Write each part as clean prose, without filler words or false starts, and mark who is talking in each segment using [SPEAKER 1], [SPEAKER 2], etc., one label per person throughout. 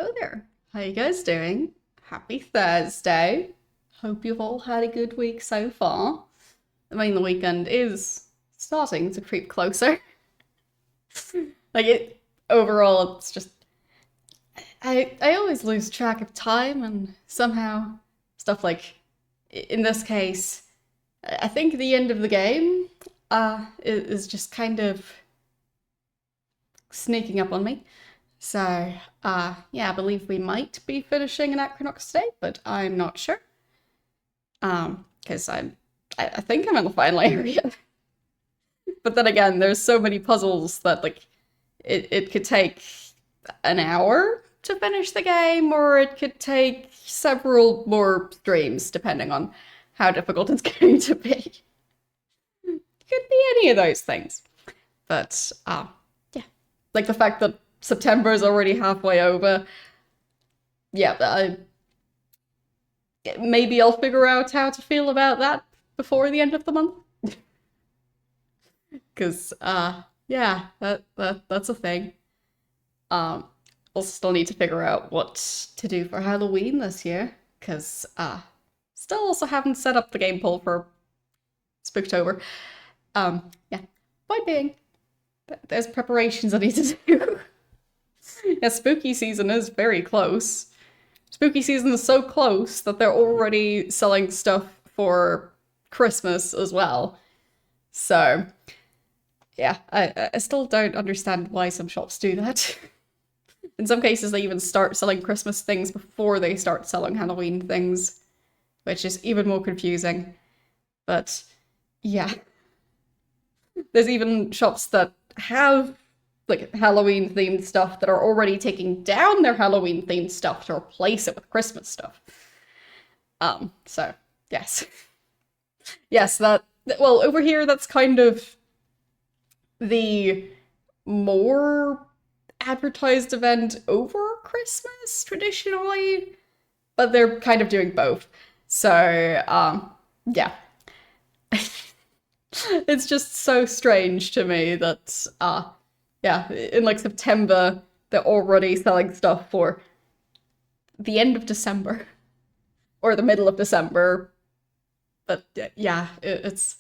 [SPEAKER 1] Hello there. How you guys doing? Happy Thursday. Hope you've all had a good week so far. I mean, the weekend is starting to creep closer. Overall, it's just I always lose track of time and somehow stuff like in this case, I think the end of the game is just kind of sneaking up on me. So, yeah, I believe we might be finishing Anachronox today, but I'm not sure. Because I think I'm in the final area. But then again, there's so many puzzles that, like, it could take an hour to finish the game, or it could take several more streams, depending on how difficult it's going to be. Could be any of those things. But, yeah. Like the fact that September is already halfway over. Yeah, maybe I'll figure out how to feel about that before the end of the month. Because, yeah, that's a thing. I'll still need to figure out what to do for Halloween this year. Because, still also haven't set up the game poll for Spooktober. Yeah. Point being, there's preparations I need to do. Yeah, spooky season is very close. Spooky season is so close that they're already selling stuff for Christmas as well. So, yeah, I still don't understand why some shops do that. In some cases, they even start selling Christmas things before they start selling Halloween things, which is even more confusing. But, yeah. There's even shops that have like Halloween themed stuff that are already taking down their Halloween themed stuff to replace it with Christmas stuff. So yes. Yes, well, over here that's kind of the more advertised event over Christmas traditionally, but they're kind of doing both. So, yeah. It's just so strange to me that yeah, in like September, they're already selling stuff for the end of December or the middle of December. But yeah, it's.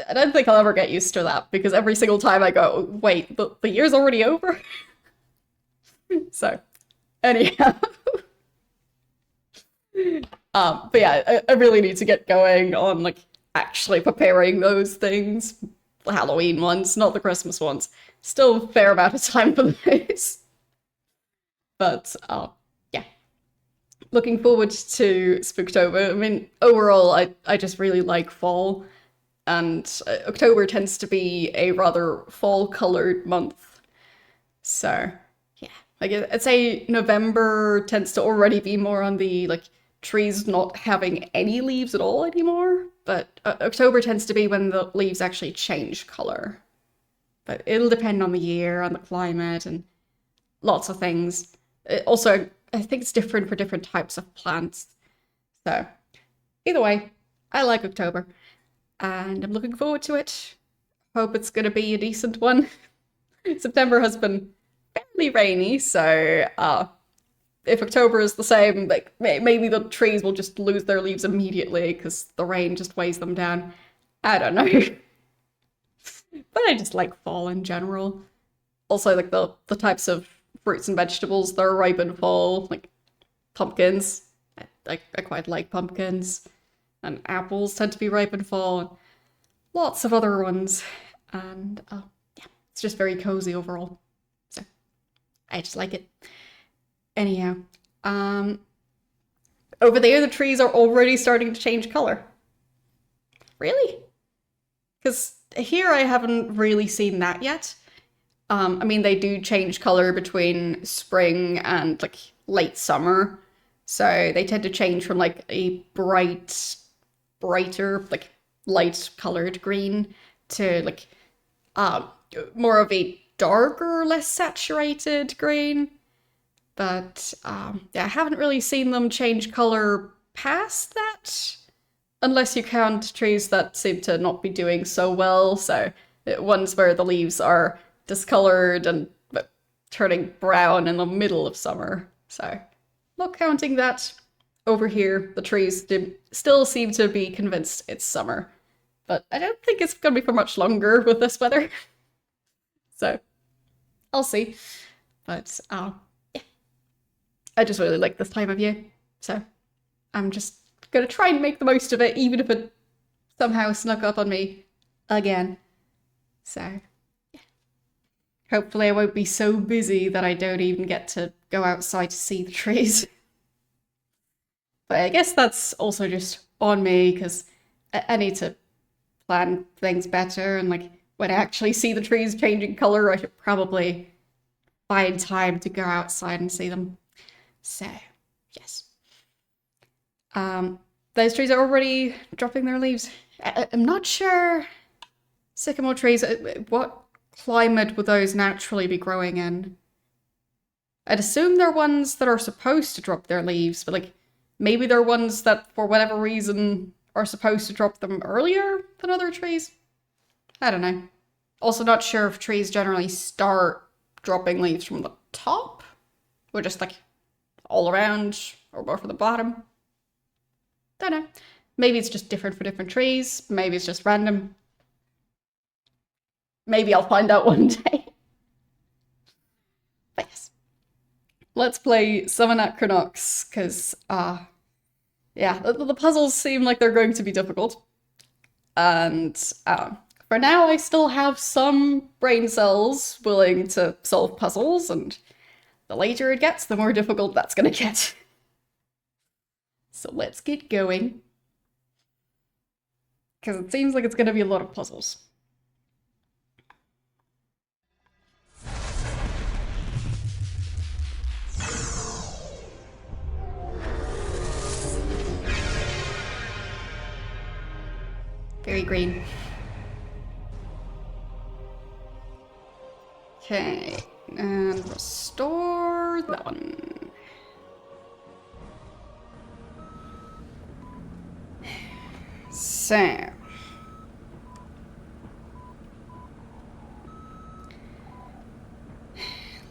[SPEAKER 1] I don't think I'll ever get used to that because every single time I go, wait, the year's already over? So, anyhow. But yeah, I really need to get going on like actually preparing those things. The Halloween ones, not the Christmas ones. Still a fair amount of time for those. But yeah. Looking forward to Spooktober. I mean, overall, I just really like fall. And October tends to be a rather fall-colored month. So, yeah. Like, I'd say November tends to already be more on the, like, trees not having any leaves at all anymore. But October tends to be when the leaves actually change color. But it'll depend on the year, on the climate, and lots of things. Also, I think it's different for different types of plants. So, either way, I like October. And I'm looking forward to it. Hope it's going to be a decent one. September has been fairly rainy, so if October is the same, like maybe the trees will just lose their leaves immediately because the rain just weighs them down. I don't know. But I just like fall in general. Also, like the types of fruits and vegetables that are ripe in fall, like pumpkins. I quite like pumpkins. And apples tend to be ripe in fall. And lots of other ones. And yeah, it's just very cozy overall. So I just like it. Anyhow, over there the trees are already starting to change color. Really? Because here I haven't really seen that yet. I mean, they do change color between spring and like late summer. So they tend to change from like a brighter, like light colored green to like more of a darker, less saturated green. But yeah, I haven't really seen them change color past that, unless you count trees that seem to not be doing so well. So ones where the leaves are discolored and turning brown in the middle of summer. So, not counting that. Over here, the trees still seem to be convinced it's summer. But I don't think it's going to be for much longer with this weather. So, I'll see. But, yeah. I just really like this time of year. So, I'm just going to try and make the most of it, even if it somehow snuck up on me again. So, yeah. Hopefully I won't be so busy that I don't even get to go outside to see the trees. But I guess that's also just on me, because I need to plan things better, and like when I actually see the trees changing color, I should probably find time to go outside and see them. So, yes. Those trees are already dropping their leaves. I'm not sure. Sycamore trees, what climate would those naturally be growing in? I'd assume they're ones that are supposed to drop their leaves, but like maybe they're ones that for whatever reason are supposed to drop them earlier than other trees. I don't know. Also not sure if trees generally start dropping leaves from the top, or just like all around, or more from the bottom. Don't know. Maybe it's just different for different trees. Maybe it's just random. Maybe I'll find out one day. But yes. Let's play some Anachronox, because, yeah, the puzzles seem like they're going to be difficult. And for now, I still have some brain cells willing to solve puzzles, and the later it gets, the more difficult that's going to get. So let's get going. Because it seems like it's going to be a lot of puzzles. Very green. Okay, and restore that one. So,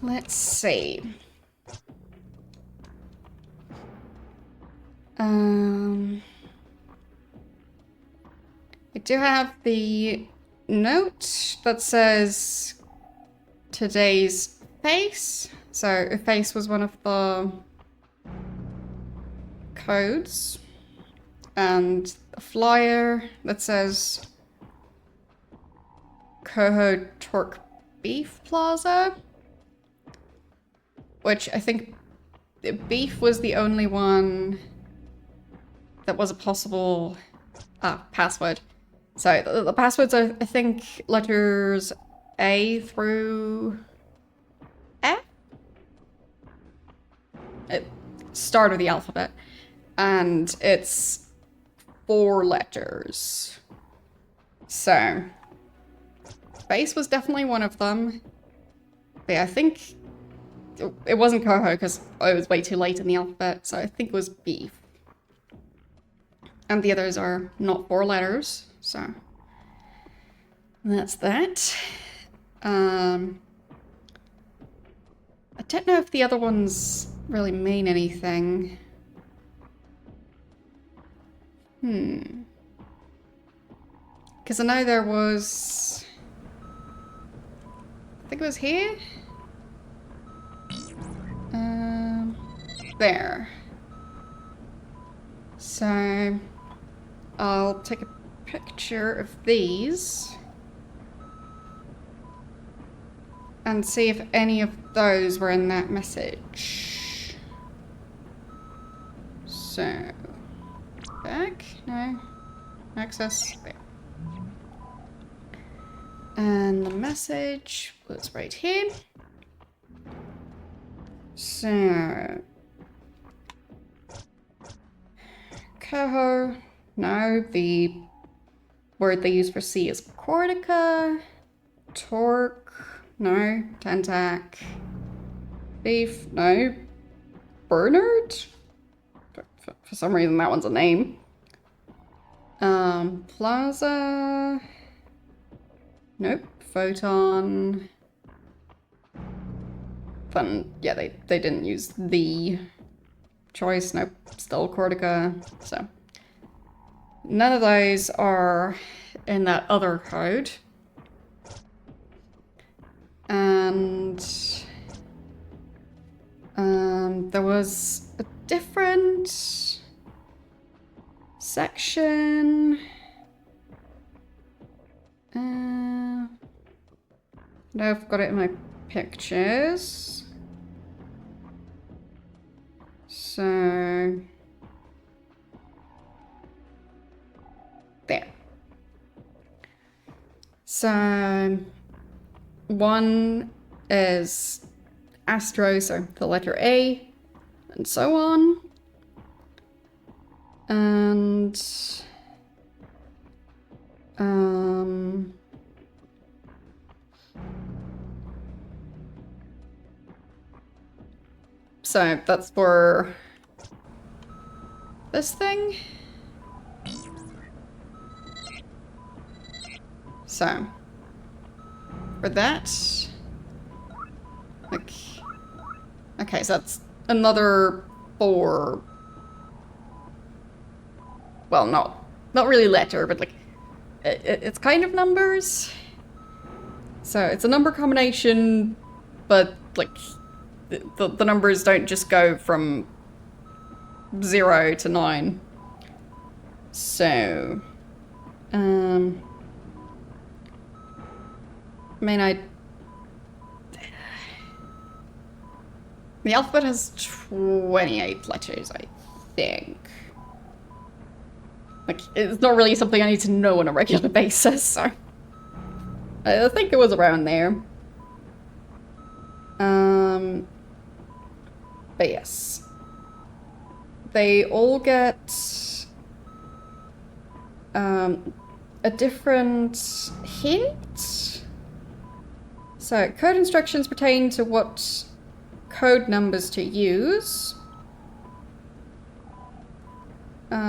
[SPEAKER 1] let's see. I do have the note that says today's face. So face was one of the codes. And a flyer that says Coho Torque Beef Plaza, which I think beef was the only one that was a possible password. So the passwords are, I think, letters A through F? Start of the alphabet. And it's 4 letters. So, face was definitely one of them. But yeah, I think it wasn't Coho because I was way too late in the alphabet, so I think it was beef. And the others are not 4 letters, so that's that. I don't know if the other ones really mean anything. Because I know there was... I think it was here? There. So... I'll take a picture of these. And see if any of those were in that message. So... Back? No. Access. There. And the message was right here. So... Coho. No, the word they use for C is cortica. Torque. No. Tentac. Beef. No. Bernard? For some reason that one's a name. Plaza. Nope. Photon. Then, yeah, they didn't use the choice. Nope, still Cortica. So, none of those are in that other code. And there was a different section. No, I've got it in my pictures. So there. So one is Astro, so the letter A, and so on. And so that's for this thing. So for that, like, okay, so that's another 4. Well, not really letter, but like, it's kind of numbers. So it's a number combination, but like, the numbers don't just go from 0 to 9. So, I mean, the alphabet has 28 letters, I think. Like, it's not really something I need to know on a regular basis, so I think it was around there. But yes. They all get a different hint. So, code instructions pertain to what code numbers to use.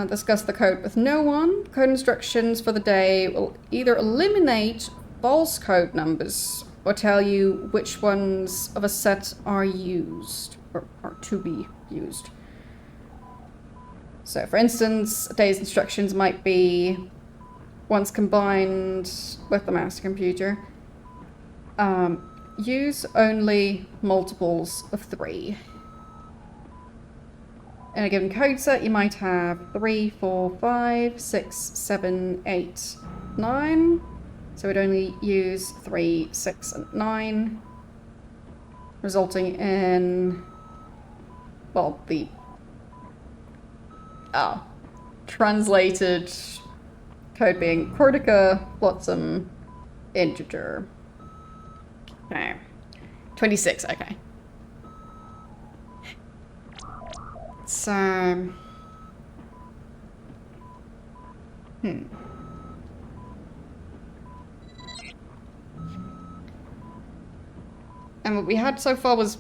[SPEAKER 1] Discuss the code with no one. Code instructions for the day will either eliminate false code numbers or tell you which ones of a set are used or are to be used. So, for instance, a day's instructions might be, once combined with the master computer, use only multiples of 3. In a given code set, you might have 3, 4, 5, 6, 7, 8, 9. So we'd only use 3, 6, and 9, resulting in, well, the translated code being Cortica, Flotsam, integer. Okay. 26, okay. So, and what we had so far was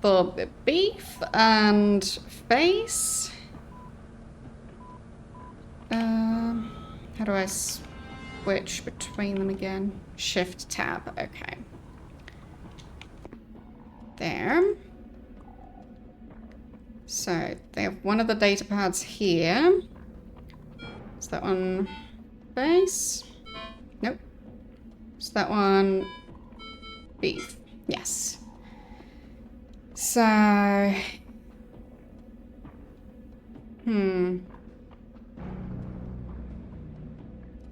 [SPEAKER 1] the beef and face. How do I switch between them again? Shift tab, okay. There. So they have one of the data pads here. Is that one face? Nope. Is that one beef? Yes. So, I'm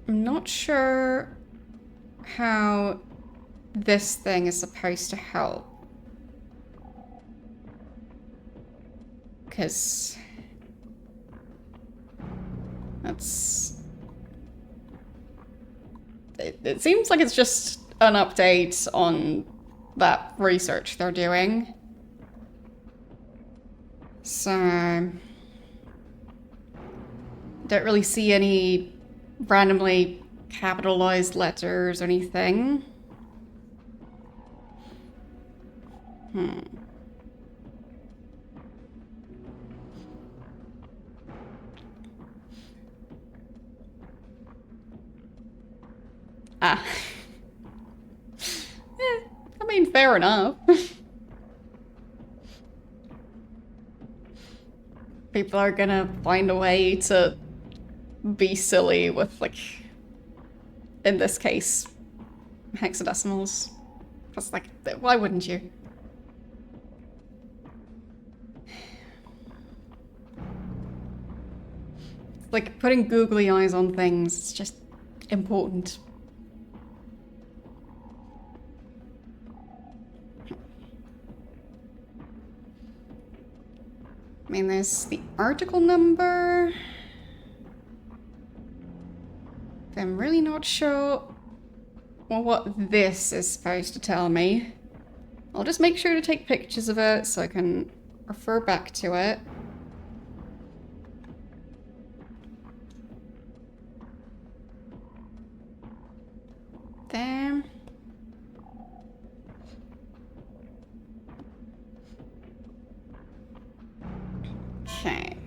[SPEAKER 1] not sure how this thing is supposed to help. Because that's... It seems like it's just an update on that research they're doing. So... don't really see any randomly capitalized letters or anything. I mean, fair enough. people are gonna find a way to be silly with, like, in this case, hexadecimals. Because, like, why wouldn't you? Like, putting googly eyes on things is just important. I mean, there's the article number. I'm really not sure what this is supposed to tell me. I'll just make sure to take pictures of it so I can refer back to it. There. Okay.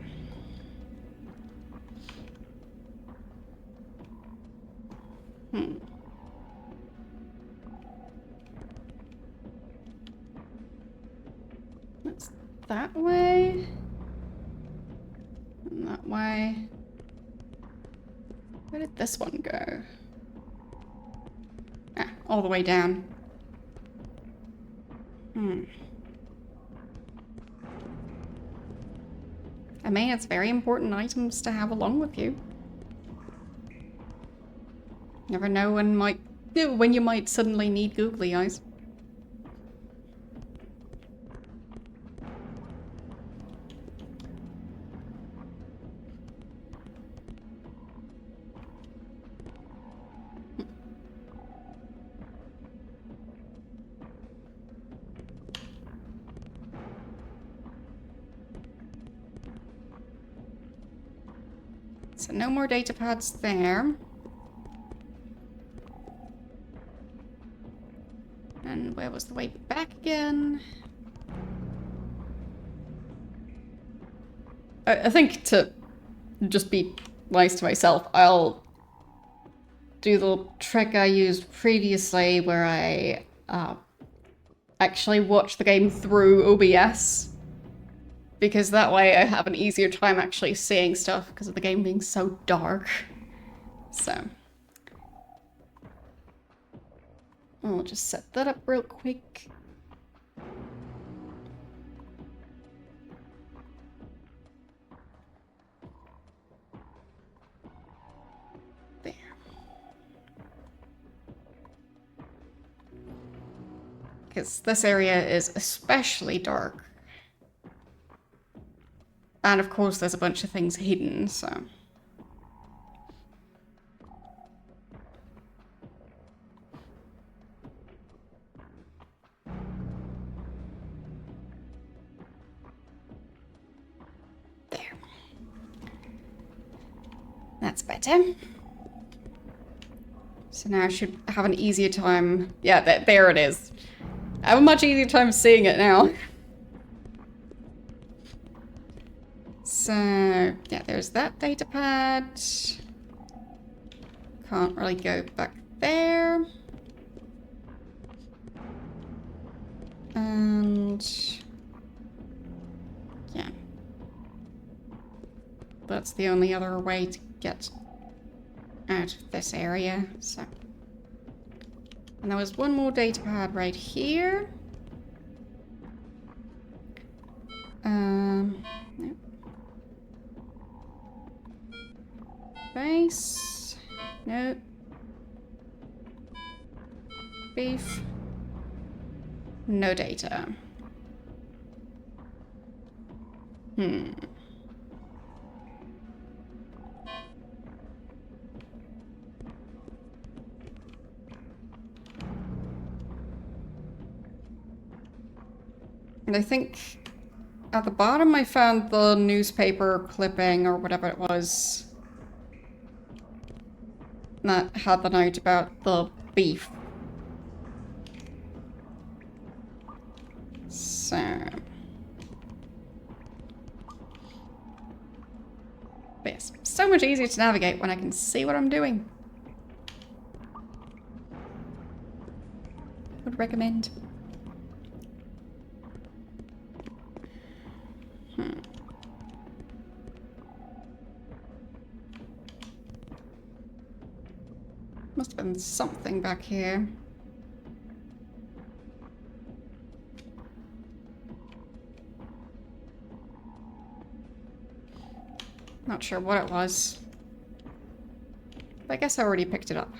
[SPEAKER 1] That's that way. And that way. Where did this one go? Ah, all the way down. I mean, it's very important items to have along with you. Never know when you might suddenly need googly eyes. So no more data pads there. And where was the way back again? I think to just be nice to myself, I'll do the trick I used previously where I actually watch the game through OBS. Because that way I have an easier time actually seeing stuff because of the game being so dark. So. I'll just set that up real quick. There. Because this area is especially dark. And of course there's a bunch of things hidden, so... There. That's better. So now I should have an easier time... Yeah, there it is. I have a much easier time seeing it now. So, yeah, there's that data pad. Can't really go back there. And... yeah. That's the only other way to get out of this area, so... And there was one more data pad right here. Nope. Base. Nope. Beef. No data. And I think at the bottom I found the newspaper clipping or whatever it was that had the note about the beef. So... but yes, so much easier to navigate when I can see what I'm doing. Would recommend. been something back here. Not sure what it was. But I guess I already picked it up.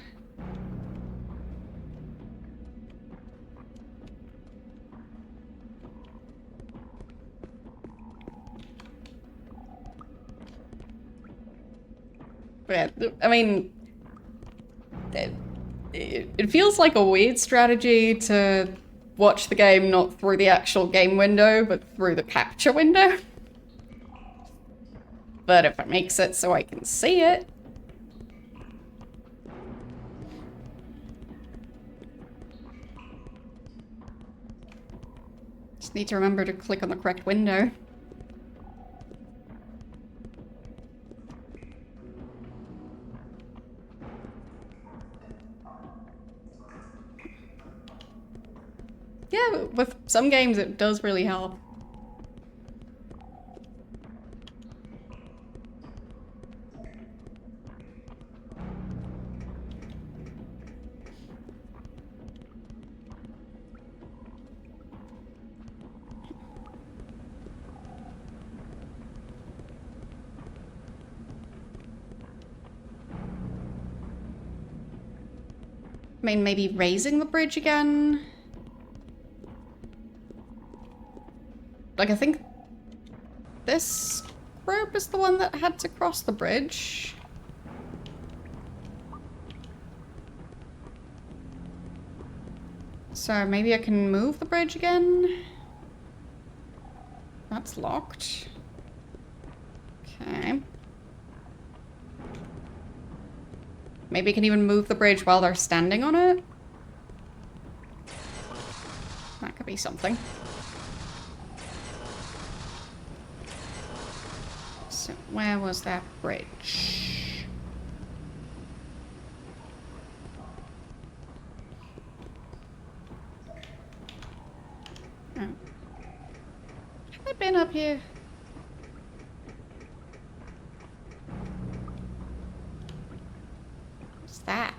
[SPEAKER 1] But yeah, I mean, it feels like a weird strategy to watch the game not through the actual game window, but through the capture window. But if it makes it so I can see it. Just need to remember to click on the correct window. Yeah, with some games it does really help. I mean, maybe raising the bridge again? Like, I think this group is the one that had to cross the bridge. So maybe I can move the bridge again? That's locked. Okay. Maybe I can even move the bridge while they're standing on it? That could be something. So where was that bridge? Oh. Have I been up here? What's that?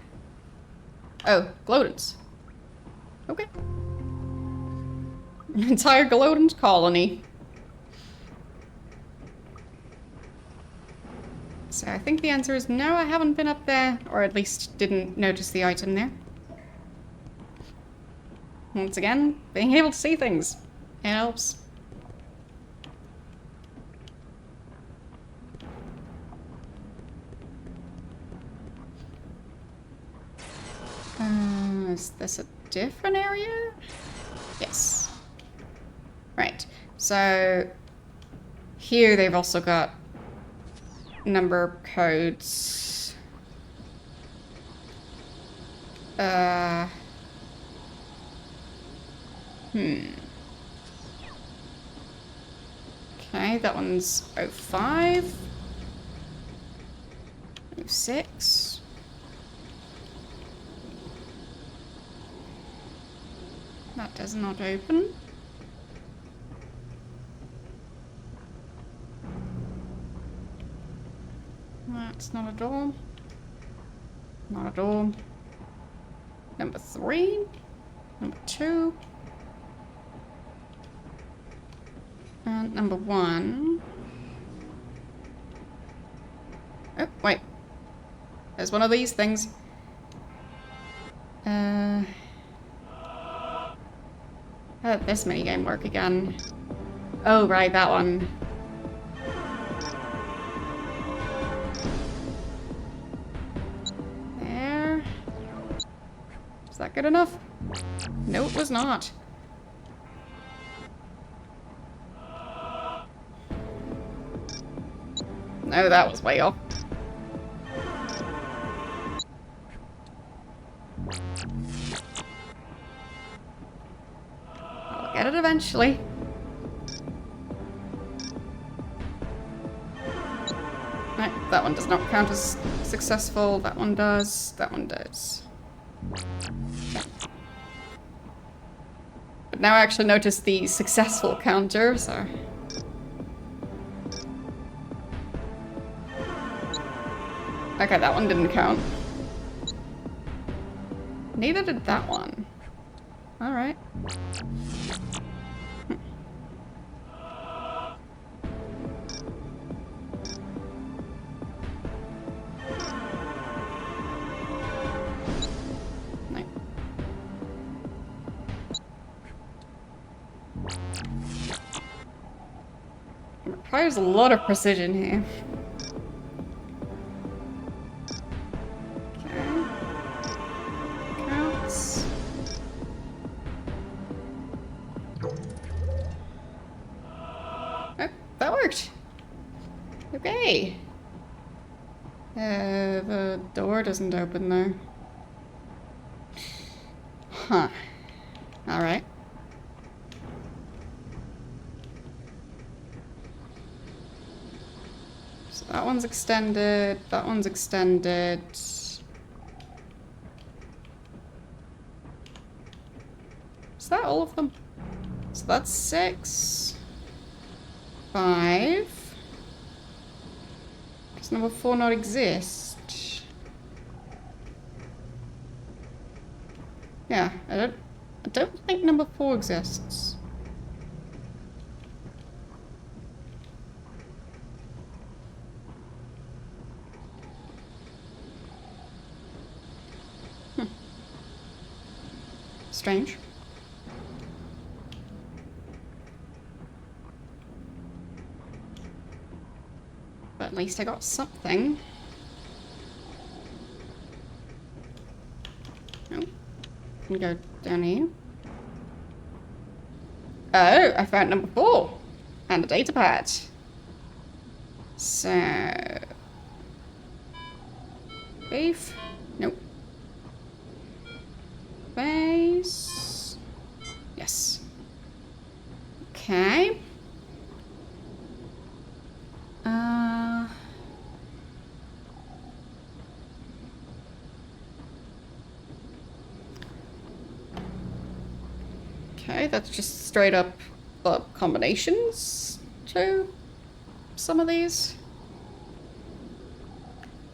[SPEAKER 1] Oh, Glodens. Okay. An entire Glodens colony. So I think the answer is no, I haven't been up there, or at least didn't notice the item there. Once again, being able to see things. It helps. Is this a different area? Yes. Right. So here they've also got number codes. Okay, that one's 05. 06. That does not open. That's not a door. Not a door. Number 3. Number 2. And number 1. Oh, wait. There's one of these things. How did this minigame work again? Oh, right, that one. There. Is that good enough? No, it was not. No, that was way off. I'll get it eventually. Right, that one does not count as successful. That one does. That one does. But now I actually notice the successful counter, so... Okay, that one didn't count. Neither did that one. Alright. No. It requires a lot of precision here. Okay. The door doesn't open though. Huh. Alright. So that one's extended, that one's extended. Is that all of them? So that's 6. 5. Does number 4 not exist? Yeah, I don't think number 4 exists. Strange. But at least I got something. Oh, can go down here. Oh, I found number 4 and a data pad. So, beef. Nope. Base. Yes. Okay. Okay, that's just straight up combinations to some of these.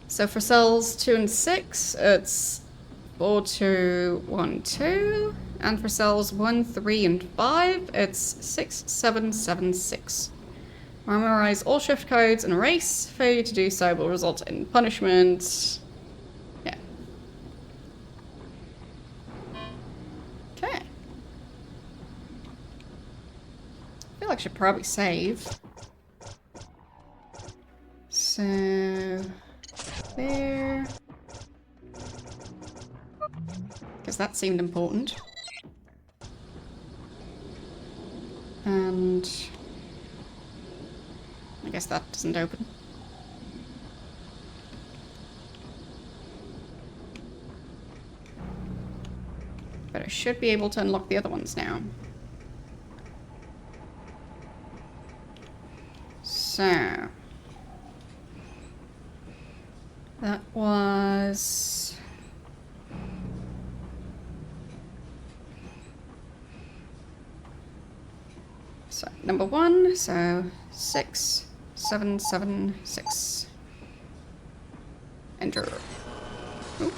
[SPEAKER 1] So for cells 2 and 6, it's 4, 2, 1, 2. And for cells 1, 3, and 5, it's 6, 7, 7, 6. Memorize all shift codes and erase. Failure to do so will result in punishment. Yeah. Okay. I feel like I should probably save. So... there. Because that seemed important. And... I guess that doesn't open. But I should be able to unlock the other ones now. So... that was... so, number 1, so 6, 7, 7, 6. Enter. Oh.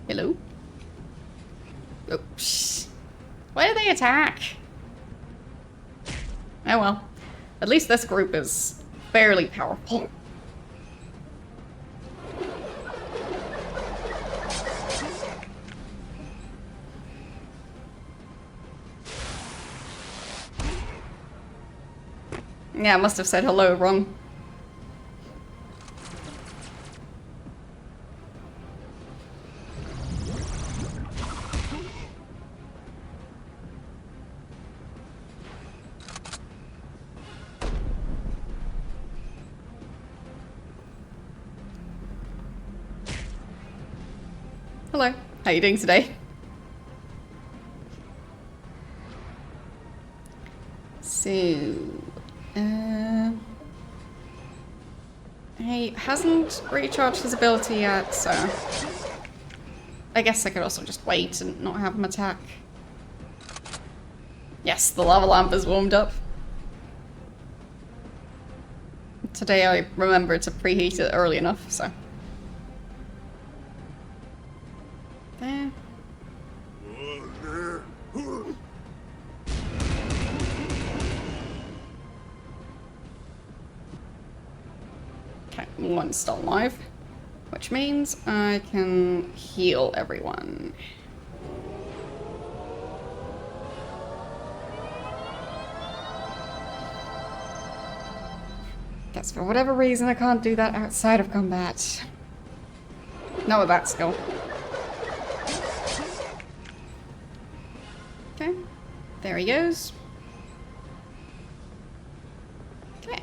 [SPEAKER 1] Hello? Oops. Why do they attack? Oh well. At least this group is fairly powerful. Yeah, I must have said hello wrong. Hello, how are you doing today? So... he hasn't recharged his ability yet, so... I guess I could also just wait and not have him attack. Yes, the lava lamp is warmed up. Today I remembered to preheat it early enough, so... There. Okay, one's still alive, which means I can heal everyone. Guess for whatever reason I can't do that outside of combat. Not with that skill. Okay, there he goes. Okay.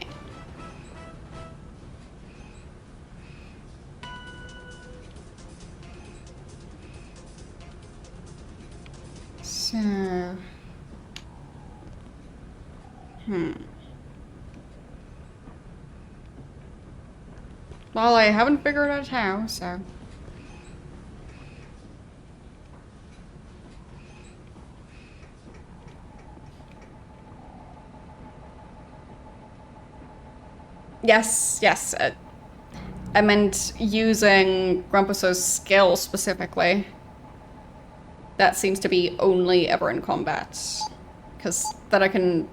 [SPEAKER 1] So... Well, I haven't figured out how, so... Yes, yes. I meant using Grumpus's skill specifically. That seems to be only ever in combat. Because then I can...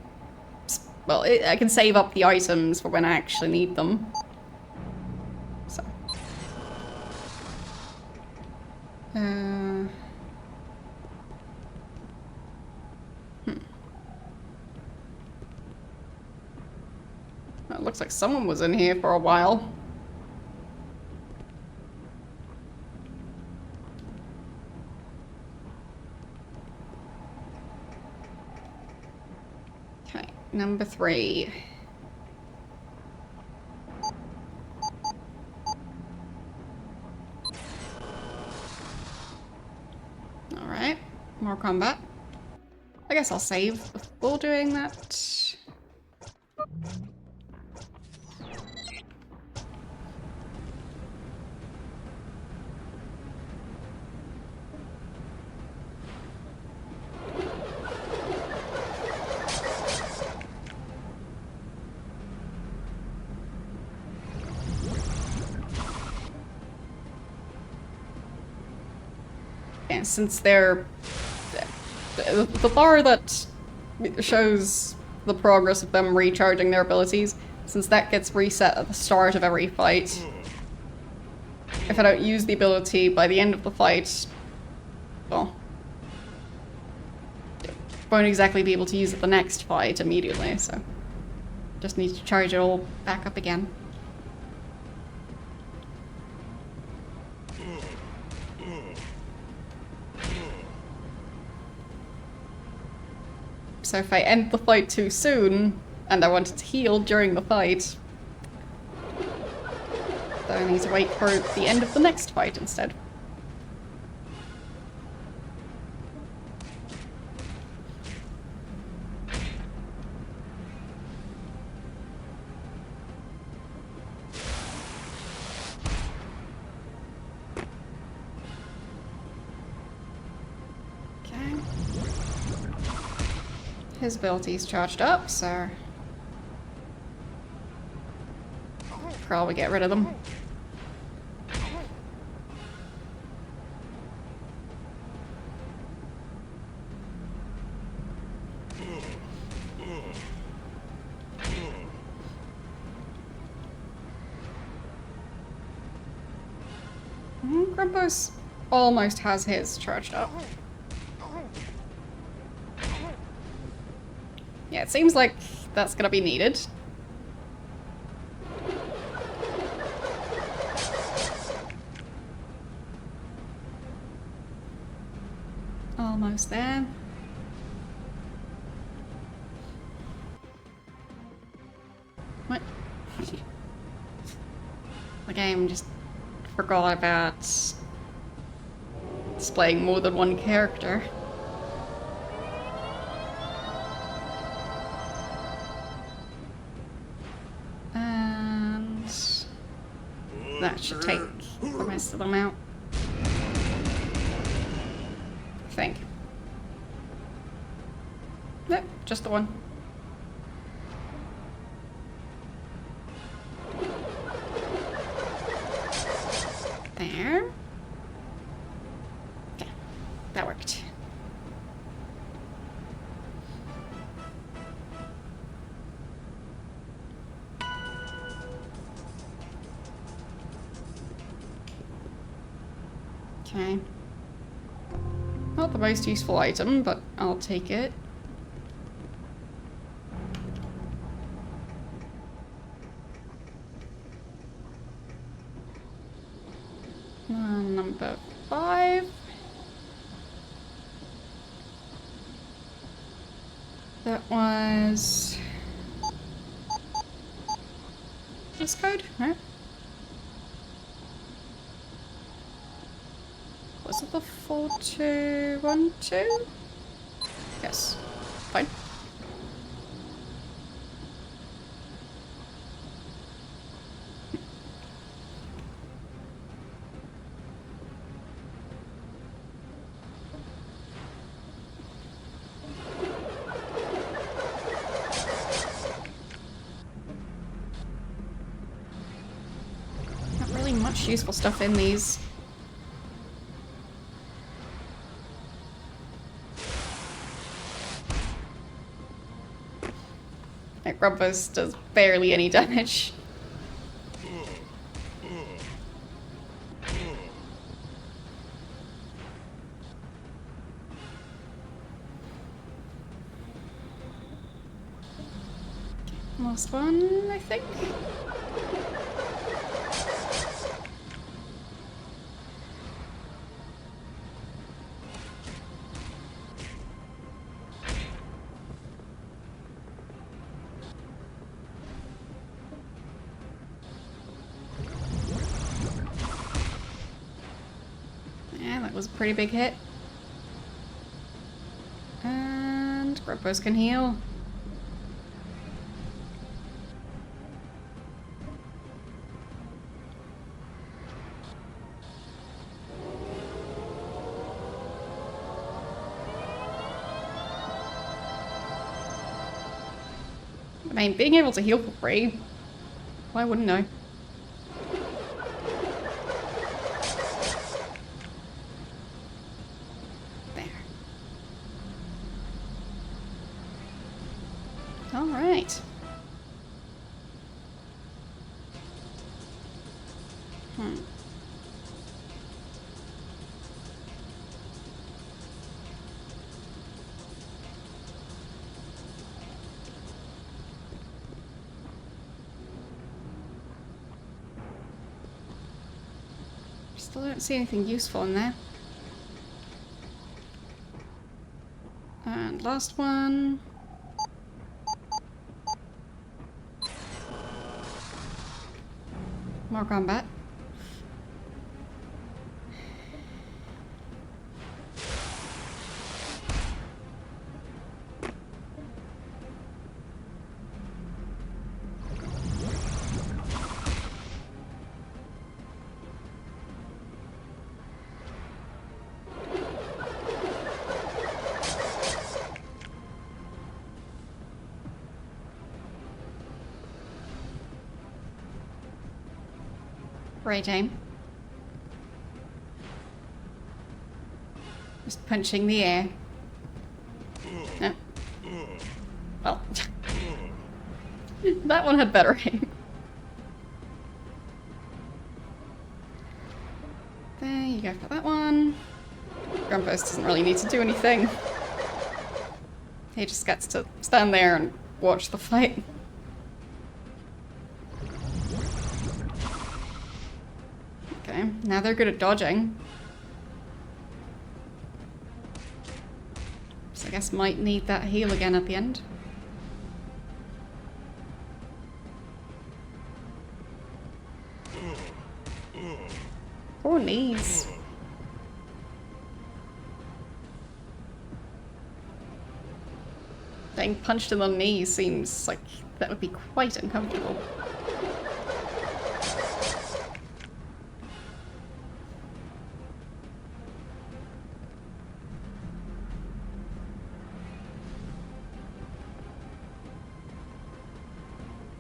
[SPEAKER 1] Well, I can save up the items for when I actually need them. So... It looks like someone was in here for a while. Okay, number 3. Alright, more combat. I guess I'll save before doing that. And since they're... The bar that shows the progress of them recharging their abilities, since that gets reset at the start of every fight, if I don't use the ability by the end of the fight, well, won't exactly be able to use it the next fight immediately, so just need to charge it all back up again. So if I end the fight too soon, and I wanted to heal during the fight, then I need to wait for the end of the next fight instead. His ability's charged up, so probably get rid of them. Grumpus almost has his charged up. Yeah, it seems like that's gonna be needed. Almost there. What? The game just forgot about displaying more than one character. That should take the rest of them out. I think. Nope, just the one. There. Okay. Not the most useful item, but I'll take it. Number 5. That was... this code? No? Was it the 4212? Yes. Fine. Not really much useful stuff in these. That Grumpus does barely any damage. Last one, I think. Yeah, that was a pretty big hit. And Grumpus can heal. I mean, being able to heal for free, why wouldn't I? There. All right. Still don't see anything useful in there. And last one. More combat. Great aim. Just punching the air. No. Well, that one had better aim. There you go for that one. Grumpus doesn't really need to do anything. He just gets to stand there and watch the fight. Okay, now they're good at dodging. So I guess might need that heal again at the end. Poor knees. Getting punched in the knee seems like that would be quite uncomfortable.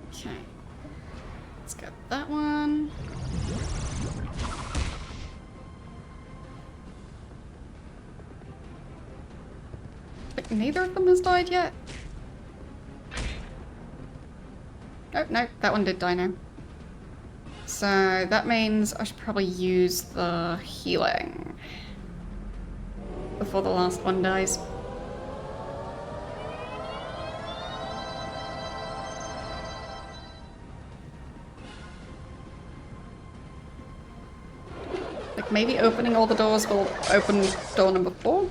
[SPEAKER 1] Okay. Let's get that one. Like, neither of them has died yet? Oh, no, that one did die now. So So that means I should probably use the healing before the last one dies. Like maybe opening all the doors will open door number 4?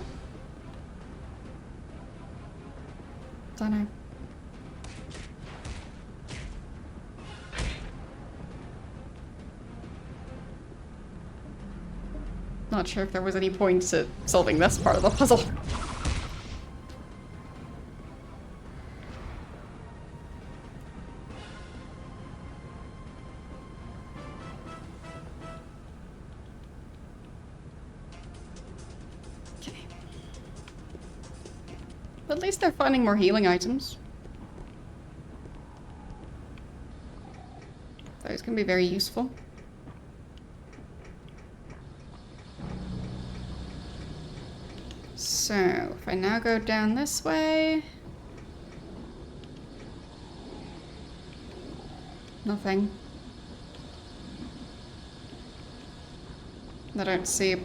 [SPEAKER 1] Don't know. Not sure if there was any point to solving this part of the puzzle. Okay. But at least they're finding more healing items. Those can be very useful. So, if I now go down this way... Nothing. I don't see a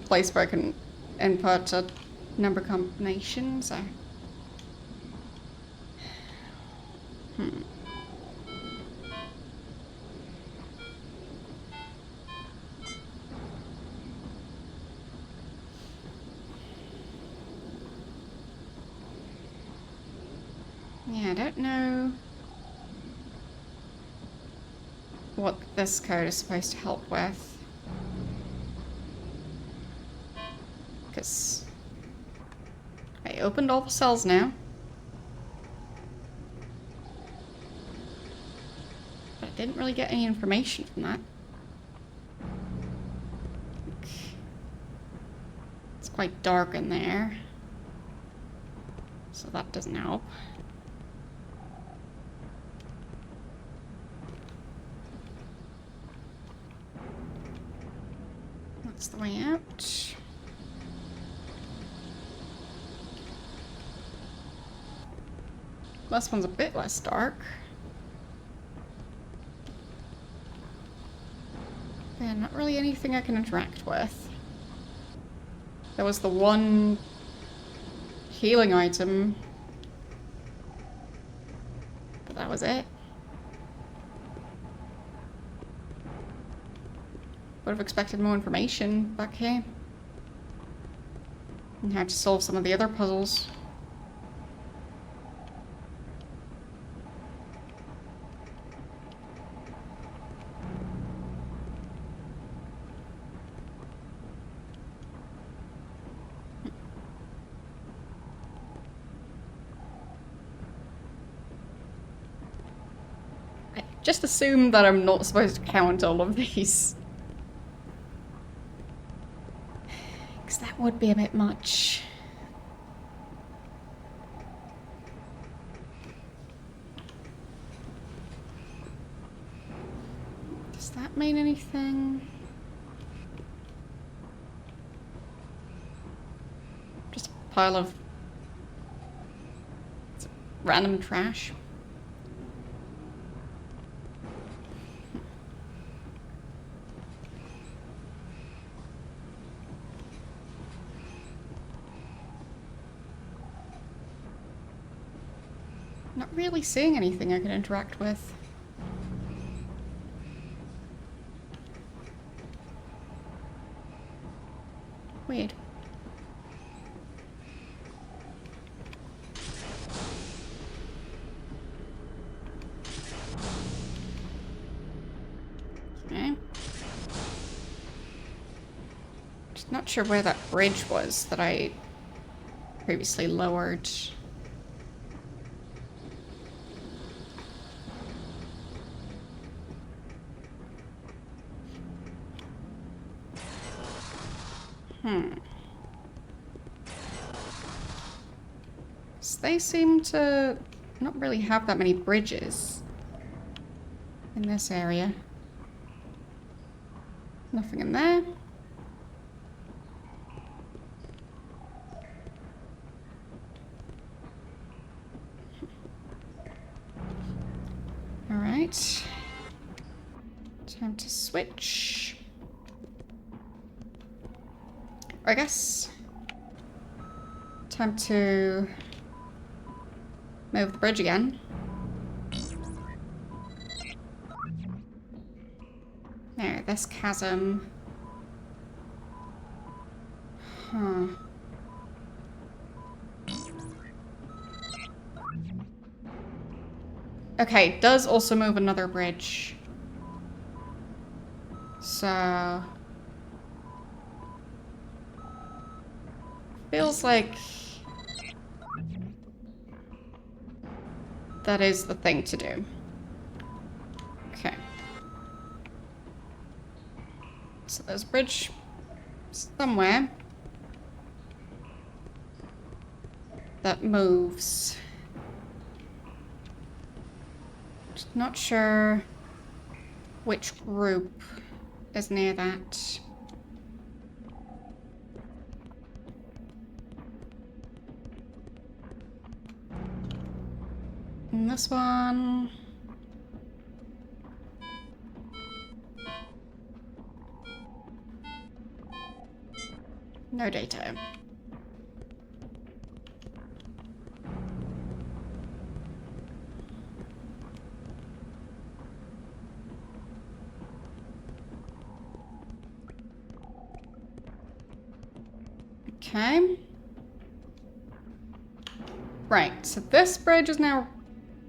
[SPEAKER 1] place where I can input a number combination, so... Yeah, I don't know what this code is supposed to help with. Because I opened all the cells now. But I didn't really get any information from that. It's quite dark in there. So that doesn't help. That's the way out. This one's a bit less dark. Yeah, not really anything I can interact with. There was the one healing item, but that was it. Would have expected more information back here. And how to solve some of the other puzzles. I just assume that I'm not supposed to count all of these. That would be a bit much. Does that mean anything? Just a pile of random trash. Not really seeing anything I can interact with. Weird. Okay. Just not sure where that bridge was that I previously lowered. So they seem to not really have that many bridges in this area. Nothing in there. Alright. Time to switch. Or I guess... time to... move the bridge again. There, this chasm. Huh. Okay, does also move another bridge. So... feels like... that is the thing to do. Okay. So there's a bridge somewhere that moves. Just not sure which group is near that. And this one. No data. Okay. Right, so this bridge is now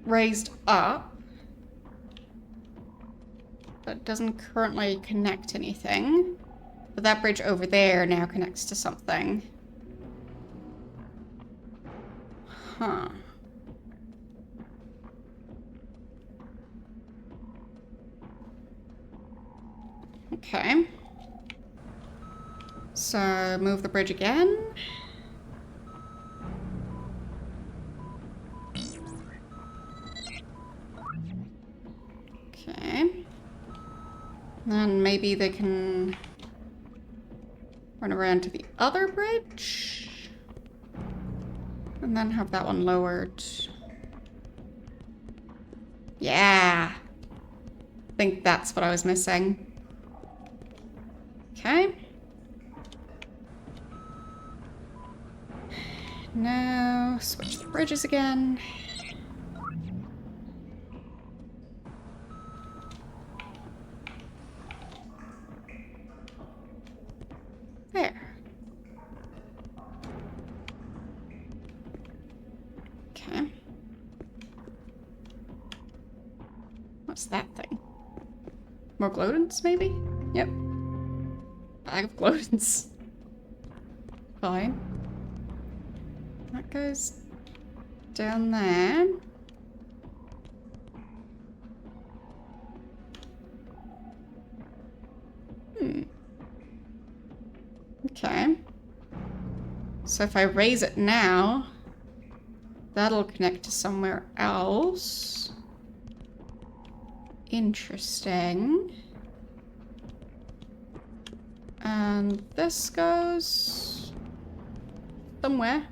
[SPEAKER 1] raised up, but doesn't currently connect anything. But that bridge over there now connects to something. Huh. Okay. So move the bridge again. Okay. Then maybe they can run around to the other bridge. And then have that one lowered. Yeah. I think that's what I was missing. Okay. Now, switch the bridges again. There. Okay. What's that thing? More glowdance, maybe? Yep. Bag of glowdance. Fine. That goes down there. Okay. So if I raise it now, that'll connect to somewhere else. Interesting. And this goes somewhere.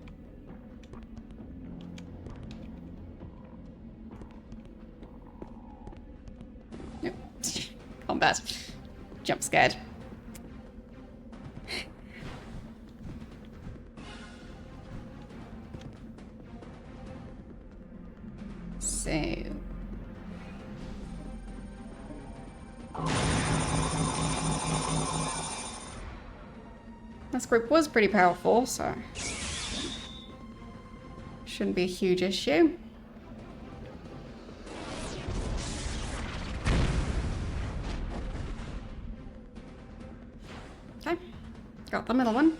[SPEAKER 1] Nope. Combat. Jump scared. So... this group was pretty powerful, so shouldn't be a huge issue. Okay, got the middle one.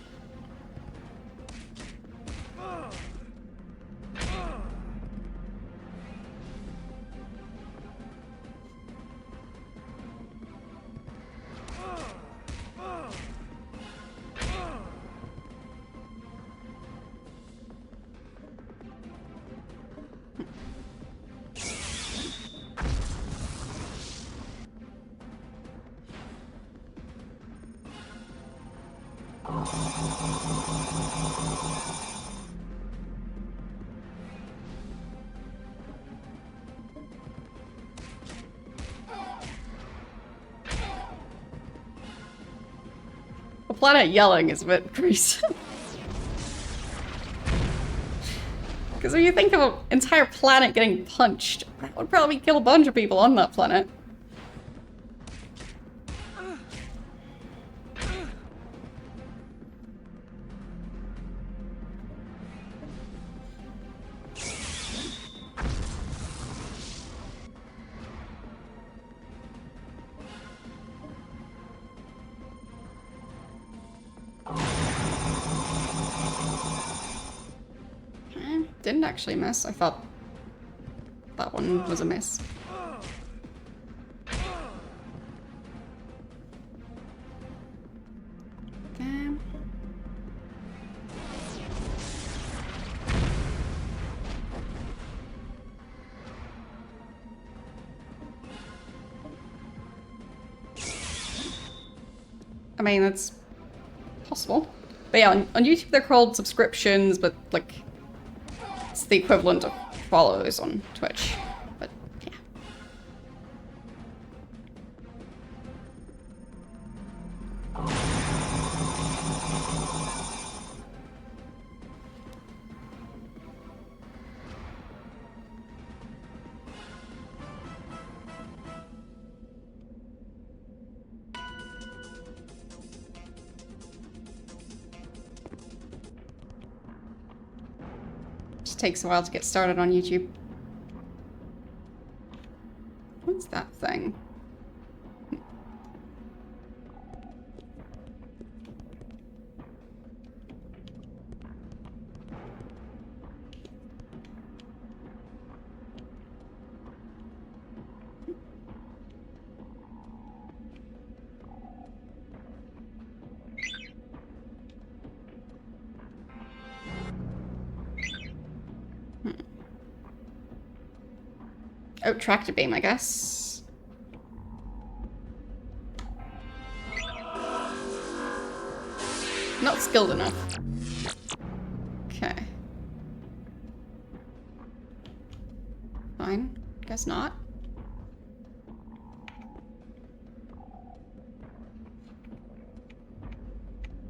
[SPEAKER 1] planet yelling is a bit crazy. Because if you think of an entire planet getting punched, that would probably kill a bunch of people on that planet. Didn't actually miss. I thought that one was a miss. Damn. I mean, that's possible. But yeah, on YouTube they're called subscriptions, but like it's the equivalent of follows on Twitch, but yeah. Takes a while to get started on YouTube. What's that thing? Oh, tractor beam, I guess. Not skilled enough. Okay. Fine. Guess not.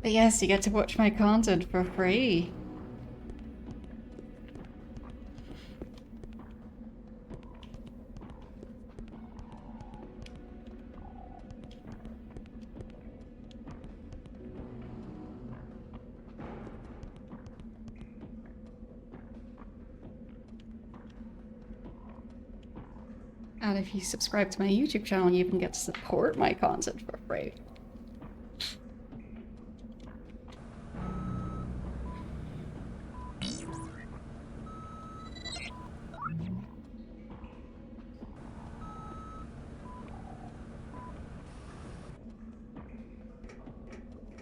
[SPEAKER 1] But yes, you get to watch my content for free. And if you subscribe to my YouTube channel, you even get to support my content for free.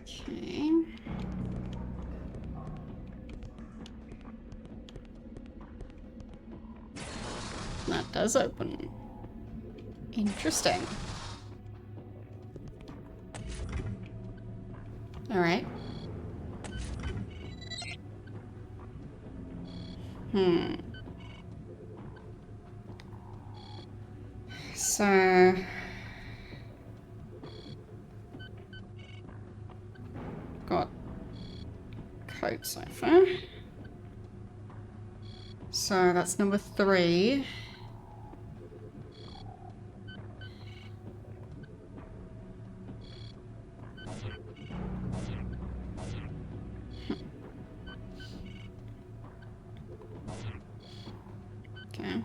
[SPEAKER 1] Okay. That does open. Interesting. All right. So got code cipher. So that's number 3. Okay.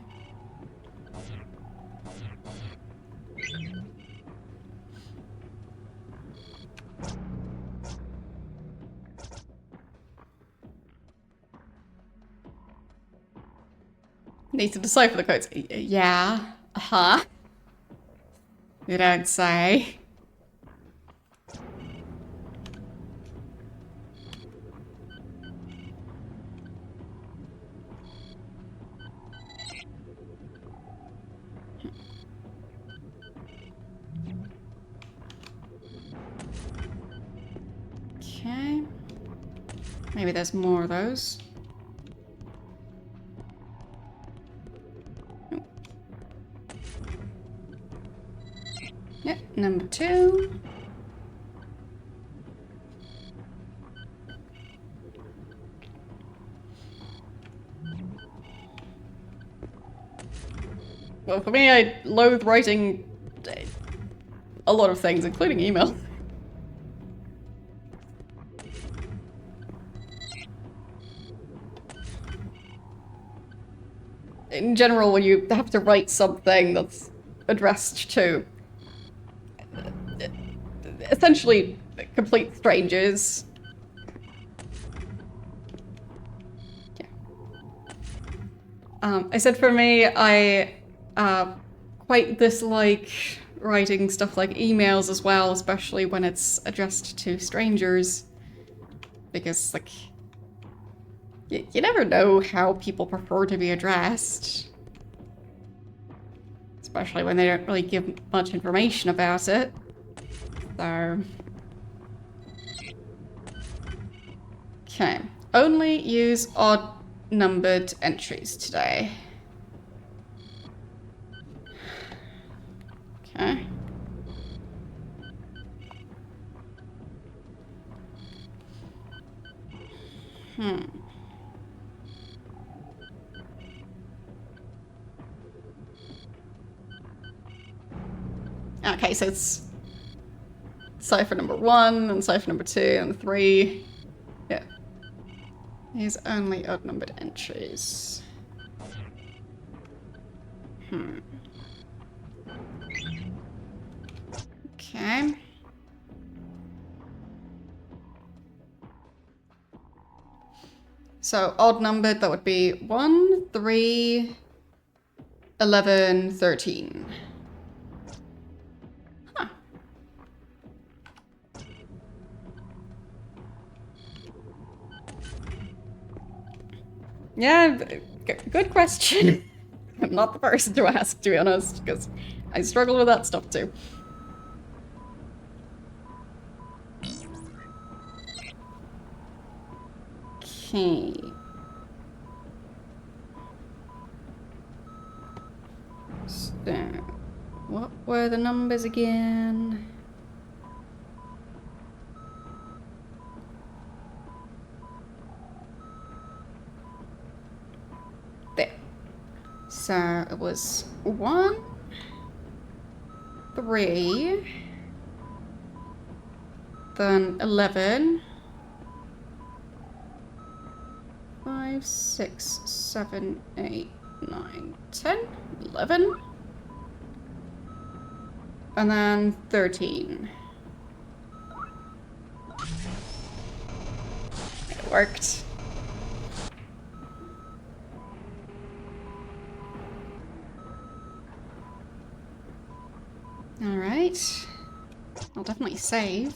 [SPEAKER 1] Need to decipher the codes. Yeah. Uh-huh. You don't say. Okay. Maybe there's more of those. Yep, number 2. Well, for me, I loathe writing a lot of things, including email. In general, when you have to write something that's addressed to essentially complete strangers. Yeah. I said for me, I quite dislike writing stuff like emails as well, especially when it's addressed to strangers. Because, like, you never know how people prefer to be addressed. Especially when they don't really give much information about it. So... Okay. Only use odd-numbered entries today. Okay. Okay, so it's cipher number 1 and cipher number 2 and 3. Yeah. Use only odd-numbered entries. Okay. So odd-numbered, that would be 1, 3, 11, 13. Huh. Yeah, good question. I'm not the person to ask, to be honest, because I struggle with that stuff too. Okay. So, what were the numbers again? There. So it was 1, 3, then 11, 5, 6, 7, 8, 9, 10, 11, and then 13. It worked. All right. I'll definitely save.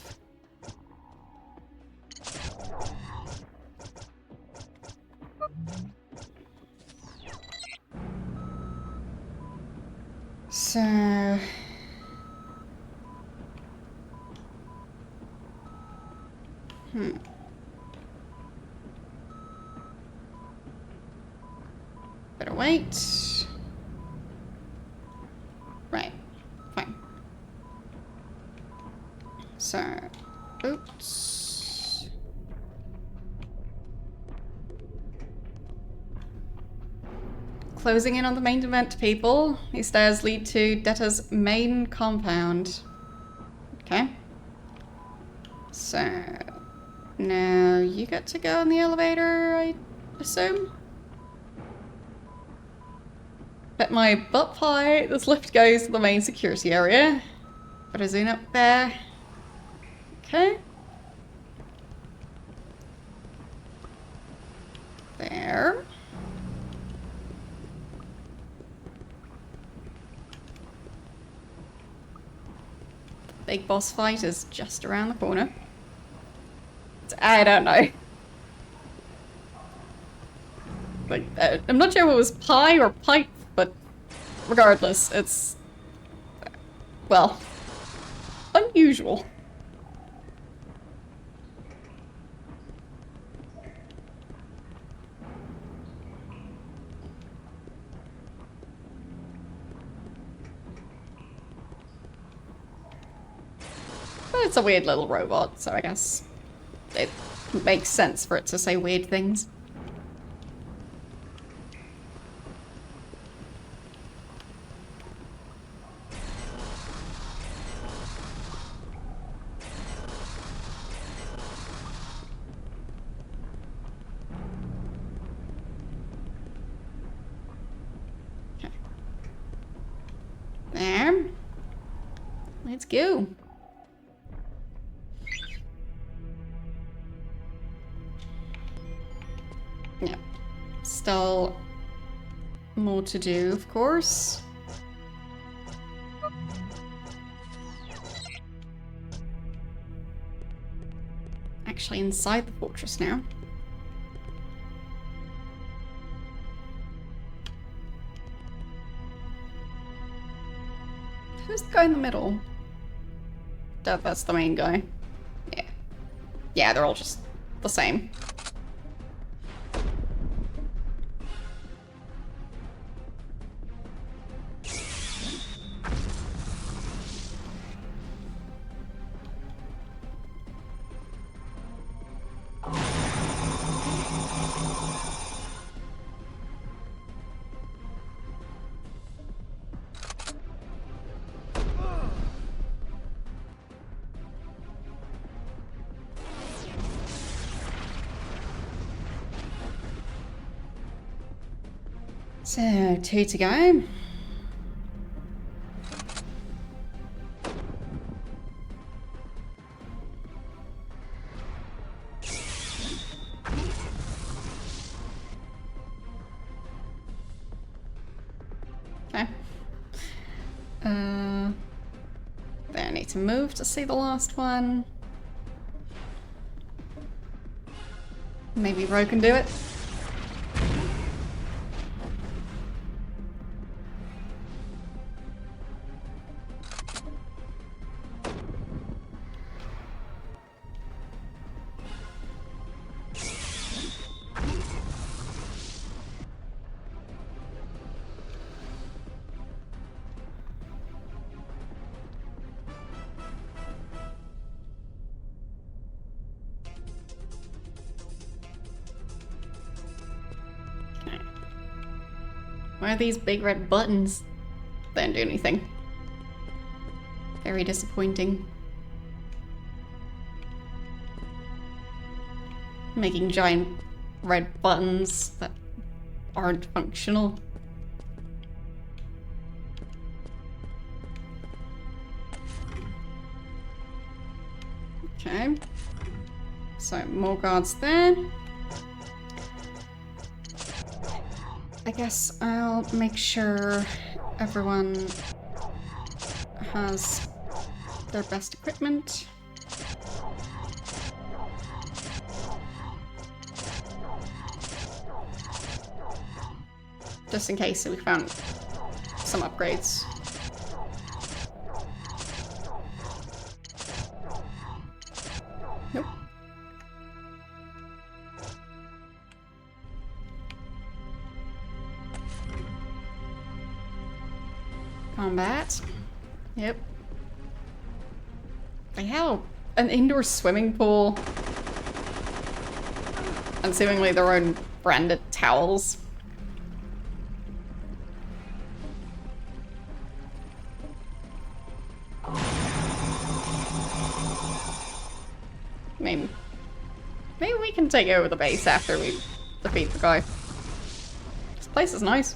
[SPEAKER 1] So... Better wait. Right. Fine. So... Oops. Closing in on the main event, people. These stairs lead to Debtor's main compound. Okay. So... Now you get to go in the elevator, I assume? Bet my butt pie this lift goes to the main security area. Put a zoom up there. Okay. There. Big boss fight is just around the corner. I don't know. Like, I'm not sure if it was pie or pipe, but regardless, it's, well, unusual. But it's a weird little robot, so I guess it makes sense for it to say weird things. Okay. Let's go. Yeah. Still more to do, of course. Actually inside the fortress now. Who's the guy in the middle? That's the main guy. Yeah. Yeah, they're all just the same. So, 2 to go. Okay. There, I need to move to see the last one. Maybe Ro can do it. Why are these big red buttons? They don't do anything. Very disappointing. Making giant red buttons that aren't functional. Okay. So, more guards there. I guess I'll make sure everyone has their best equipment. Just in case we found some upgrades. Nope. Combat. Yep. They have an indoor swimming pool. And seemingly their own branded towels. Maybe we can take over the base after we defeat the guy. This place is nice.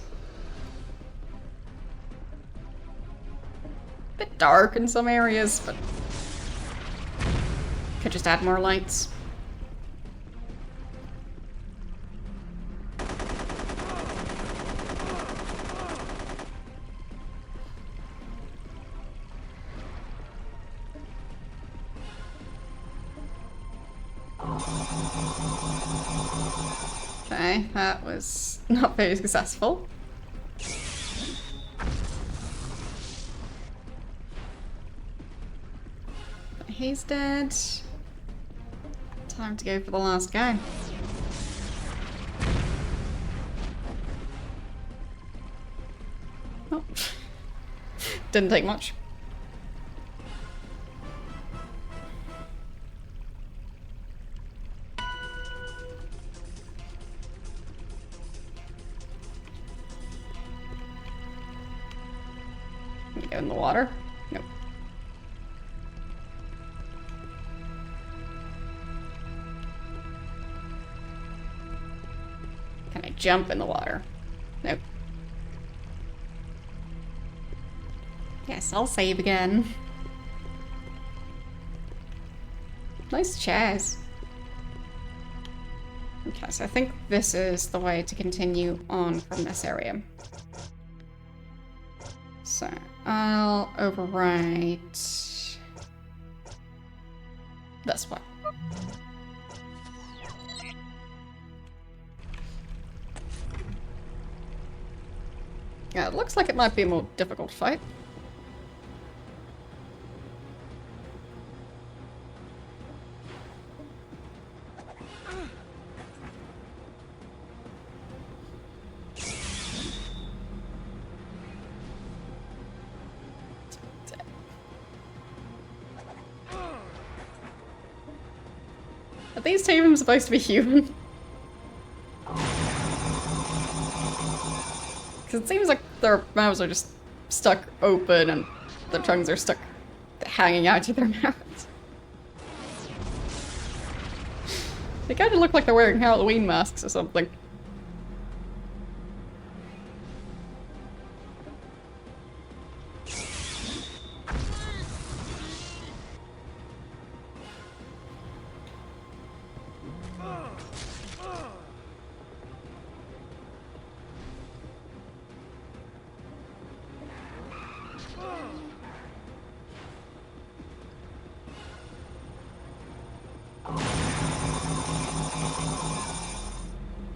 [SPEAKER 1] Bit dark in some areas, but could just add more lights. Okay, that was not very successful. But he's dead. Time to go for the last guy. Oh. Didn't take much. Go in the water? Nope. Can I jump in the water? Nope. Yes, I'll save again. Nice chairs. Okay, so I think this is the way to continue on from this area. So, I'll overwrite this one. Yeah, it looks like it might be a more difficult fight. Are these two even supposed to be human? Because it seems like their mouths are just stuck open and the tongues are stuck hanging out of their mouths. They kind of look like they're wearing Halloween masks or something.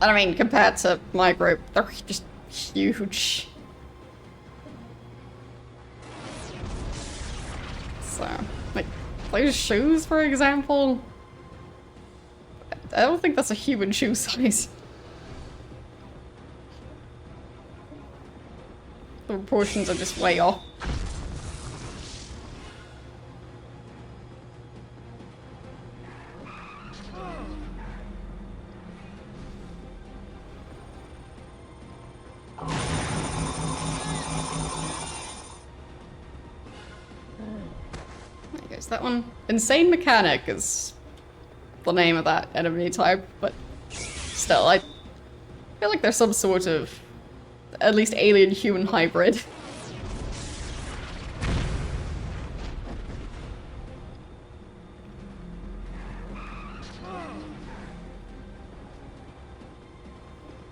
[SPEAKER 1] And I mean, compared to my group, they're just huge. So, like, those shoes, for example, I don't think that's a human shoe size. The proportions are just way off. There goes that one. Insane Mechanic is the name of that enemy type, but still, I feel like there's some sort of at least alien-human hybrid.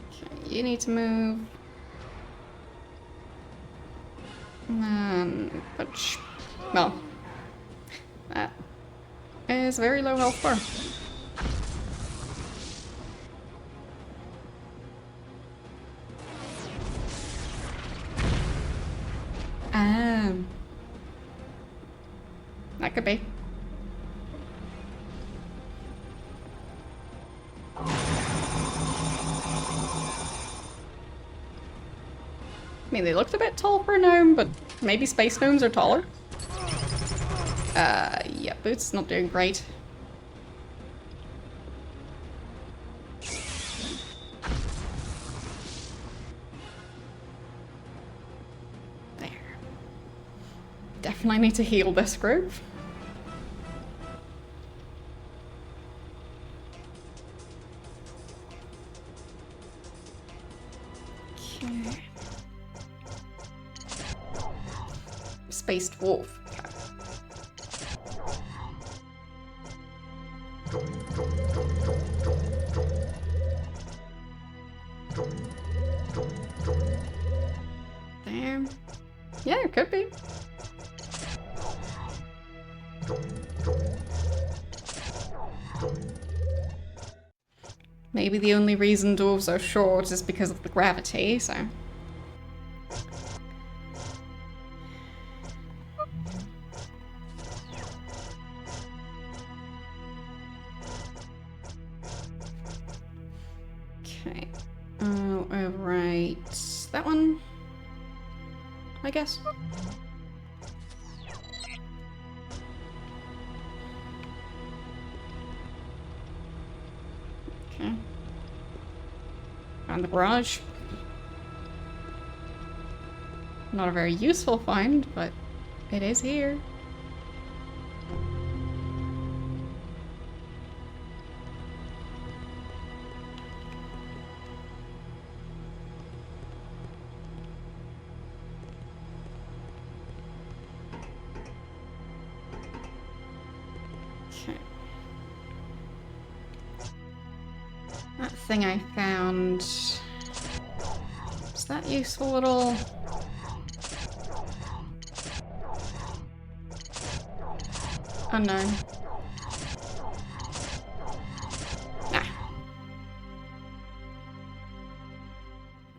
[SPEAKER 1] Okay, you need to move. But well, that is very low health bar. That could be. I mean, they looked a bit tall for a gnome, but maybe space gnomes are taller. Yeah, Boots not doing great. There. Definitely need to heal this group. Okay. Space dwarf. Damn. Yeah, it could be. Maybe the only reason dwarves are short is because of the gravity, so... Okay. Oh, overwrite that one, I guess. Okay. Found the garage. Not a very useful find, but it is here. thing I found. Is that useful at all? Unknown. Nah.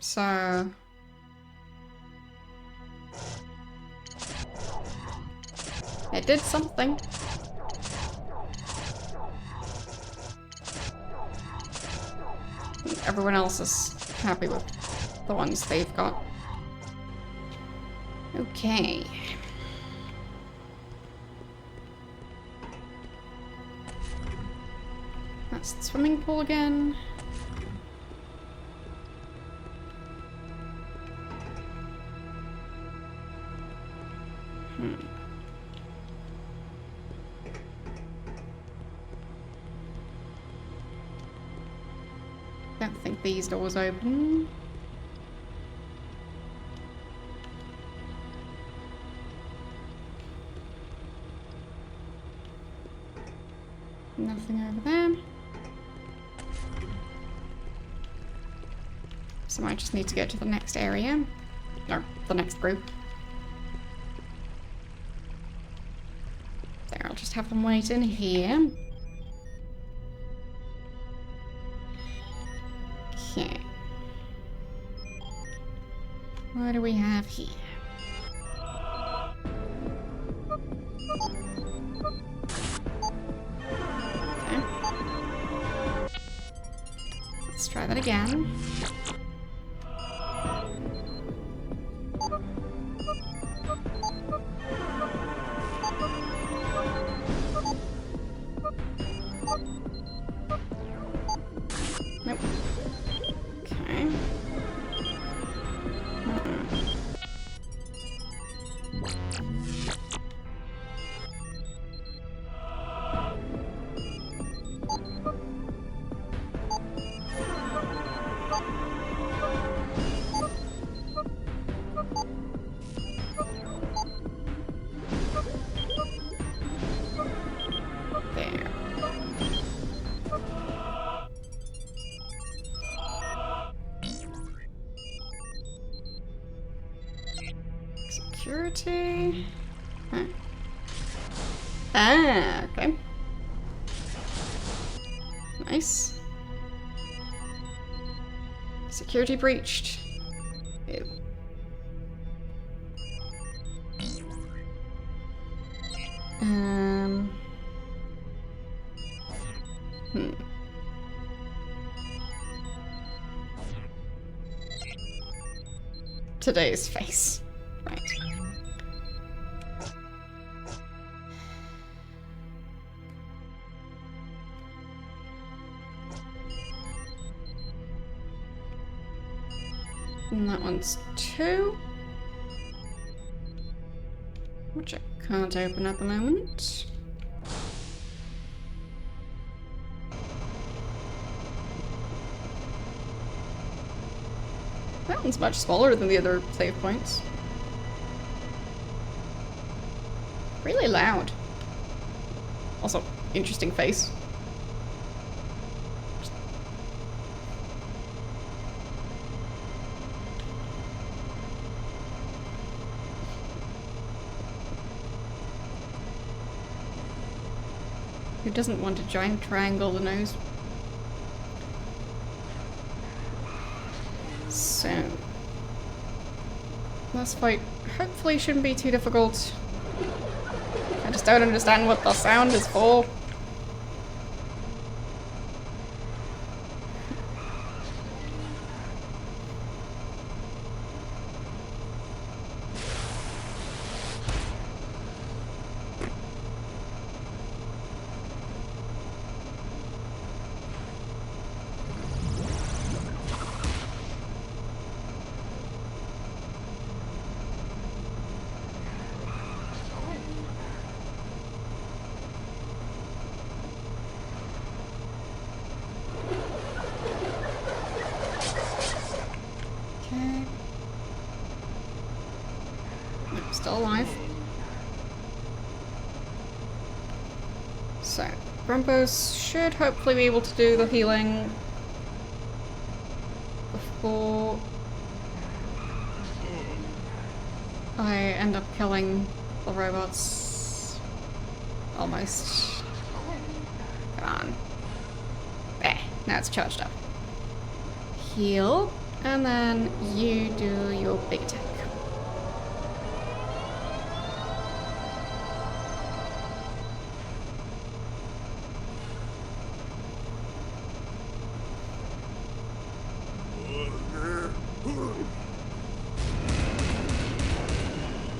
[SPEAKER 1] So... it did something. Everyone else is happy with the ones they've got. Okay. That's the swimming pool again. Don't think these doors open. Nothing over there. So I just need to go to the next area. Or the next group. There, I'll just have them wait in here. Okay. What do we have here? Okay. Let's try that again. Nope. Okay. There. Security. Huh. Ah, okay. Nice. Security breached. Ew. Today's face. Right. And that one's 2. Which I can't open at the moment. That one's much smaller than the other save points. Really loud. Also, interesting face. Who doesn't want a giant triangle the nose? So, this fight hopefully shouldn't be too difficult. I just don't understand what the sound is for. Still alive. So, Grumpus should hopefully be able to do the healing before I end up killing the robots. Almost. Come on. There, now it's charged up. Heal, and then you do your big attack.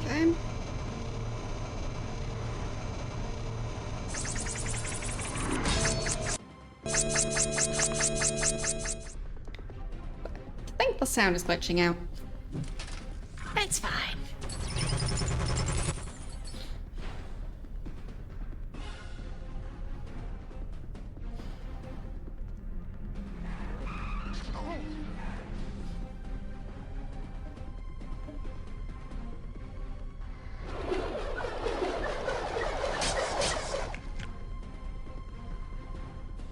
[SPEAKER 1] Okay. I think the sound is glitching out. It's fine.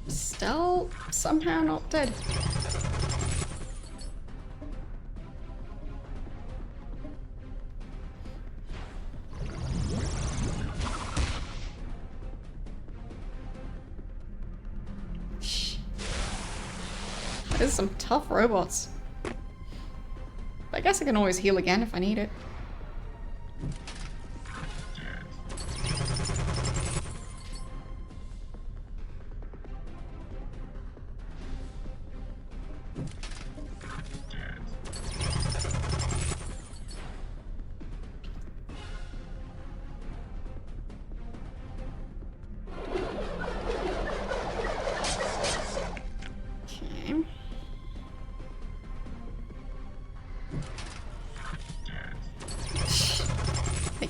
[SPEAKER 1] Still somehow not dead. There's some tough robots. I guess I can always heal again if I need it.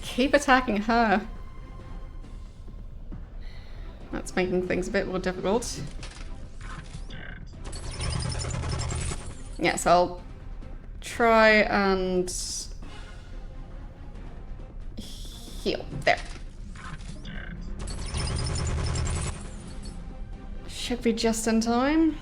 [SPEAKER 1] Keep attacking her. That's making things a bit more difficult. Yes, I'll try and heal. There. Should be just in time.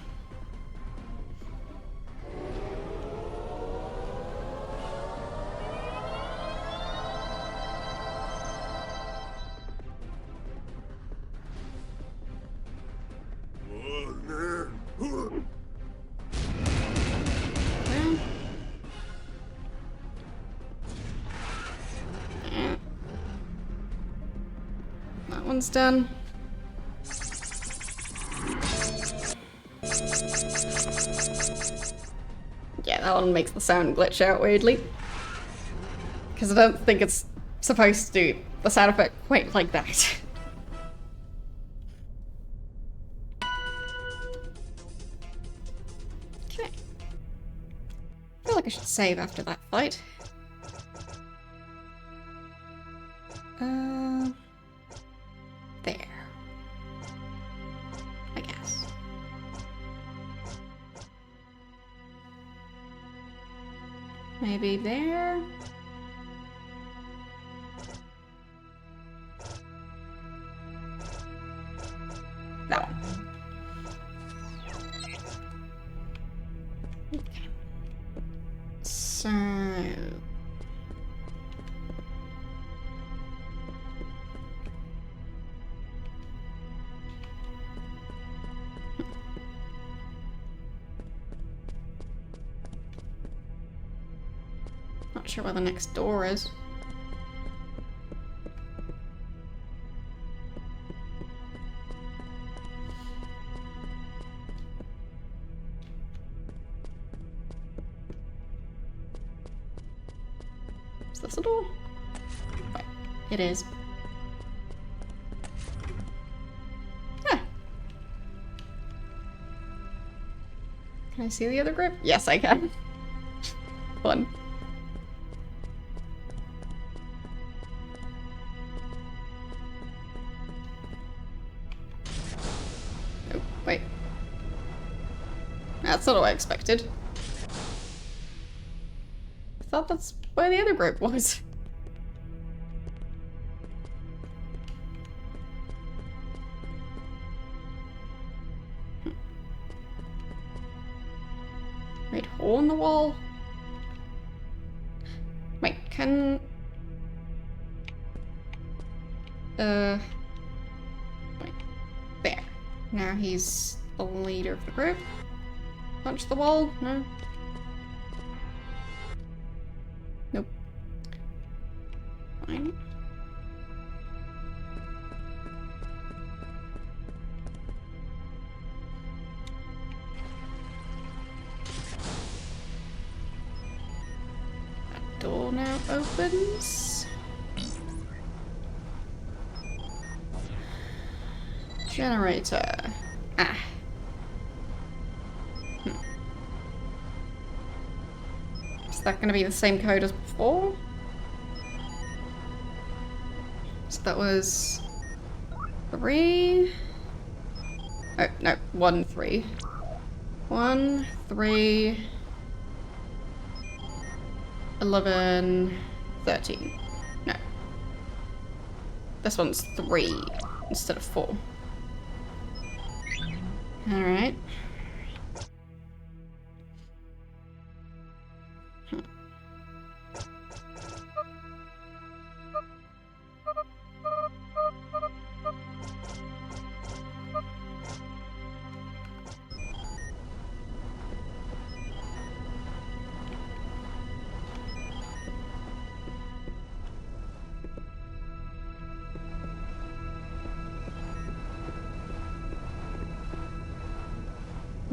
[SPEAKER 1] That one's done. Yeah, that one makes the sound glitch out weirdly. Because I don't think it's supposed to do the sound effect quite like that. Okay. I feel like I should save after that fight. There. I guess. Maybe there? That one. Okay. So... Not sure where the next door is. Is this a door? Right. It is. Ah. Can I see the other group? Yes, I can. Fun. Oh, wait. That's not what I expected. I thought that's where the other group was. Great Hall. hole in the wall? Wait, can... Wait. There. Now he's the leader of the group. Punch the wall? No? Nope. Fine. That door now opens. Generator. Ah. Is that going to be the same code as before? So that was 3. Oh, no, 1, 3. 1, 3, 11, 13. No. This one's 3 instead of 4. Alright.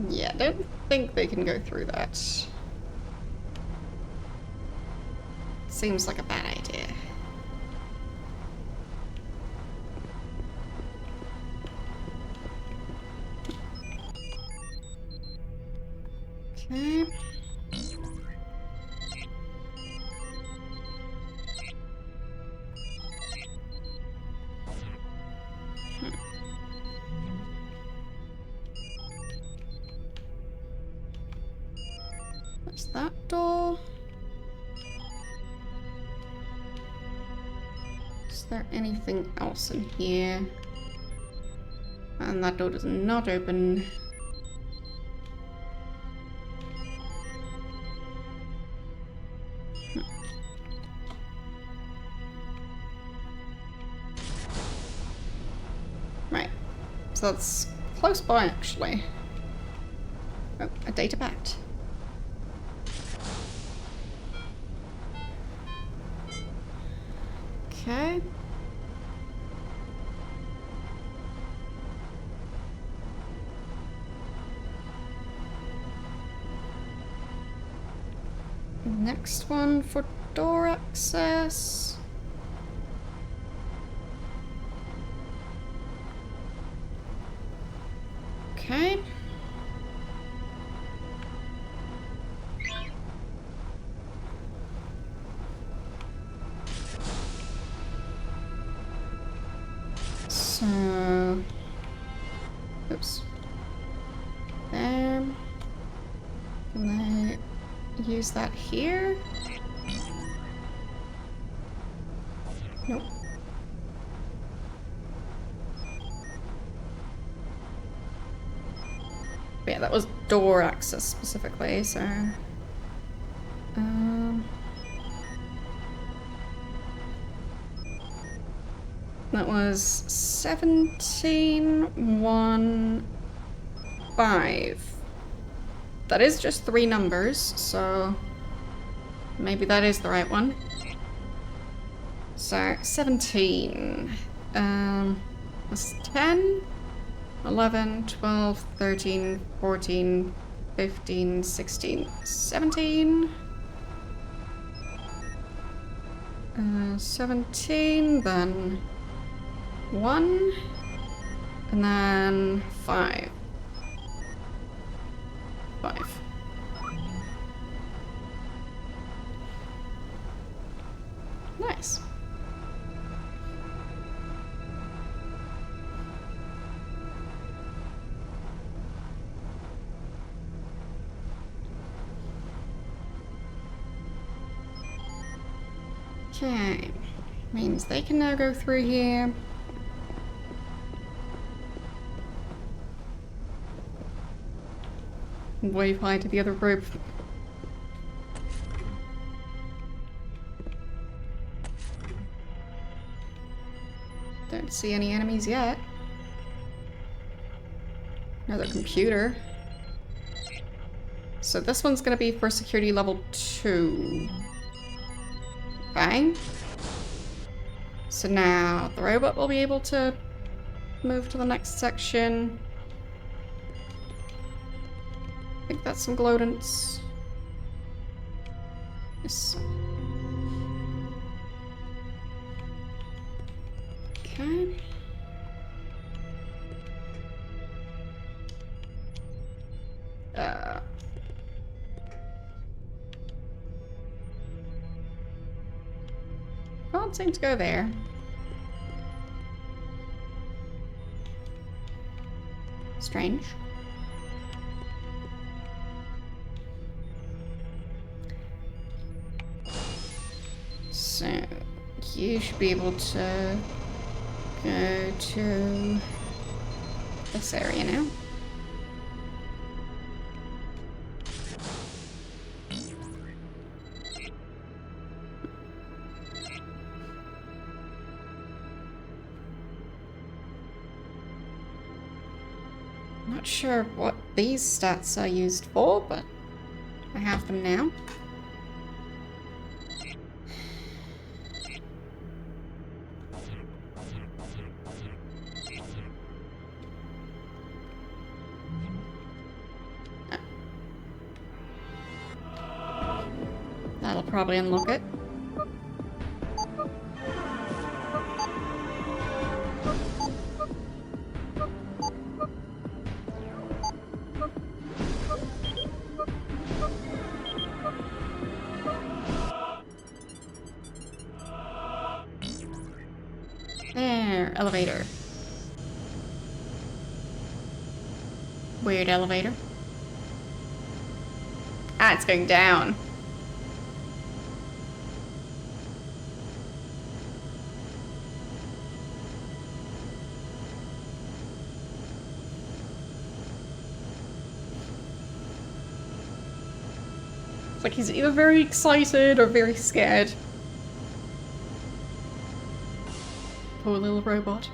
[SPEAKER 1] Yeah, I don't think they can go through that. Seems like a bad idea. Okay. There's that door. Is there anything else in here? And that door does not open. Right. So that's close by, actually. Oh, a data pact. Okay. Next one for door access. Okay. So, oops. There. Can I use that here? Nope. But yeah, that was door access specifically, so... that was 17, 1, 5. That is just 3 numbers, so maybe that is the right one. So 17. That's 10, 11, 12, 13, 14, 15, 16, 17. 17, then 1, and then 5. 5. Nice. Okay, means they can now go through here. Wave hi to the other group. Don't see any enemies yet. Another computer. So this one's gonna be for security level 2. Okay. So now the robot will be able to move to the next section. I think that's some glowdance. Yes. Okay. Can't seem to go there. Strange. So, you should be able to go to this area now. Not sure what these stats are used for, but I have them now. That'll probably unlock it. There, elevator. Weird elevator. Ah, it's going down. It's like he's either very excited or very scared. Poor little robot.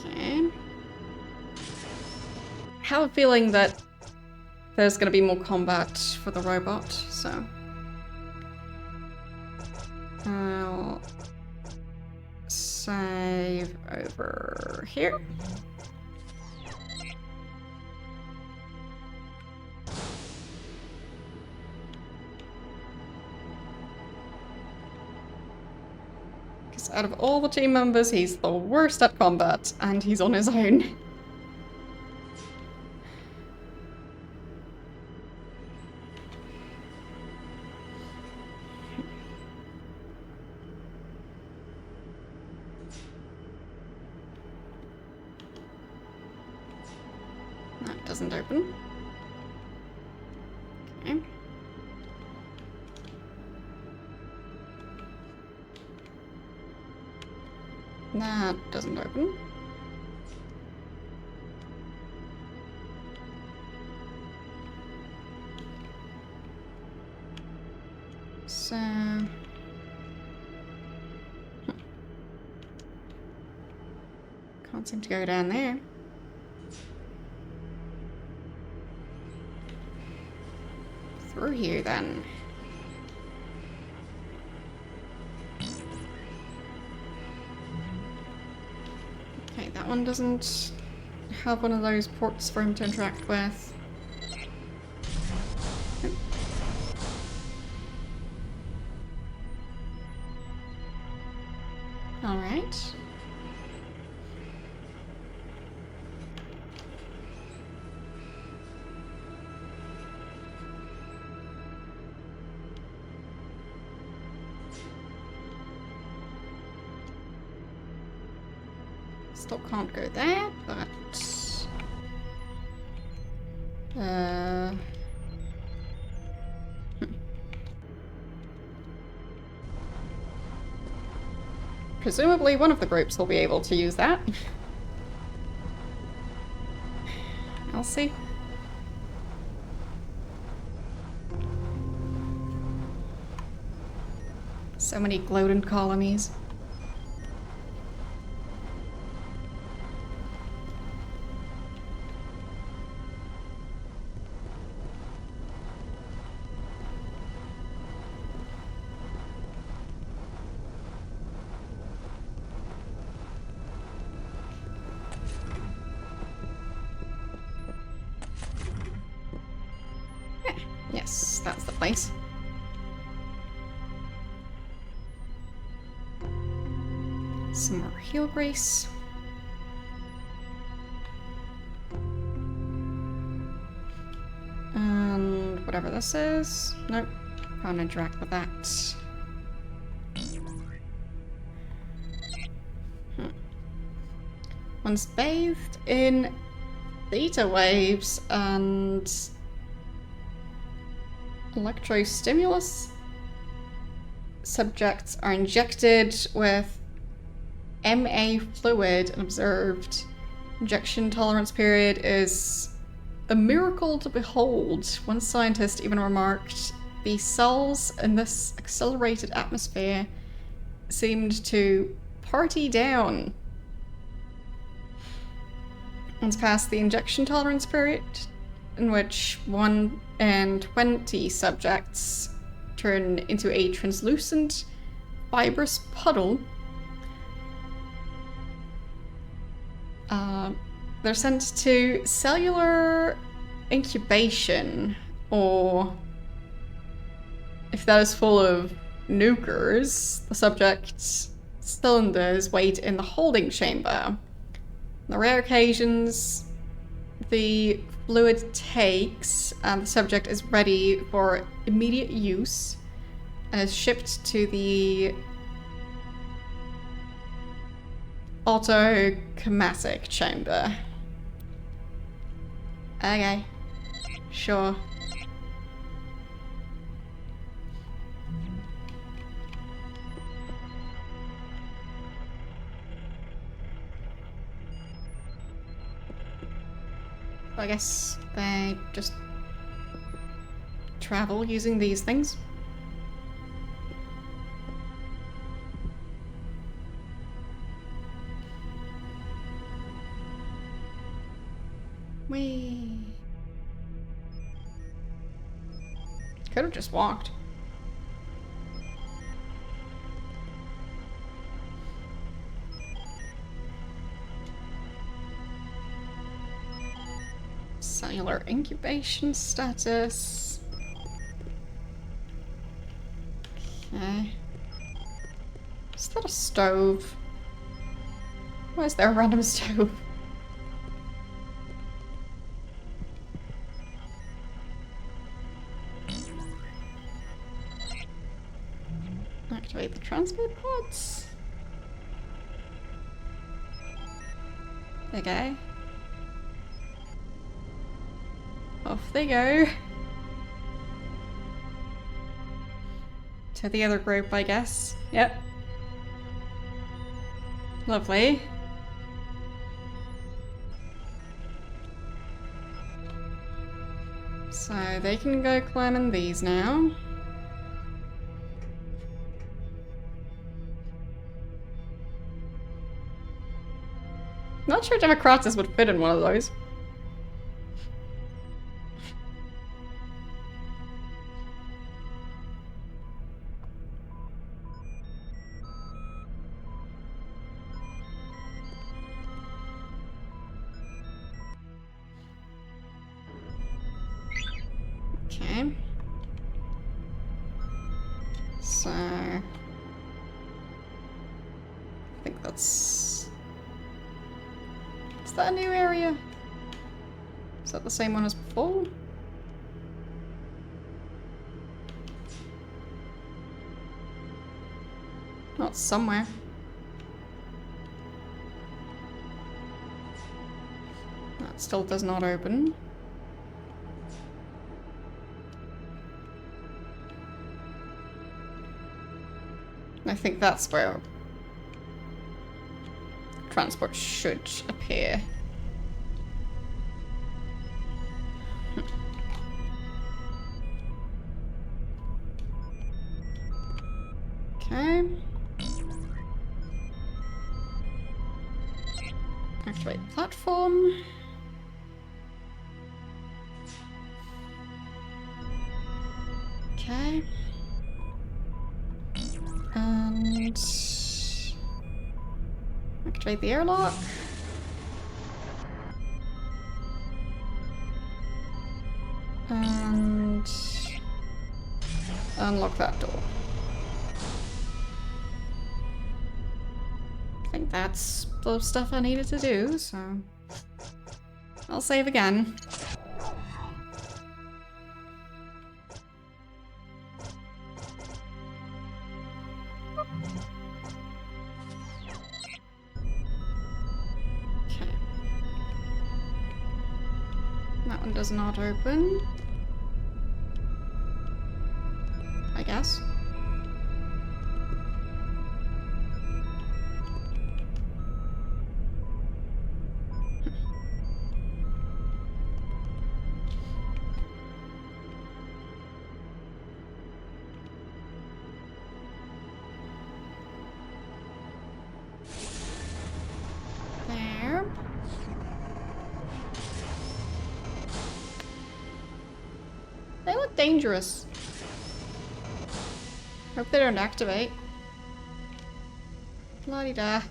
[SPEAKER 1] Okay. I have a feeling that there's gonna be more combat for the robot, so I'll save over here. Out of all the team members, he's the worst at combat, and he's on his own. That doesn't open. Okay. That doesn't open. So... Can't seem to go down there. Through here then. Okay, that one doesn't have one of those ports for him to interact with. Alright. Still can't go there, but... Presumably one of the groups will be able to use that. I'll see. So many gloating colonies. Yes, that's the place. Some more heal grace. And whatever this is. Nope. Can't interact with that. Once bathed in theta waves and electrostimulus, subjects are injected with MA fluid and observed. Injection tolerance period is a miracle to behold. One scientist even remarked the cells in this accelerated atmosphere seemed to party down. Once past the injection tolerance period, in which 1 in 20 subjects turn into a translucent, fibrous puddle, they're sent to cellular incubation, or if that is full of nukers, the subject's cylinders wait in the holding chamber. On the rare occasions the fluid takes and the subject is ready for immediate use and is shipped to the autochematic chamber. Okay, sure. I guess they just travel using these things. Whee! Could have just walked. Cellular incubation status. Okay. Is that a stove? Why is there a random stove? Activate the transport pods. Okay. Off they go. To the other group, I guess. Yep. Lovely. So they can go climbing these now. Not sure Democratus would fit in one of those. Okay. So I think that's... Is that a new area? Is that the same one as before? Not somewhere. That still does not open. I think that's where transport should appear. Okay. Activate platform. Okay. And activate the airlock. And unlock that door. I think that's the stuff I needed to do, so I'll save again. Okay. That one does not open. I guess. There. They look dangerous. Hope they don't activate. La-di-da.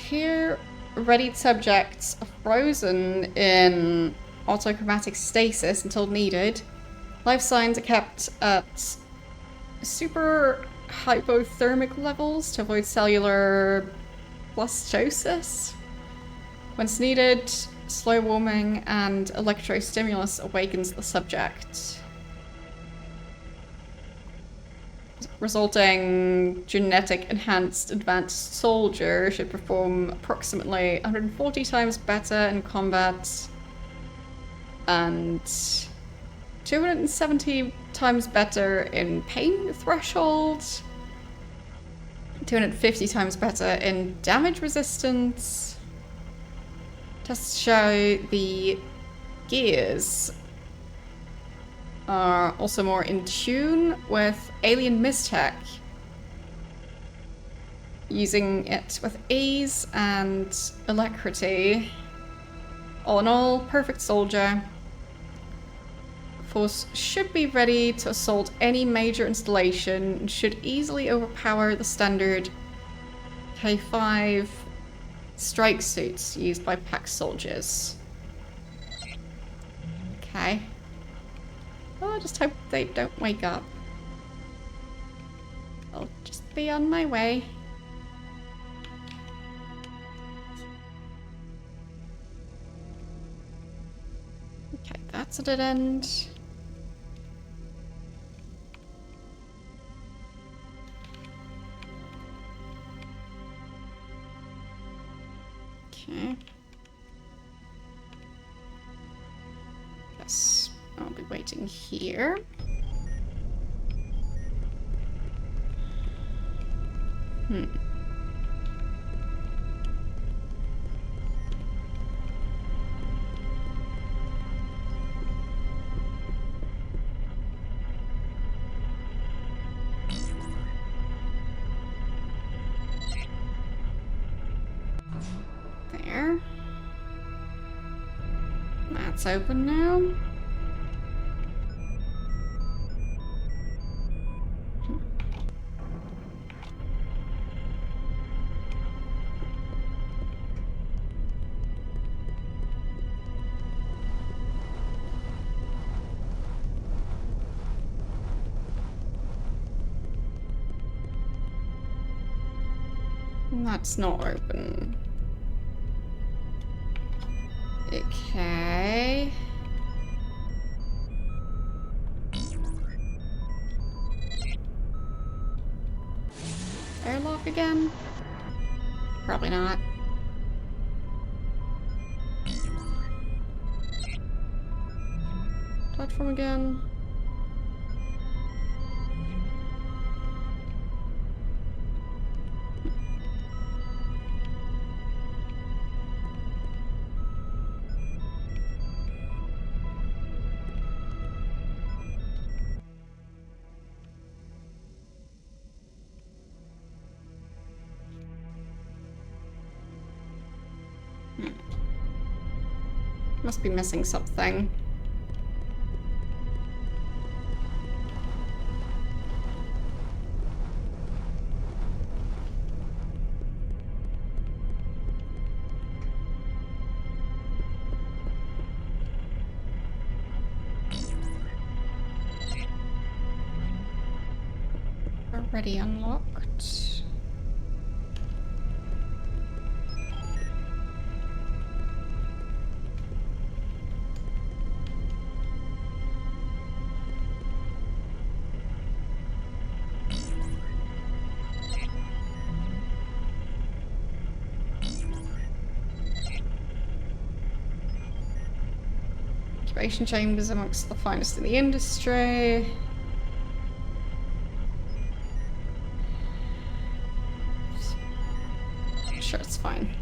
[SPEAKER 1] Here, readied subjects are frozen in autochromatic stasis until needed. Life signs are kept at super hypothermic levels to avoid cellular blastosis. Once needed, slow warming and electrostimulus awakens the subject, resulting genetic enhanced advanced soldier should perform approximately 140 times better in combat and 270 times better in pain threshold, 250 times better in damage resistance. Tests show the gears are also more in tune with alien mistech, using it with ease and alacrity. All in all, perfect soldier. Force should be ready to assault any major installation and should easily overpower the standard K5 strike suits used by pack soldiers. Okay. Well, I just hope they don't wake up. I'll just be on my way. Okay, that's a dead end. Okay. Yes, I'll be waiting here. There. That's open now. That's not open. Okay. Airlock again? Probably not. Platform again. Must be missing something. Already unlocked. Incubation chambers amongst the finest in the industry. Sure, it's fine.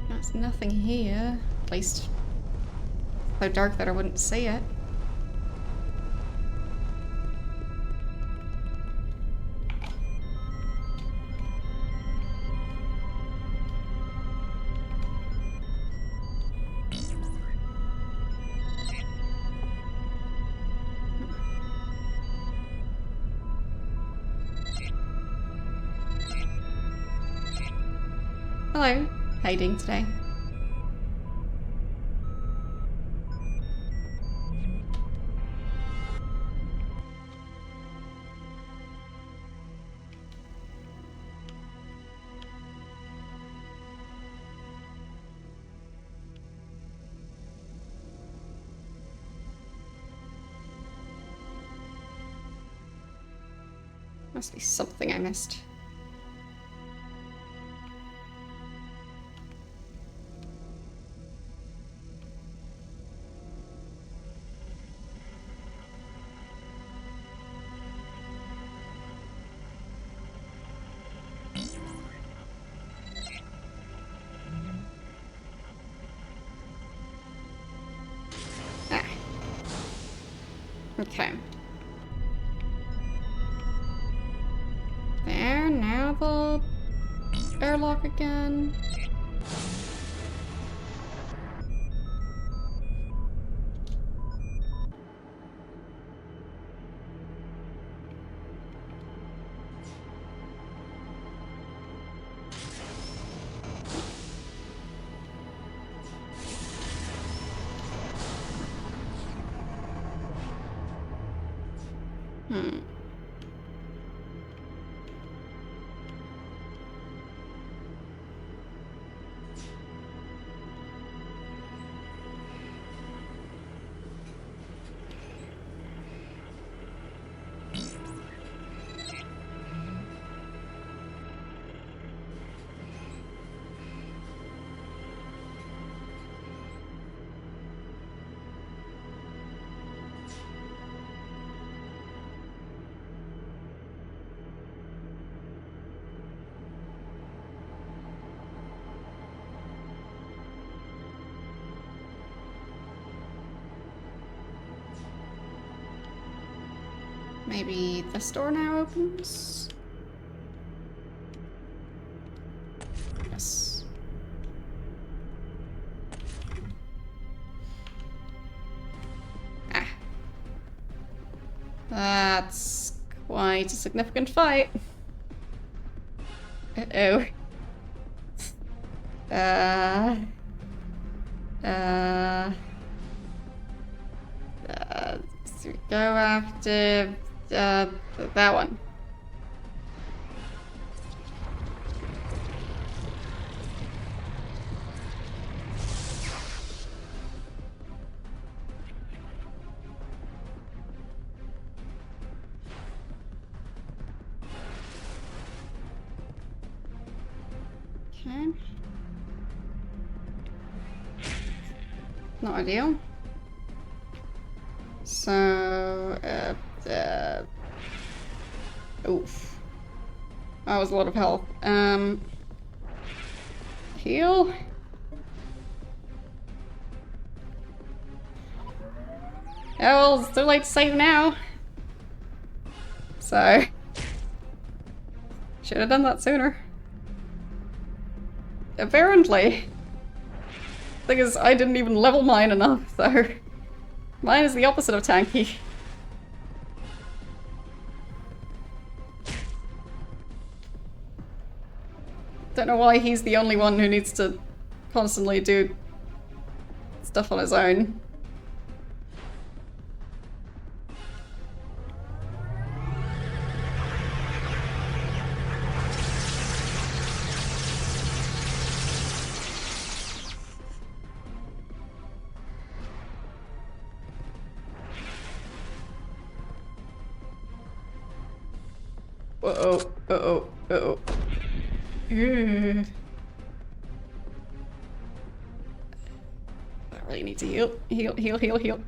[SPEAKER 1] There's nothing here. At least so dark that I wouldn't see it. Hello. How you doing today? Must be something I missed. Okay. There, now the airlock again. Maybe this door now opens? Yes. Ah. That's quite a significant fight. Uh-oh. So we go after that one. Okay. Not ideal. So, oof. That was a lot of health. heal. Oh well, it's too late to save now. So... should have done that sooner. Apparently. Thing is, I didn't even level mine enough, so... mine is the opposite of tanky. Don't know why he's the only one who needs to constantly do stuff on his own. Uh-oh, uh-oh, uh-oh. I really need to heal. Heal, heal, heal, heal.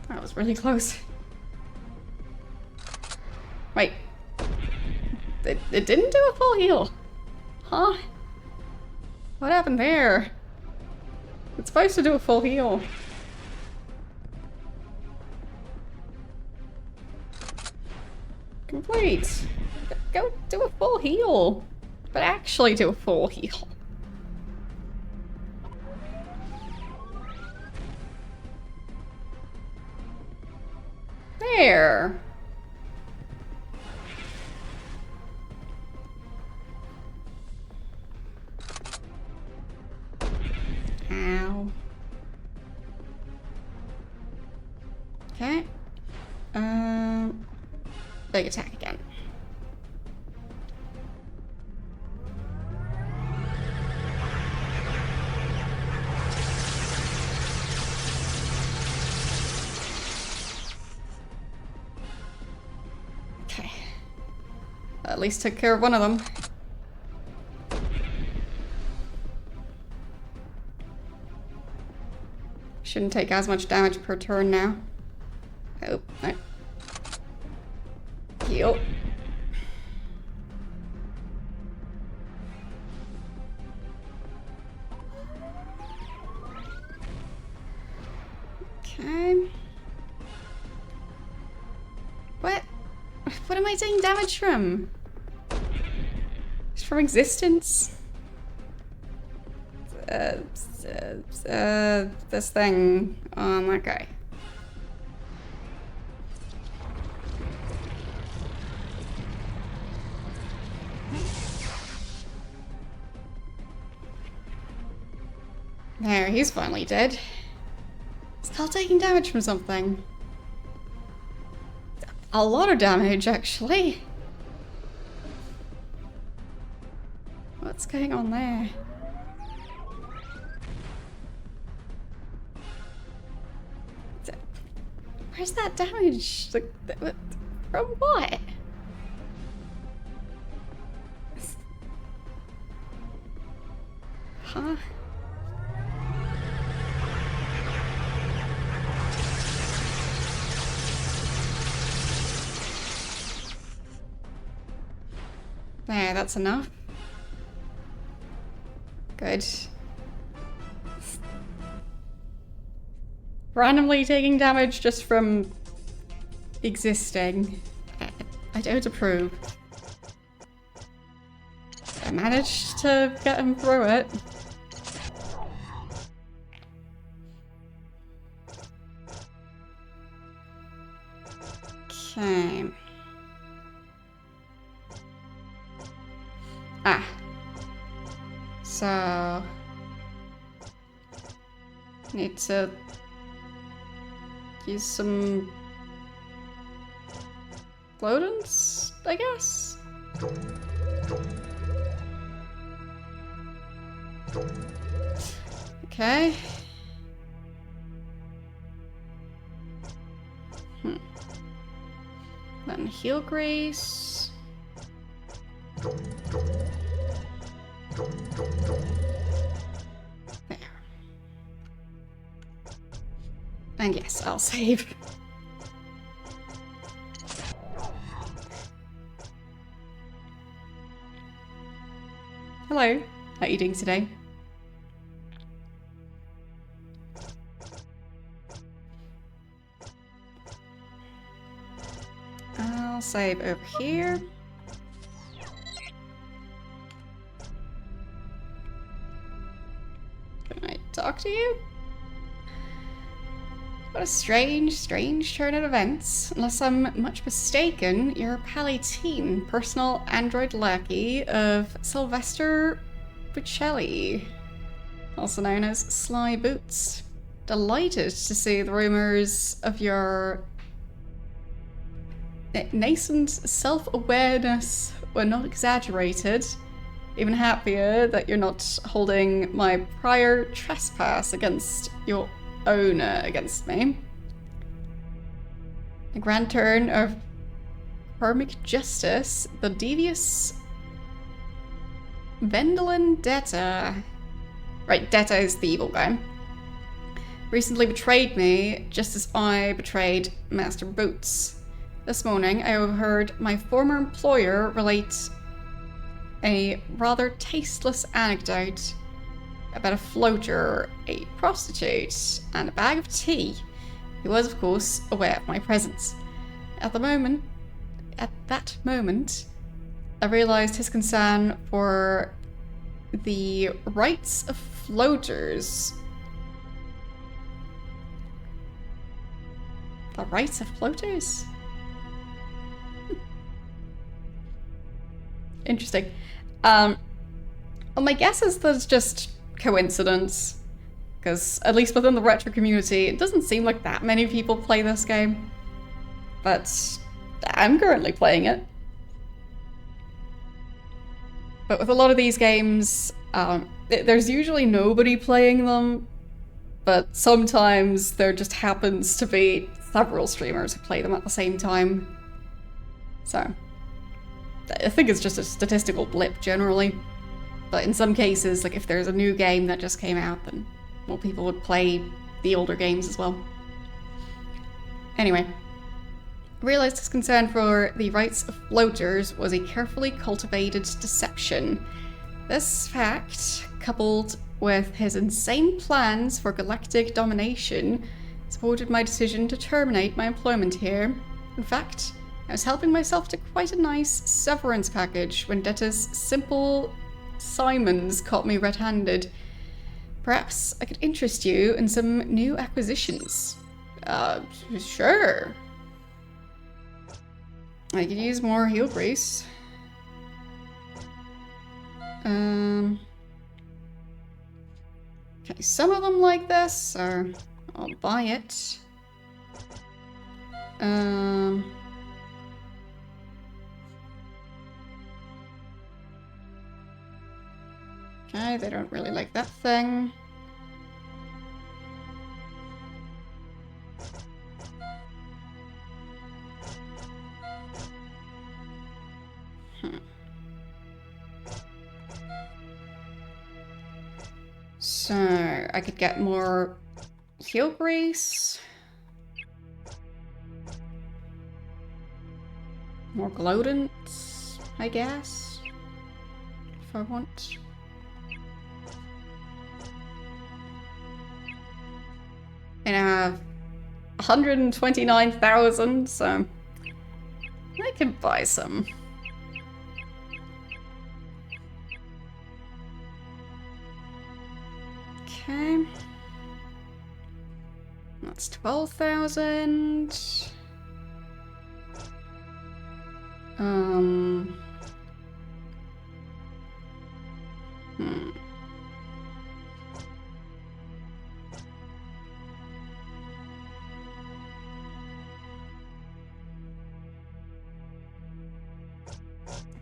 [SPEAKER 1] That was really close. Wait. It didn't do a full heal. Huh? What happened there? It's supposed to do a full heal. Complete. Go do a full heal. But actually do a full heal. There. Ow. Okay. Big attack again. Okay. At least took care of one of them. Shouldn't take as much damage per turn now. Oh, no. Heal. Okay. What? What am I taking damage from? It's from existence? This thing on that guy. There, he's finally dead. Still taking damage from something. A lot of damage, actually. What's going on there? Where's that damage? Like, from what? Huh? There, that's enough. Good. Randomly taking damage just from existing. I don't approve. I managed to get him through it. Okay. Ah. So... need to use some floatants, I guess? Okay. Then heal grace. There. And yes, I'll save. Hello. How are you doing today? I'll save over here. Can I talk to you? What a strange turn of events. Unless I'm much mistaken, you're Palatine, personal android lackey of Sylvester Buccelli, also known as Sly Boots. Delighted to see the rumors of your nascent self-awareness were not exaggerated. Even happier that you're not holding my prior trespass against your owner against me. The grand turn of karmic justice, the devious Vendolin Detta. Right, Detta is the evil guy. Recently betrayed me just as I betrayed Master Boots. This morning, I overheard my former employer relate a rather tasteless anecdote about a floater, a prostitute, and a bag of tea. He was, of course, aware of my presence. At that moment, I realized his concern for the rights of floaters. The rights of floaters? Interesting. Well, my guess is that it's just coincidence. Because, at least within the retro community, it doesn't seem like that many people play this game. But I'm currently playing it. But with a lot of these games, there's usually nobody playing them. But sometimes there just happens to be several streamers who play them at the same time. So I think it's just a statistical blip generally. But in some cases, like if there's a new game that just came out, then more people would play the older games as well. Anyway, I realized his concern for the rights of floaters was a carefully cultivated deception. This fact, coupled with his insane plans for galactic domination, supported my decision to terminate my employment here. In fact, I was helping myself to quite a nice severance package when Detta's simple Simons caught me red-handed. Perhaps I could interest you in some new acquisitions. Sure. I could use more heel grease. Okay, some of them like this, so I'll buy it. Okay, they don't really like that thing. So, I could get more heel grease. More glowdants, I guess. If I want. And I have 129,000, so I can buy some. Okay. That's 12,000.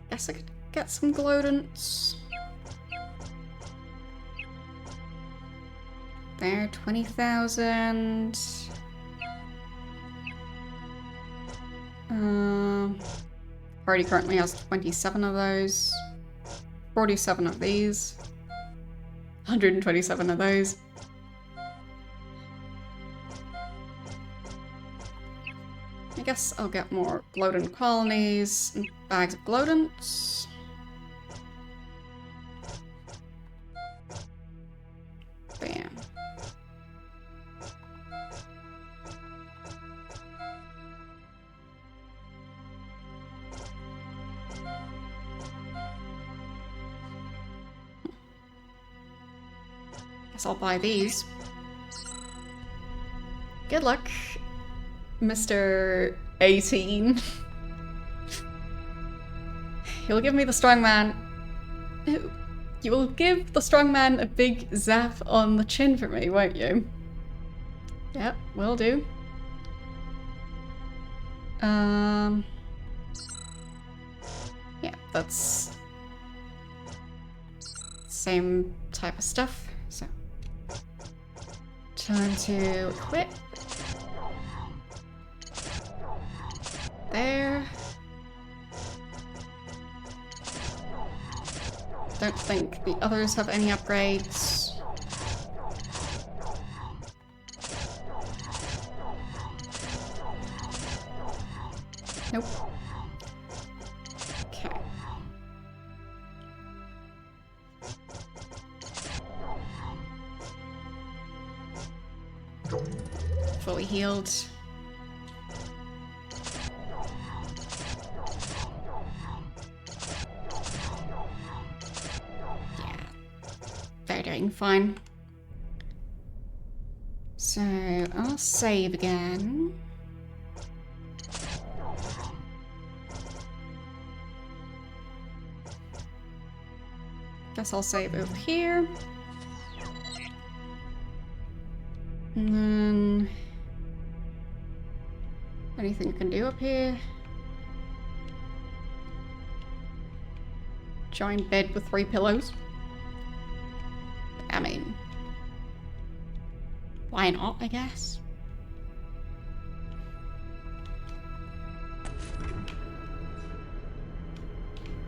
[SPEAKER 1] Guess I could get some glowdants. There, 20,000. Party currently has 27 of those. 47 of these. 127 of those. I guess I'll get more glowdant colonies and bags of glowdants. Guess I'll buy these. Good luck, Mr. 18. You'll give me the strongman. You will give the strongman a big zap on the chin for me, won't you? Yep, will do. Yeah, that's same type of stuff. So, time to equip. There. Don't think the others have any upgrades. Nope. Okay. Fully healed. Yeah. They're doing fine. So, I'll save again. Guess I'll save over here. And then... anything I can do up here? Giant bed with 3 pillows. I mean... why not, I guess?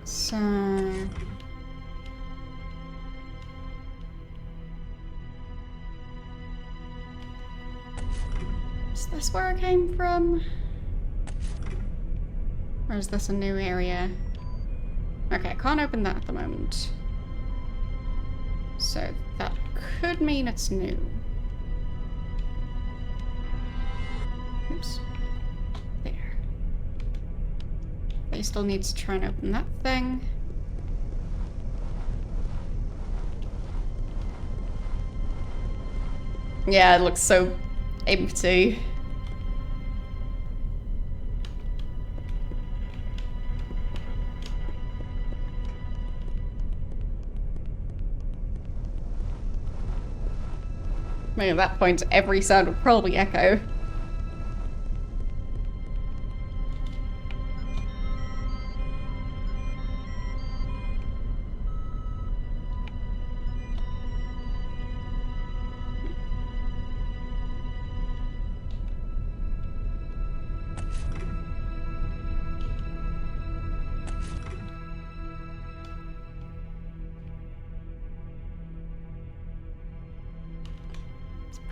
[SPEAKER 1] So... is this where I came from? Or is this a new area? Okay, I can't open that at the moment. So that could mean it's new. Oops. There. They still need to try and open that thing. Yeah, it looks so empty. I mean, at that point, every sound would probably echo.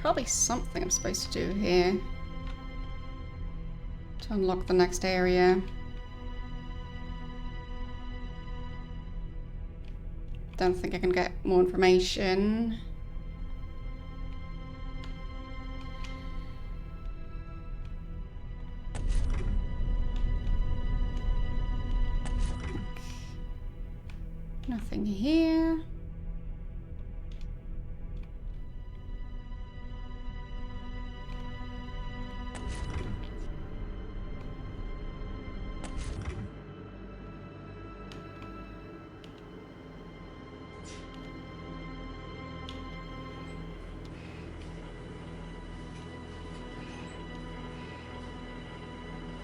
[SPEAKER 1] Probably something I'm supposed to do here to unlock the next area. Don't think I can get more information. Nothing here.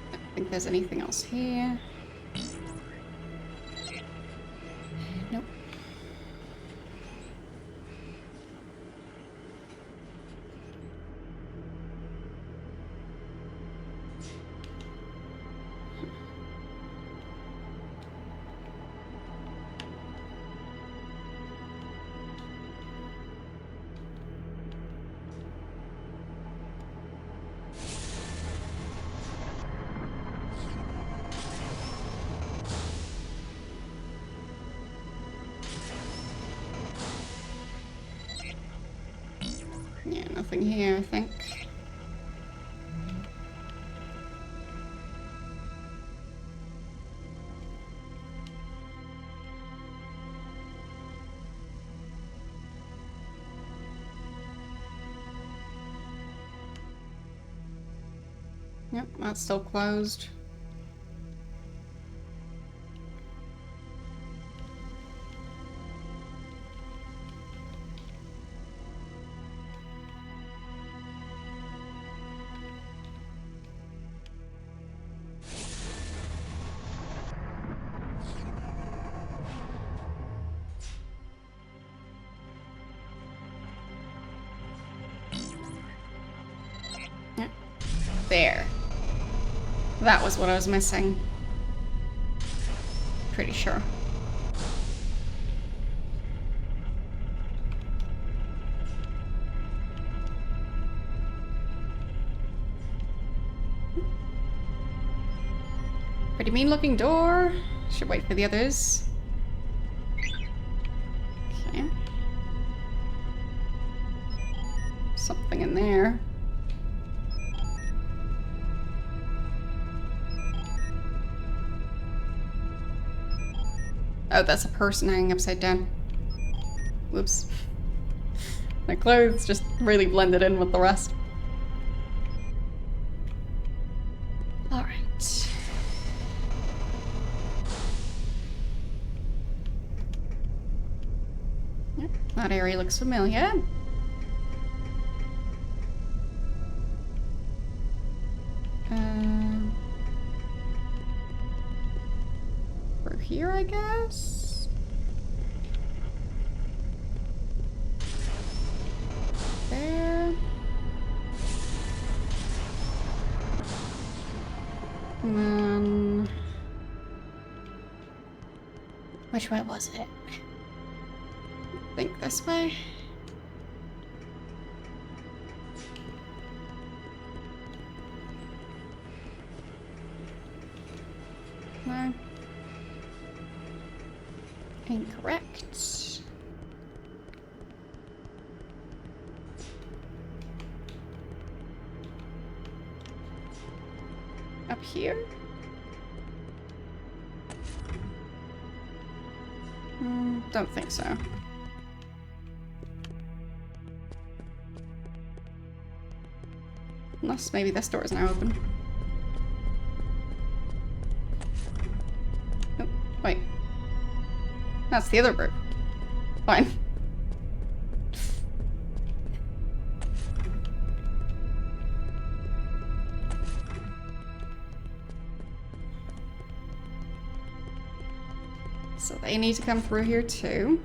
[SPEAKER 1] I don't think there's anything else here. Nope. Yeah, nothing here, I think. Yep, that's still closed. Yep. There. That was what I was missing. Pretty sure. Pretty mean looking door. Should wait for the others. Okay. Something in there. Oh, that's a person hanging upside down. Whoops. My clothes just really blended in with the rest. Alright. Yep, that area looks familiar. Through here, I guess? There. And then... which way was it? I think this way? No. Incorrect. Up here? Don't think so. Unless maybe this door is now open. Oh, wait. That's the other group. Fine. So they need to come through here too.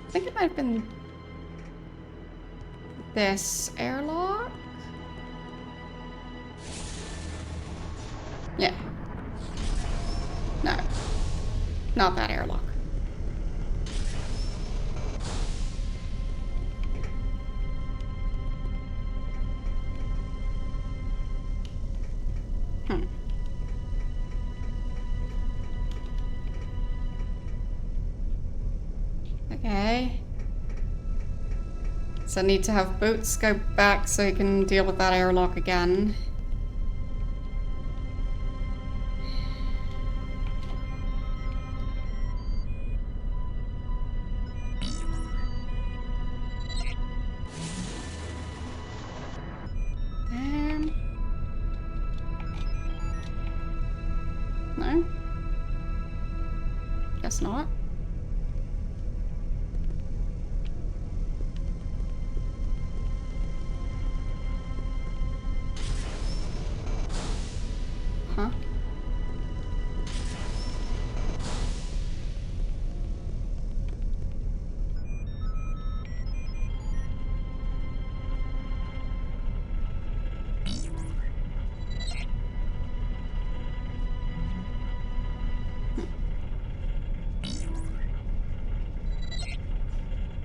[SPEAKER 1] I think it might have been this airlock. Yeah. No. Not that airlock. Okay. So I need to have Boots go back so he can deal with that airlock again. Damn. No? Guess not. Huh?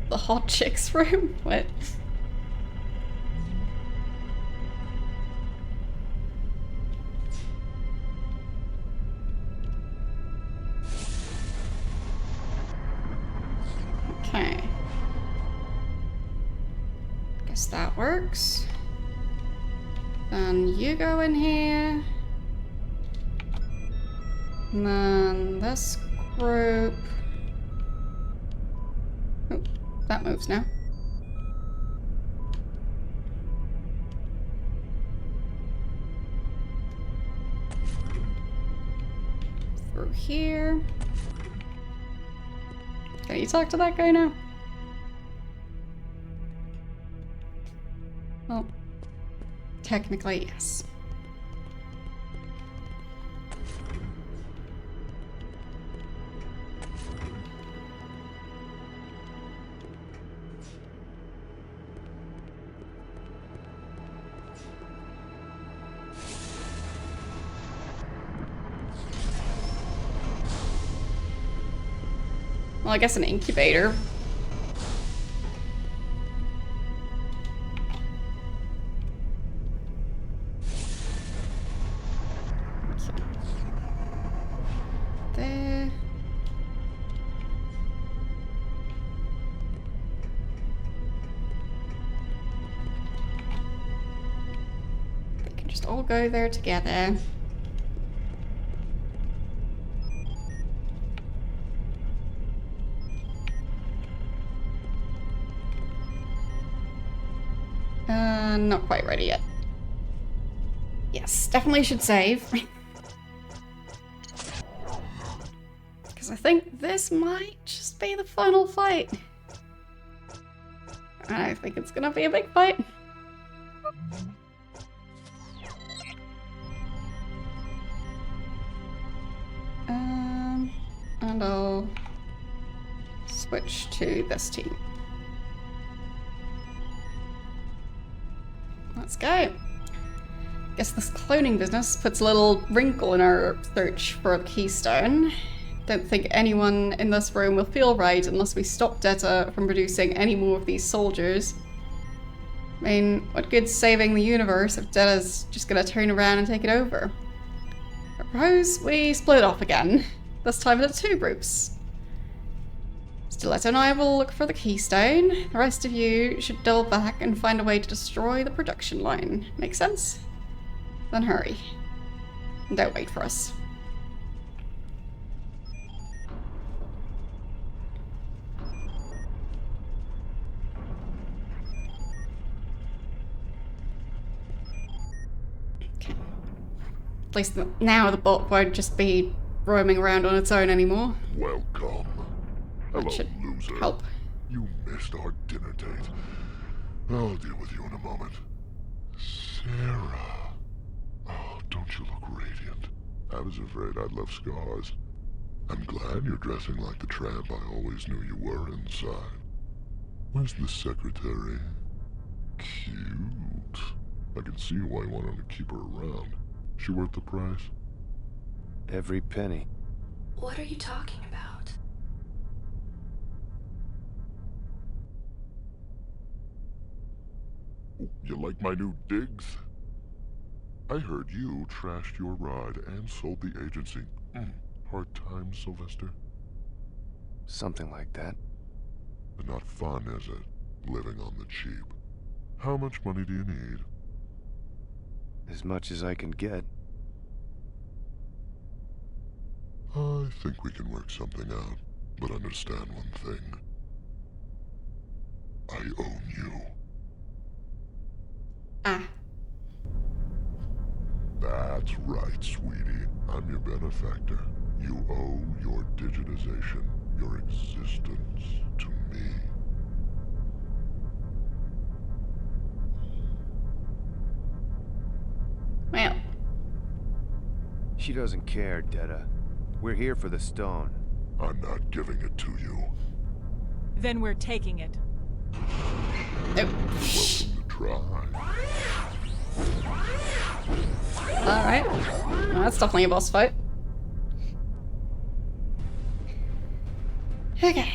[SPEAKER 1] The hot chicks room? What? Okay. Guess that works. Then you go in here. And then this group... Oh, that moves now. Through here. Can you talk to that guy now? Well, technically, yes. Well, I guess an incubator. There. They can just all go there together. Not quite ready yet. Yes, definitely should save. Because I think this might just be the final fight. I think it's gonna be a big fight. And I'll switch to this team. Let's go. Guess this cloning business puts a little wrinkle in our search for the keystone. Don't think anyone in this room will feel right unless we stop Detta from producing any more of these soldiers. I mean, what good's saving the universe if Detta's just gonna turn around and take it over? I propose we split off again, this time into 2 groups. Stiletto and I will look for the keystone. The rest of you should double back and find a way to destroy the production line. Make sense? Then hurry. And don't wait for us. Okay. At least now the bot won't just be roaming around on its own anymore.
[SPEAKER 2] Welcome. Hello,
[SPEAKER 1] should
[SPEAKER 2] loser.
[SPEAKER 1] help.
[SPEAKER 2] You missed our dinner date. I'll deal with you in a moment. Sarah. Oh, don't you look radiant? I was afraid I'd left scars. I'm glad you're dressing like the tramp I always knew you were inside. Where's the secretary? Cute. I can see why you wanted to keep her around. She worth the price?
[SPEAKER 3] Every penny.
[SPEAKER 4] What are you talking about?
[SPEAKER 2] You like my new digs? I heard you trashed your ride and sold the agency. Hard times, Sylvester?
[SPEAKER 3] Something like that.
[SPEAKER 2] But not fun, is it? Living on the cheap. How much money do you need?
[SPEAKER 3] As much as I can get.
[SPEAKER 2] I think we can work something out. But understand one thing. I own you.
[SPEAKER 1] Ah.
[SPEAKER 2] That's right, sweetie. I'm your benefactor. You owe your digitization, your existence, to me.
[SPEAKER 1] Well.
[SPEAKER 3] She doesn't care, Detta. We're here for the stone.
[SPEAKER 2] I'm not giving it to you.
[SPEAKER 5] Then we're taking it.
[SPEAKER 1] Nope.
[SPEAKER 2] Welcome to try.
[SPEAKER 1] Alright. Well, that's definitely a boss fight. Okay.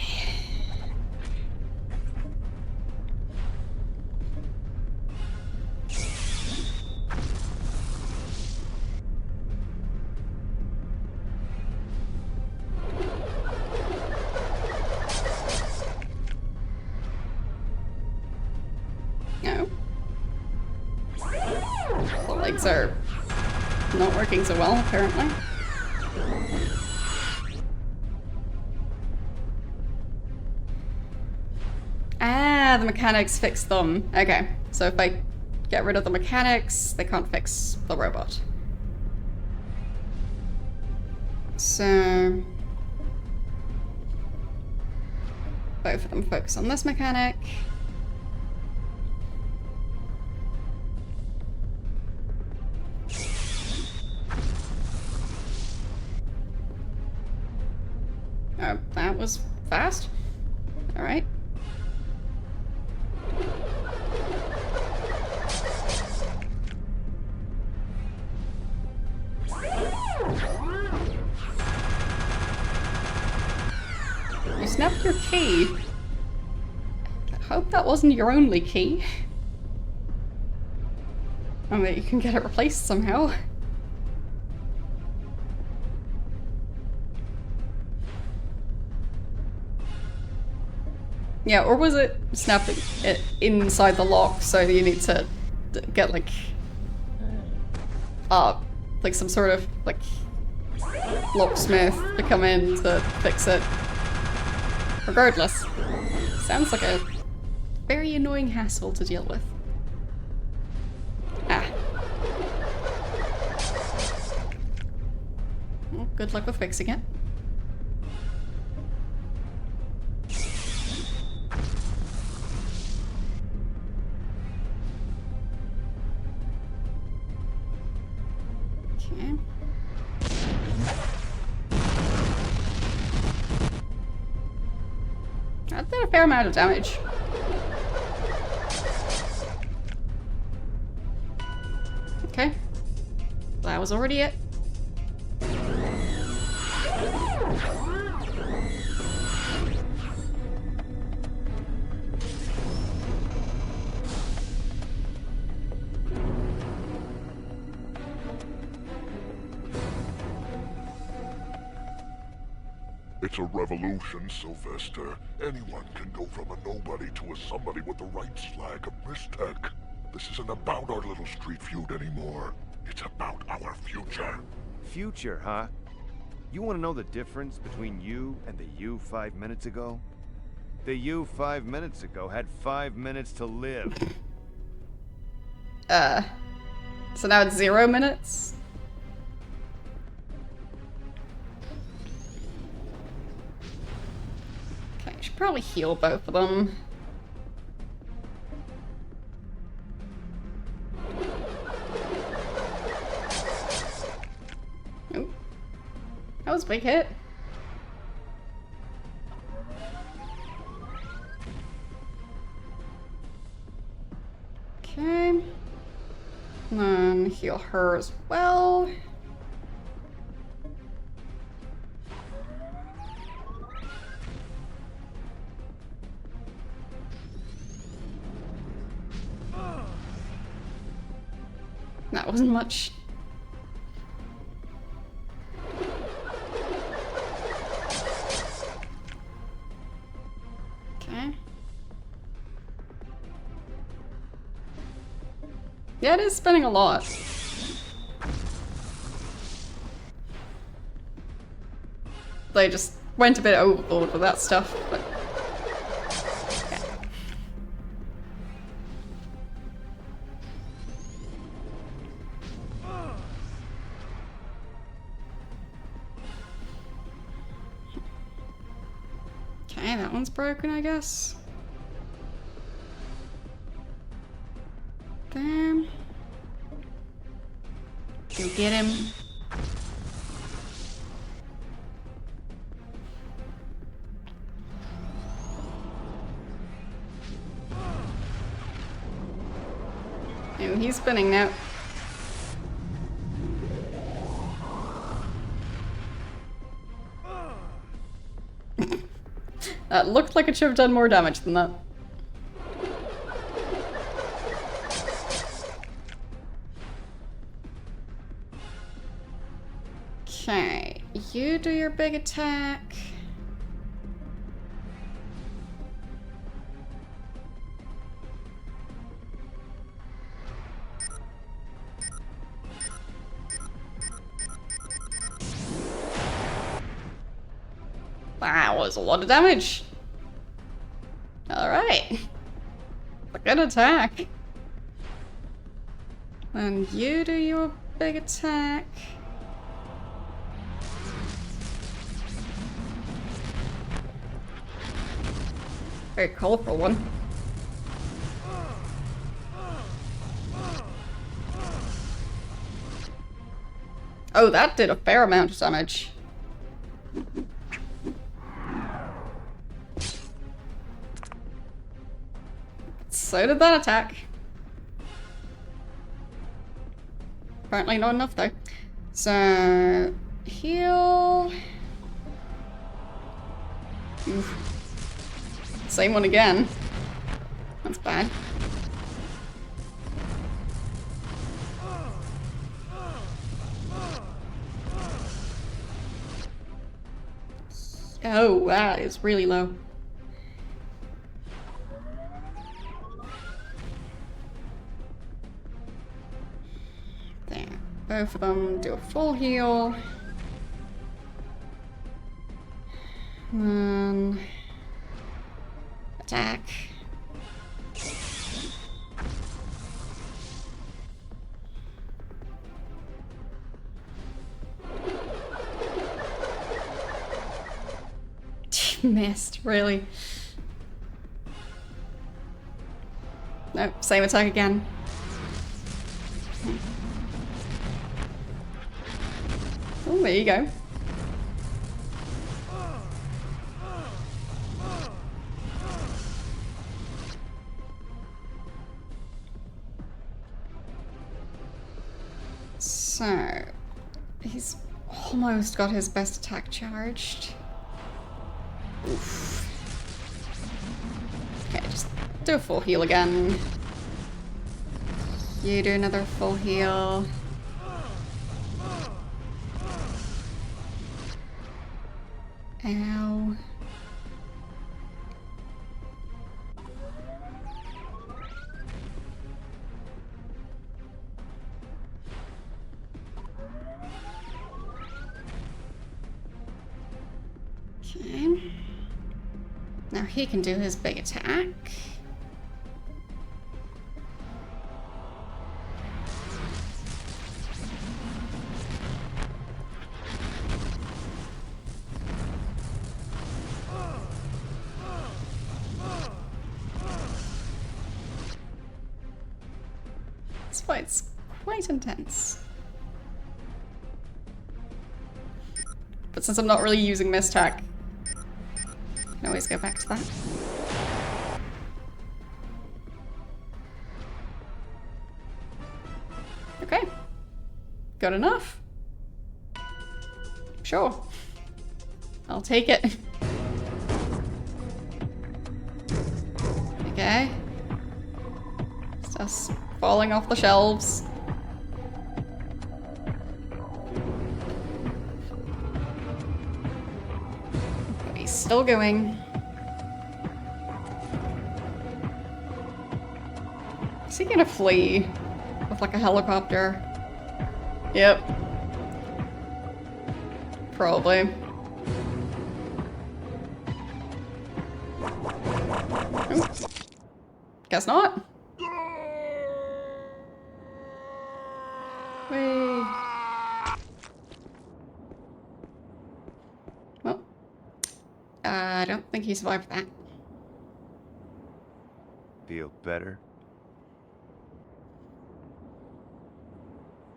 [SPEAKER 1] No. The legs are not working so well, apparently. Ah, the mechanics fix them. Okay, so if I get rid of the mechanics, they can't fix the robot. So... both of them focus on this mechanic. Oh, that was fast. Alright. You snapped your key. I hope that wasn't your only key. And that you can get it replaced somehow. Yeah, or was it snapping it inside the lock, so you need to get like some sort of like locksmith to come in to fix it. Regardless, sounds like a very annoying hassle to deal with. Ah. Well, good luck with fixing it. Okay. That did a fair amount of damage. Okay. That was already it.
[SPEAKER 2] It's a revolution, Sylvester. Anyone can go from a nobody to a somebody with the right slag of mistech. This isn't about our little street feud anymore. It's about our future.
[SPEAKER 3] Future, huh? You want to know the difference between you and the you 5 minutes ago? The you 5 minutes ago had 5 minutes to live.
[SPEAKER 1] So now it's 0 minutes? Okay, I should probably heal both of them. Oop. That was a big hit. Okay. And then heal her as well. That wasn't much. Okay. Yeah, it is spinning a lot. They just went a bit overboard with that stuff, but... Okay, that one's broken, I guess. Damn. Go get him. Oh, he's spinning now. That looked like it should have done more damage than that. Okay, you do your big attack. That was a lot of damage. Alright. A good attack. And you do your big attack. Very colorful one. Oh, that did a fair amount of damage. So did that attack. Apparently not enough though. So, heal. Oof. Same one again. That's bad. Oh, that is really low. There. Both of them do a full heal. Attack. Missed, really. Nope, same attack again. Oh, there you go. So, he's almost got his best attack charged. Oof. Okay, just do a full heal again. You do another full heal. Ow. Okay. Now he can do his big attack. This fight's quite intense. But since I'm not really using mistack, I can always go back to that. Okay. Good enough. Sure. I'll take it. Okay. Stuff's falling off the shelves. But he's still going. Is he gonna flee with like a helicopter? Yep. Probably. Oh. Guess not. Whee. Well, I don't think he survived that.
[SPEAKER 3] Feel better?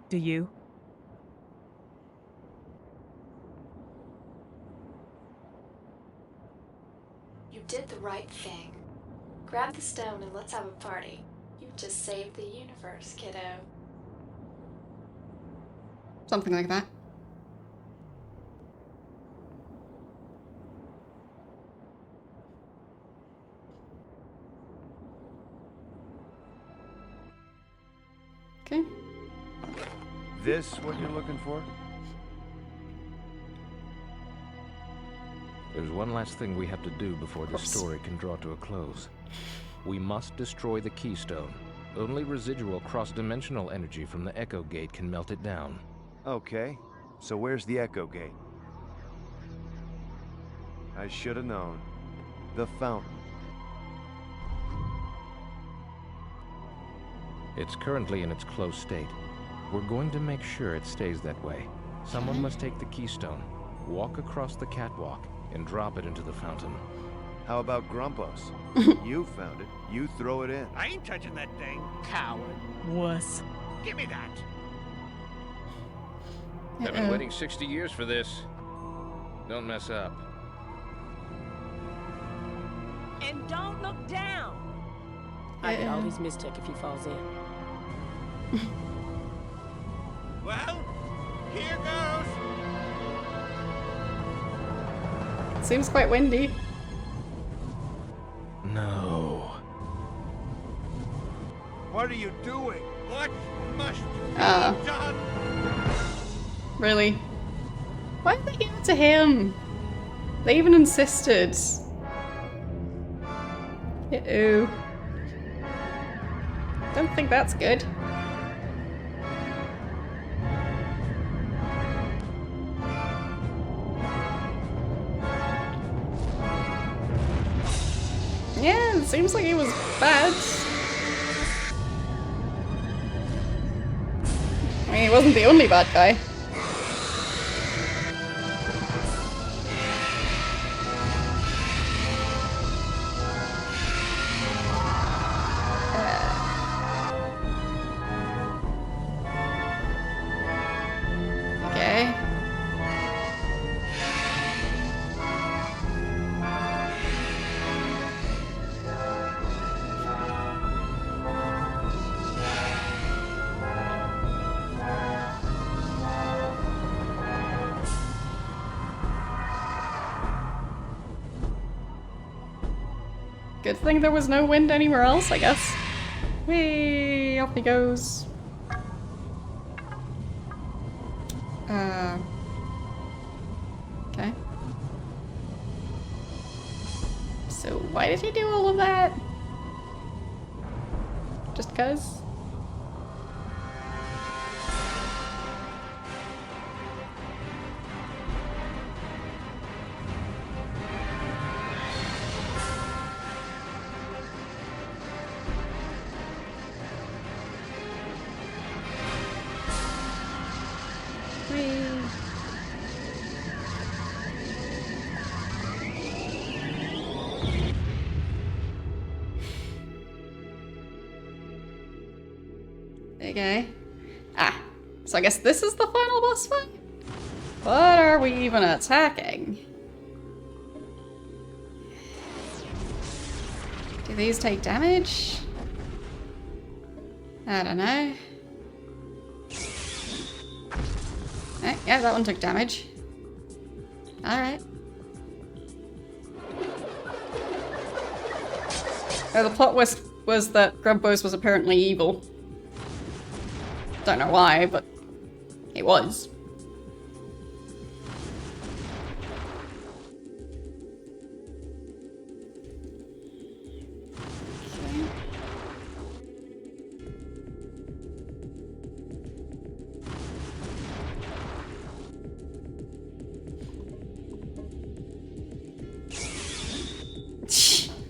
[SPEAKER 5] Do you?
[SPEAKER 4] You did the right thing. Grab the stone and let's have a party. You've just saved the universe, kiddo.
[SPEAKER 1] Something like that. Okay.
[SPEAKER 3] This what you're looking for?
[SPEAKER 6] There's one last thing we have to do before this story can draw to a close. We must destroy the keystone. Only residual cross-dimensional energy from the Echo Gate can melt it down.
[SPEAKER 3] Okay, so where's the Echo Gate? I should have known. The fountain.
[SPEAKER 6] It's currently in its closed state. We're going to make sure it stays that way. Someone must take the keystone, walk across the catwalk, and drop it into the fountain.
[SPEAKER 3] How about Grumpus? You found it. You throw it in.
[SPEAKER 7] I ain't touching that thing.
[SPEAKER 5] Coward. Wuss.
[SPEAKER 7] Give me that.
[SPEAKER 6] I've been waiting 60 years for this. Don't mess up.
[SPEAKER 8] And don't look down. I get all his mistake if he falls in.
[SPEAKER 7] Well, here goes.
[SPEAKER 1] Seems quite windy.
[SPEAKER 6] No.
[SPEAKER 7] What are you doing? What must be
[SPEAKER 1] Ah.
[SPEAKER 7] done?
[SPEAKER 1] Really? Why did they give it to him? They even insisted. Uh-oh. Don't think that's good. Yeah, it seems like he was bad. I mean, he wasn't the only bad guy. Okay. Good thing there was no wind anywhere else, I guess. Whee! Off he goes. Okay. So why did he do all of that? Just 'cause? Whee! Okay. Ah, so I guess this is the final boss fight? What are we even attacking? Do these take damage? I don't know. Yeah, that one took damage. Alright. The plot was that Grumpus was apparently evil. Don't know why, but he was.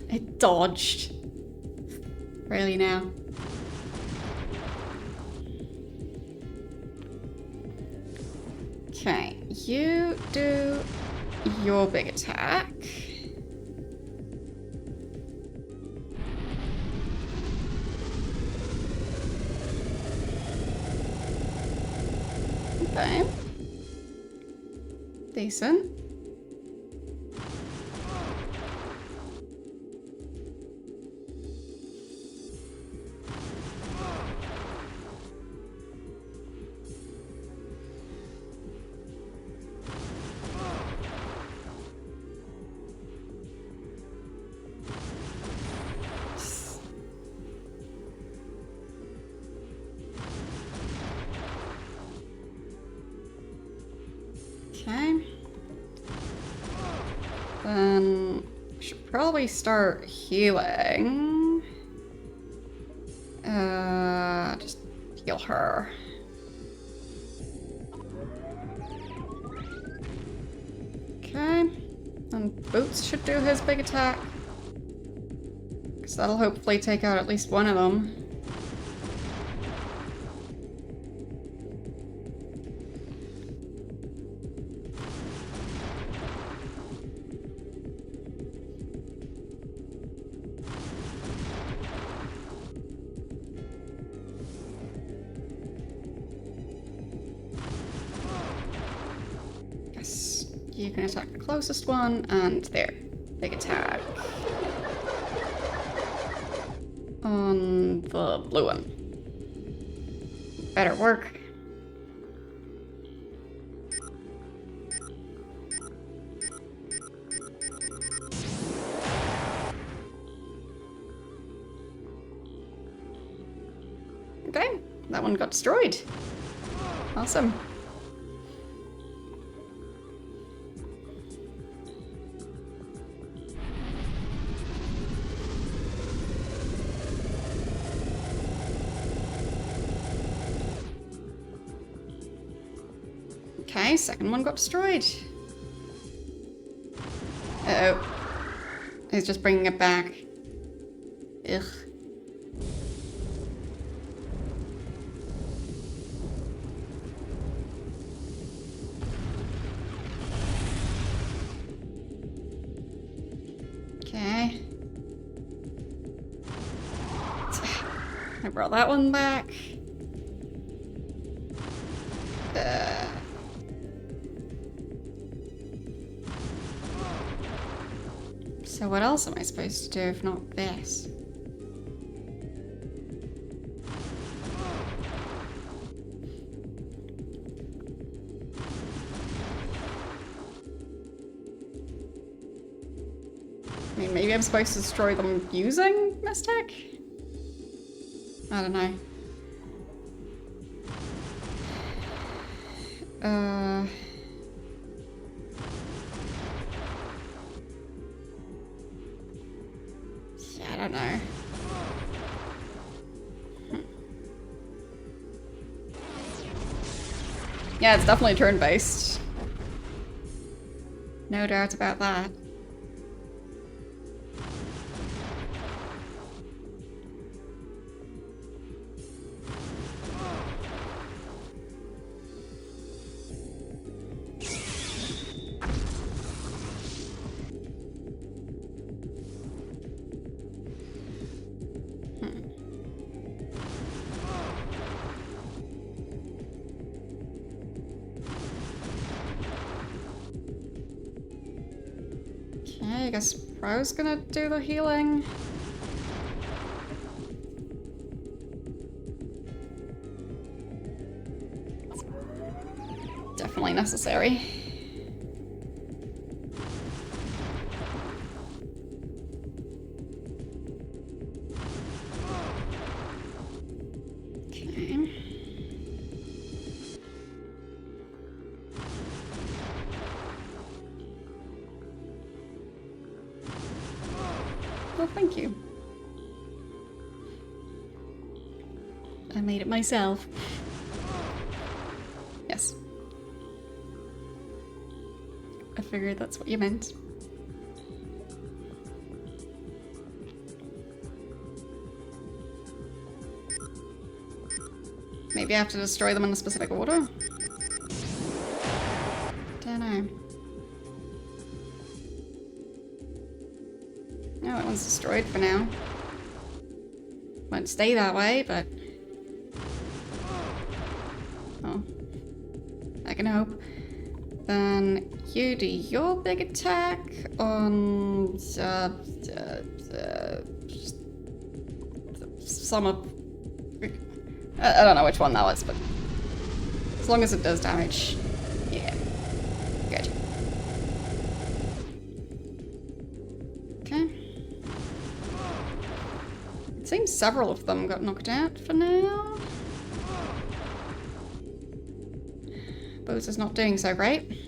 [SPEAKER 1] It dodged. Really now? Okay, you do your big attack. Okay. Decent. Okay. Then we should probably start healing. Just heal her. Okay. And Boots should do his big attack. Because that'll hopefully take out at least one of them. You can attack the closest one, and there. Big attack. On the blue one. Better work. Okay, that one got destroyed. Awesome. Okay, second one got destroyed. Uh-oh. He's just bringing it back. Ugh. Okay. I brought that one back. So what else am I supposed to do if not this? I mean, maybe I'm supposed to destroy them using Mistech? I don't know. Yeah, I don't know. Yeah, it's definitely turn-based. No doubt about that. Okay, I guess Pro's gonna do the healing. Definitely necessary. Okay. Well, thank you. I made it myself. Yes. I figured that's what you meant. Maybe I have to destroy them in a specific order? Don't know. No, that one's destroyed for now. Won't stay that way, but... oh. I can hope. Then you do your big attack on... some of... I don't know which one that was, but... as long as it does damage. Yeah. Good. Okay. It seems several of them got knocked out for now. Boots is not doing so great.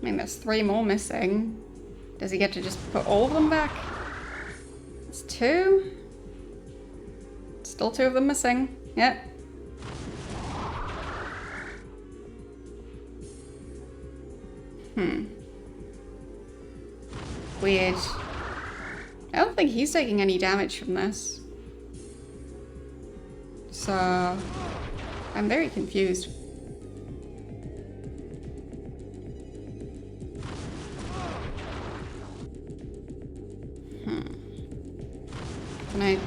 [SPEAKER 1] I mean, there's 3 more missing. Does he get to just put all of them back? It's 2. Still 2 of them missing. Yep. Weird. I don't think he's taking any damage from this. So, I'm very confused. Can I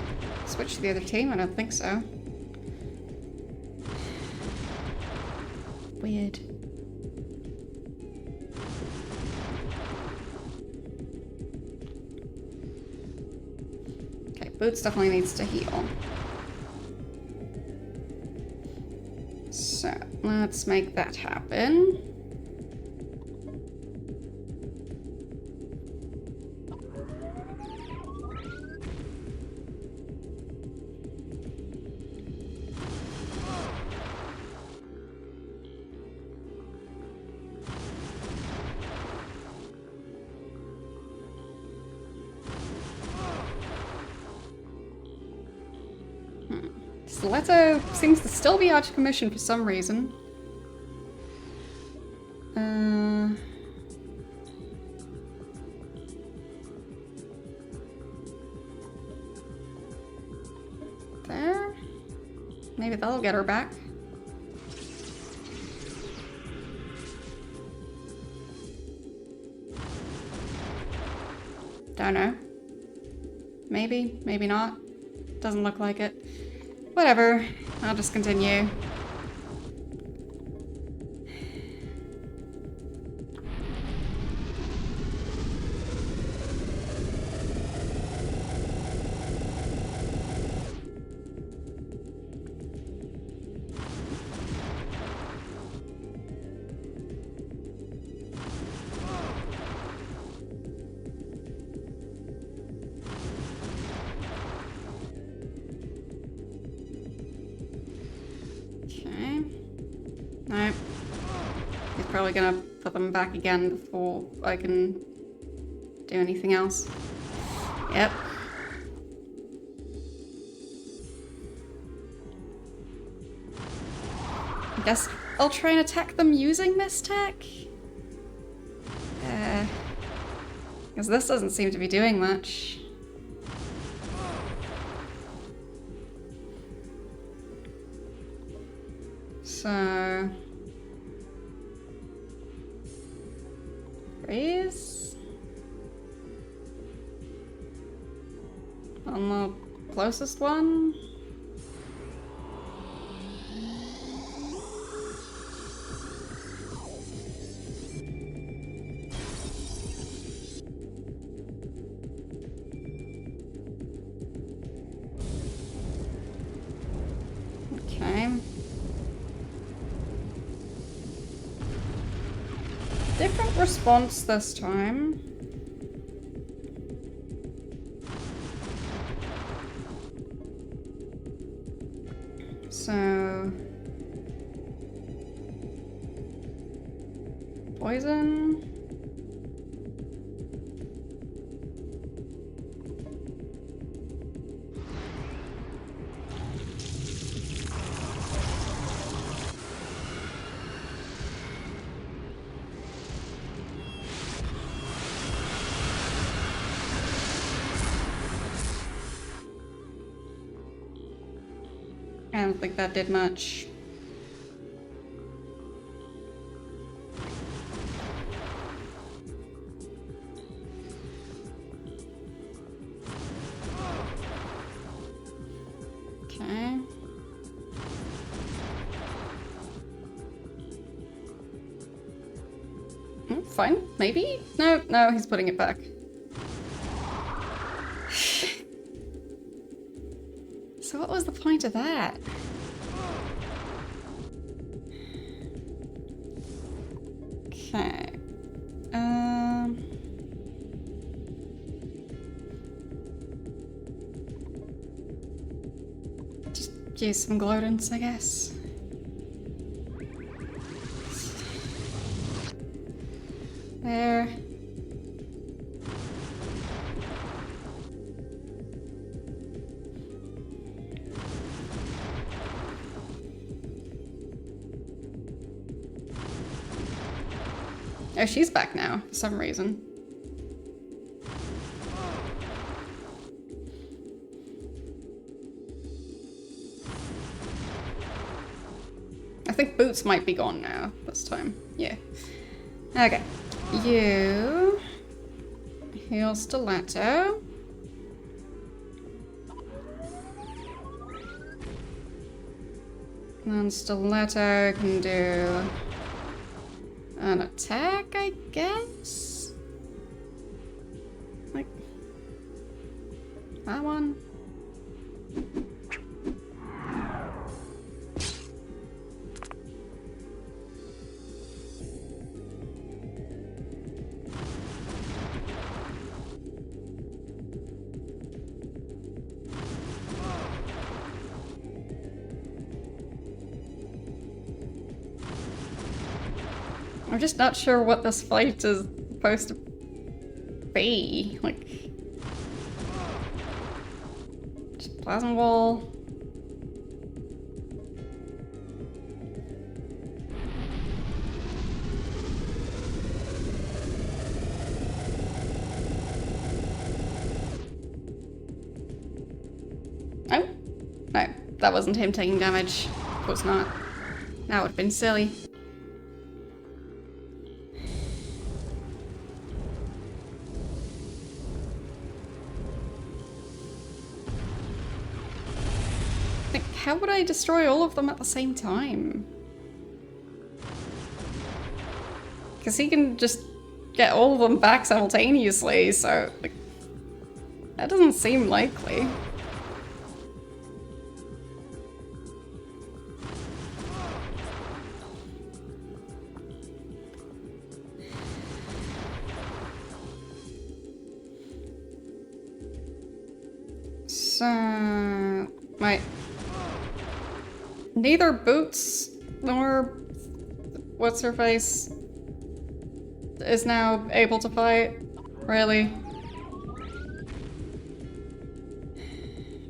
[SPEAKER 1] switch to the other team? I don't think so. Weird. Okay, Boots definitely needs to heal. So, let's make that happen. Stiletto seems to still be out of commission for some reason. There? Maybe that'll get her back. Don't know. Maybe, maybe not. Doesn't look like it. Whatever, I'll just continue. Nope. He's probably gonna put them back again before I can do anything else. Yep. I guess I'll try and attack them using this tech. Because this doesn't seem to be doing much. So... Freeze? On the closest one? Okay. Different response this time. So... Poison? I don't think that did much. Okay. Fine, maybe? No, no, he's putting it back. So what was the point of that? Okay. Just use some glowdance, I guess. There. Oh, she's back now, for some reason. I think Boots might be gone now, this time. Yeah. Okay. You... heal Stiletto. And then Stiletto can do... an attack, I guess? Like... that one? I'm just not sure what this fight is supposed to be. Like... just plasma wall. Oh? No, that wasn't him taking damage. Of course not. That would have been silly. How would I destroy all of them at the same time? Because he can just get all of them back simultaneously, so like, that doesn't seem likely. So... neither Boots nor what's-her-face is now able to fight, really.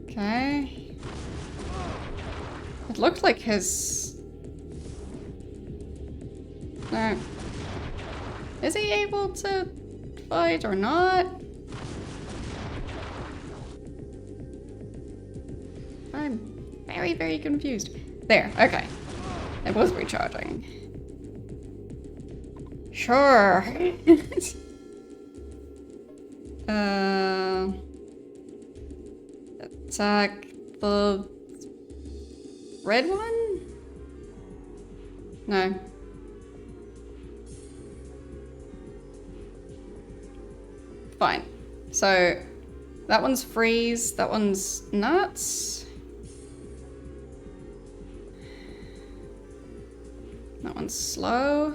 [SPEAKER 1] Okay. It looked like his... no. Is he able to fight or not? I'm very, very confused. There, okay. It was recharging. Sure. Attack the red one? No. Fine. So that one's freeze, that one's nuts. That one's slow.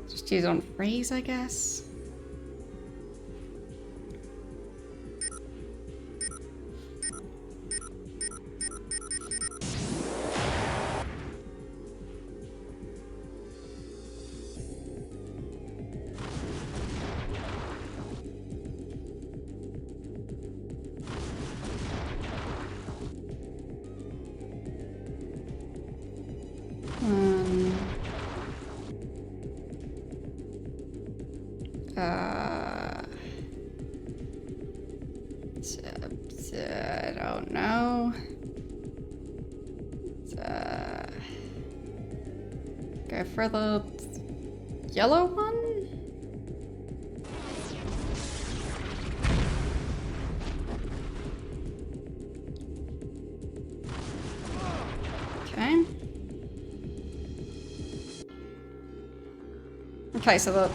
[SPEAKER 1] Just use it on freeze, I guess. I don't know. Go for the yellow one? Okay. Okay, so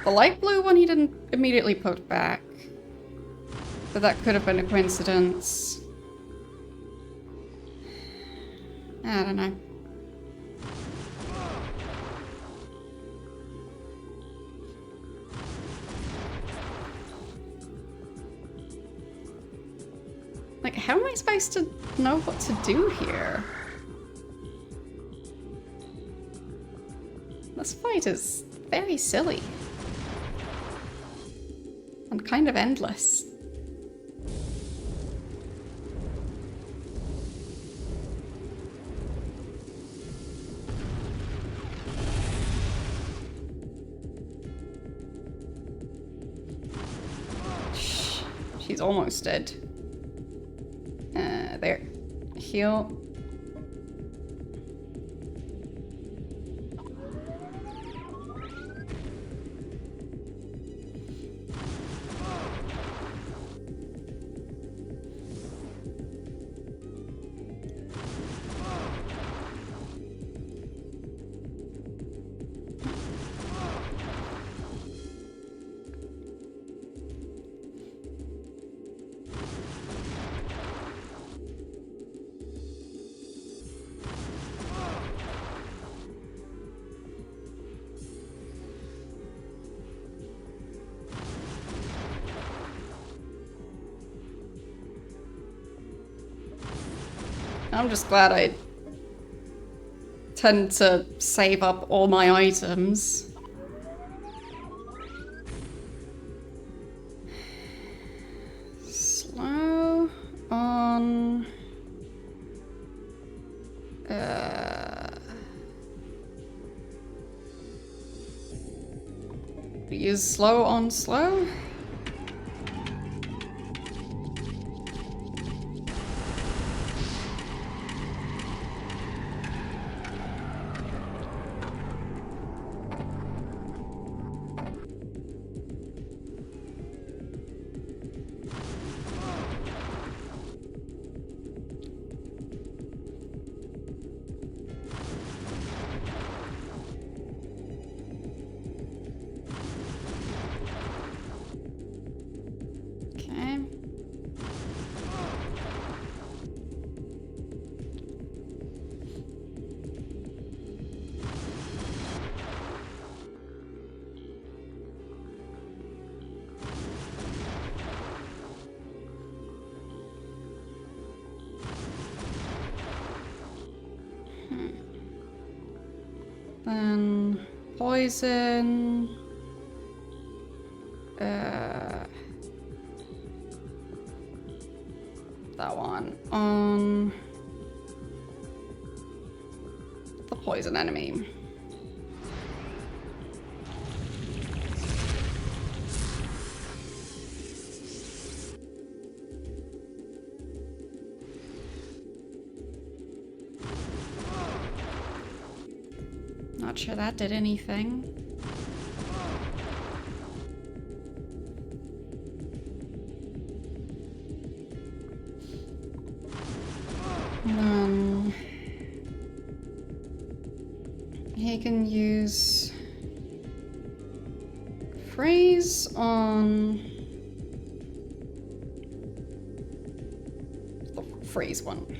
[SPEAKER 1] the light blue one he didn't immediately put back. But that could have been a coincidence. I don't know. Like, how am I supposed to know what to do here? This fight is very silly. And kind of endless. She's almost dead. There. Heal. I'm just glad I tend to save up all my items. Slow on... use slow on slow? Then poison. That one on the poison enemy. Not sure that did anything. He can use freeze on the freeze one.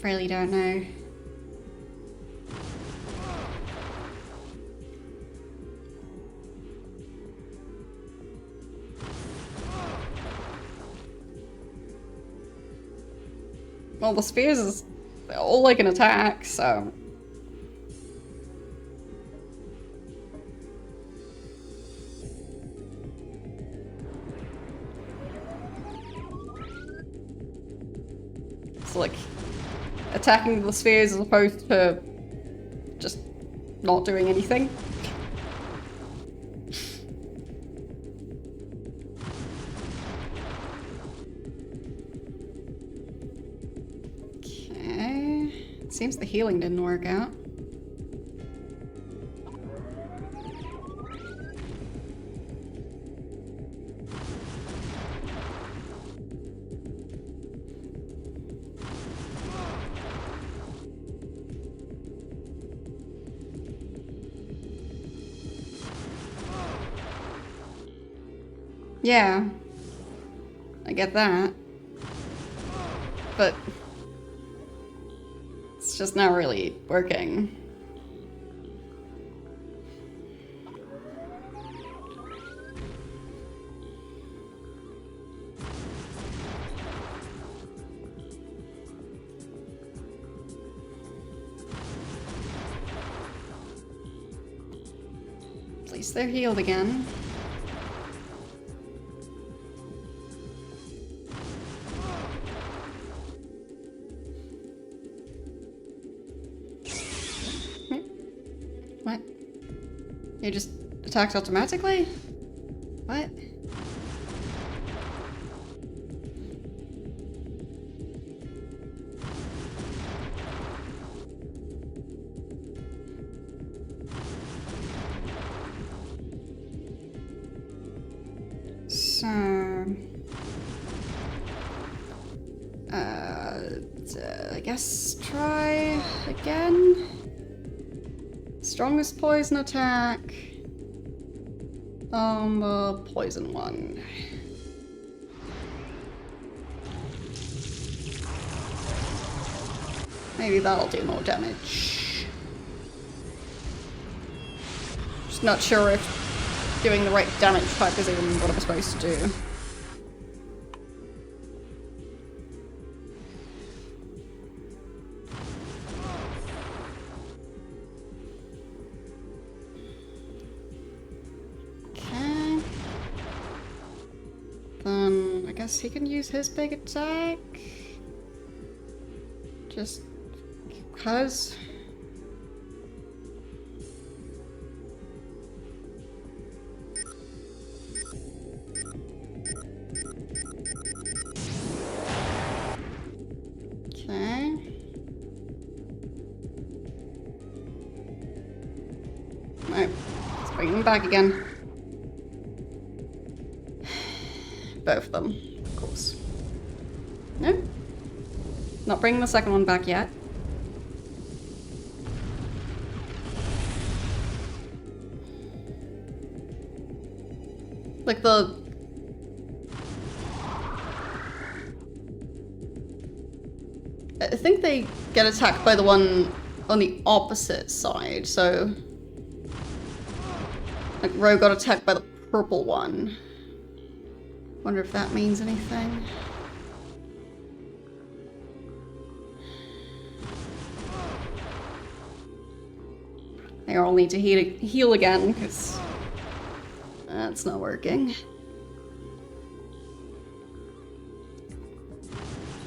[SPEAKER 1] Really don't know. Well, the spears is all like an attack, so... It's like attacking the spheres as opposed to just not doing anything. Okay. It seems the healing didn't work out. Yeah. I get that. But it's just not really working. At least they're healed again. What? You just attacked automatically? What? So... I guess try again? Strongest poison attack. Poison one. Maybe that'll do more damage. Just not sure if doing the right damage type is even what I'm supposed to do. Then I guess he can use his big attack. Just because. Okay. Right, let's bring them back again. Both of them, of course. No? Not bringing the second one back yet. Like the... I think they get attacked by the one on the opposite side, so... Like Ro got attacked by the purple one. Wonder if that means anything. I'll need to heal again, because that's not working.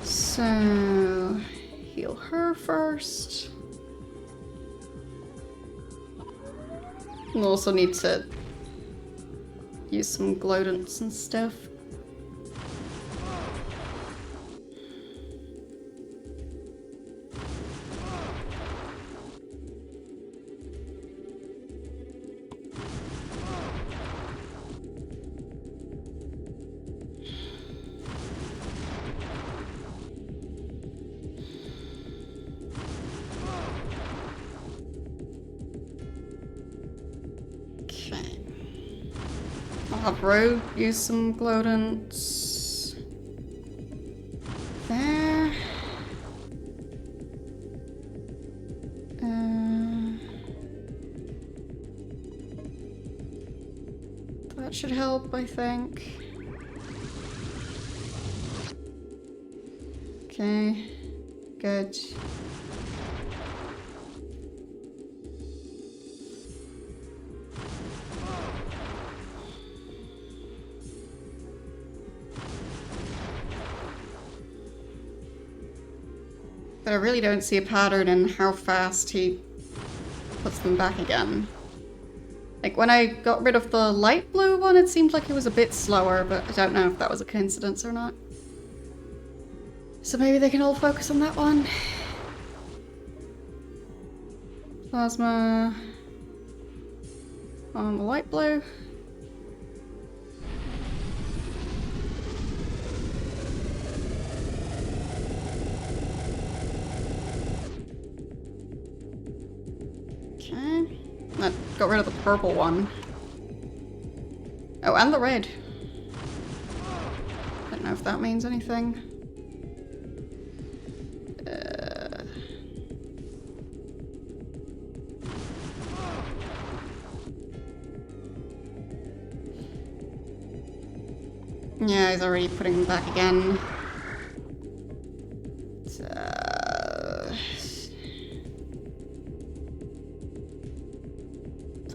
[SPEAKER 1] So, heal her first. We'll also need to use some glowdants and stuff. I'll have Ro use some glowdants. There. That should help, I think. Okay, good. But I really don't see a pattern in how fast he puts them back again. Like, when I got rid of the light blue one, it seemed like it was a bit slower, but I don't know if that was a coincidence or not. So maybe they can all focus on that one. Plasma on the light blue. Okay. That got rid of the purple one. Oh, and the red. know if that means anything. Yeah, he's already putting them back again.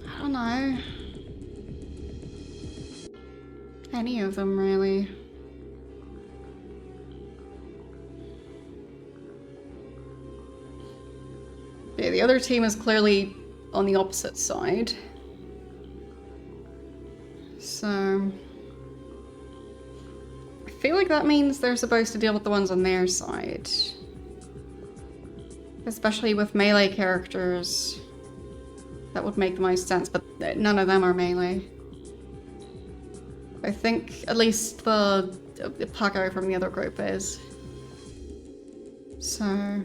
[SPEAKER 1] I don't know. Any of them, really. Yeah, the other team is clearly on the opposite side. So... I feel like that means they're supposed to deal with the ones on their side. Especially with melee characters. That would make the most sense, but none of them are melee. I think at least the Paco from the other group is. So...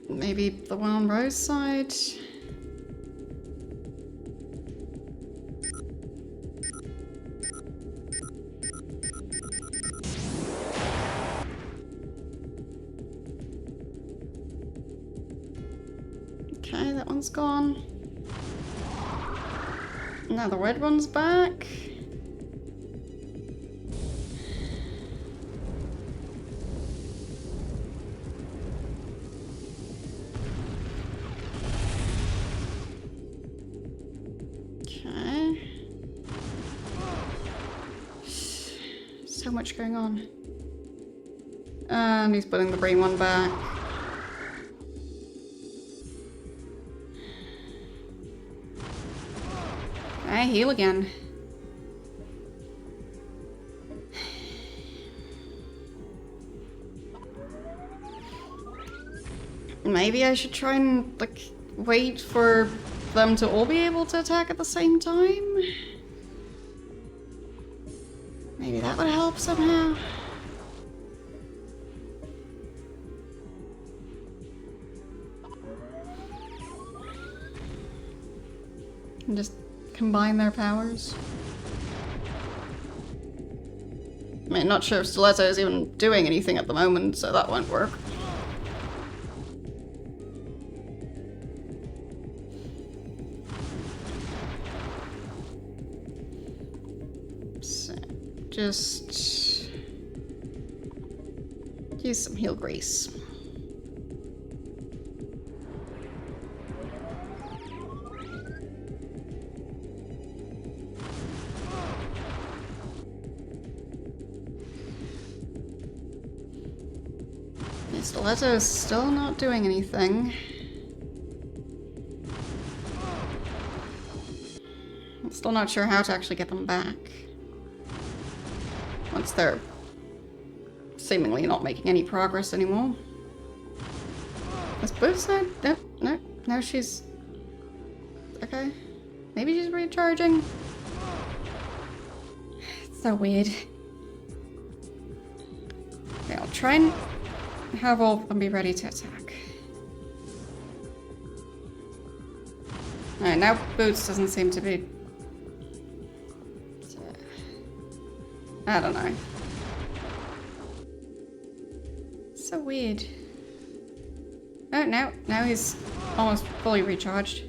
[SPEAKER 1] maybe the one on Rose's side? Okay, that one's gone. Now the red one's back. Okay. So much going on. And he's putting the green one back. Okay, heal again. Maybe I should try and, like, wait for them to all be able to attack at the same time? Maybe that would help somehow. And just combine their powers. I mean, not sure if Stiletto is even doing anything at the moment, so that won't work. So, just use some heal grease. Stiletto is still not doing anything. I'm still not sure how to actually get them back. Once they're seemingly not making any progress anymore. Is Boots not? No, she's... okay. Maybe she's recharging? It's so weird. Okay, I'll try and have all of them be ready to attack. Alright, now Boots doesn't seem to be... I don't know. So weird. Oh, now he's almost fully recharged.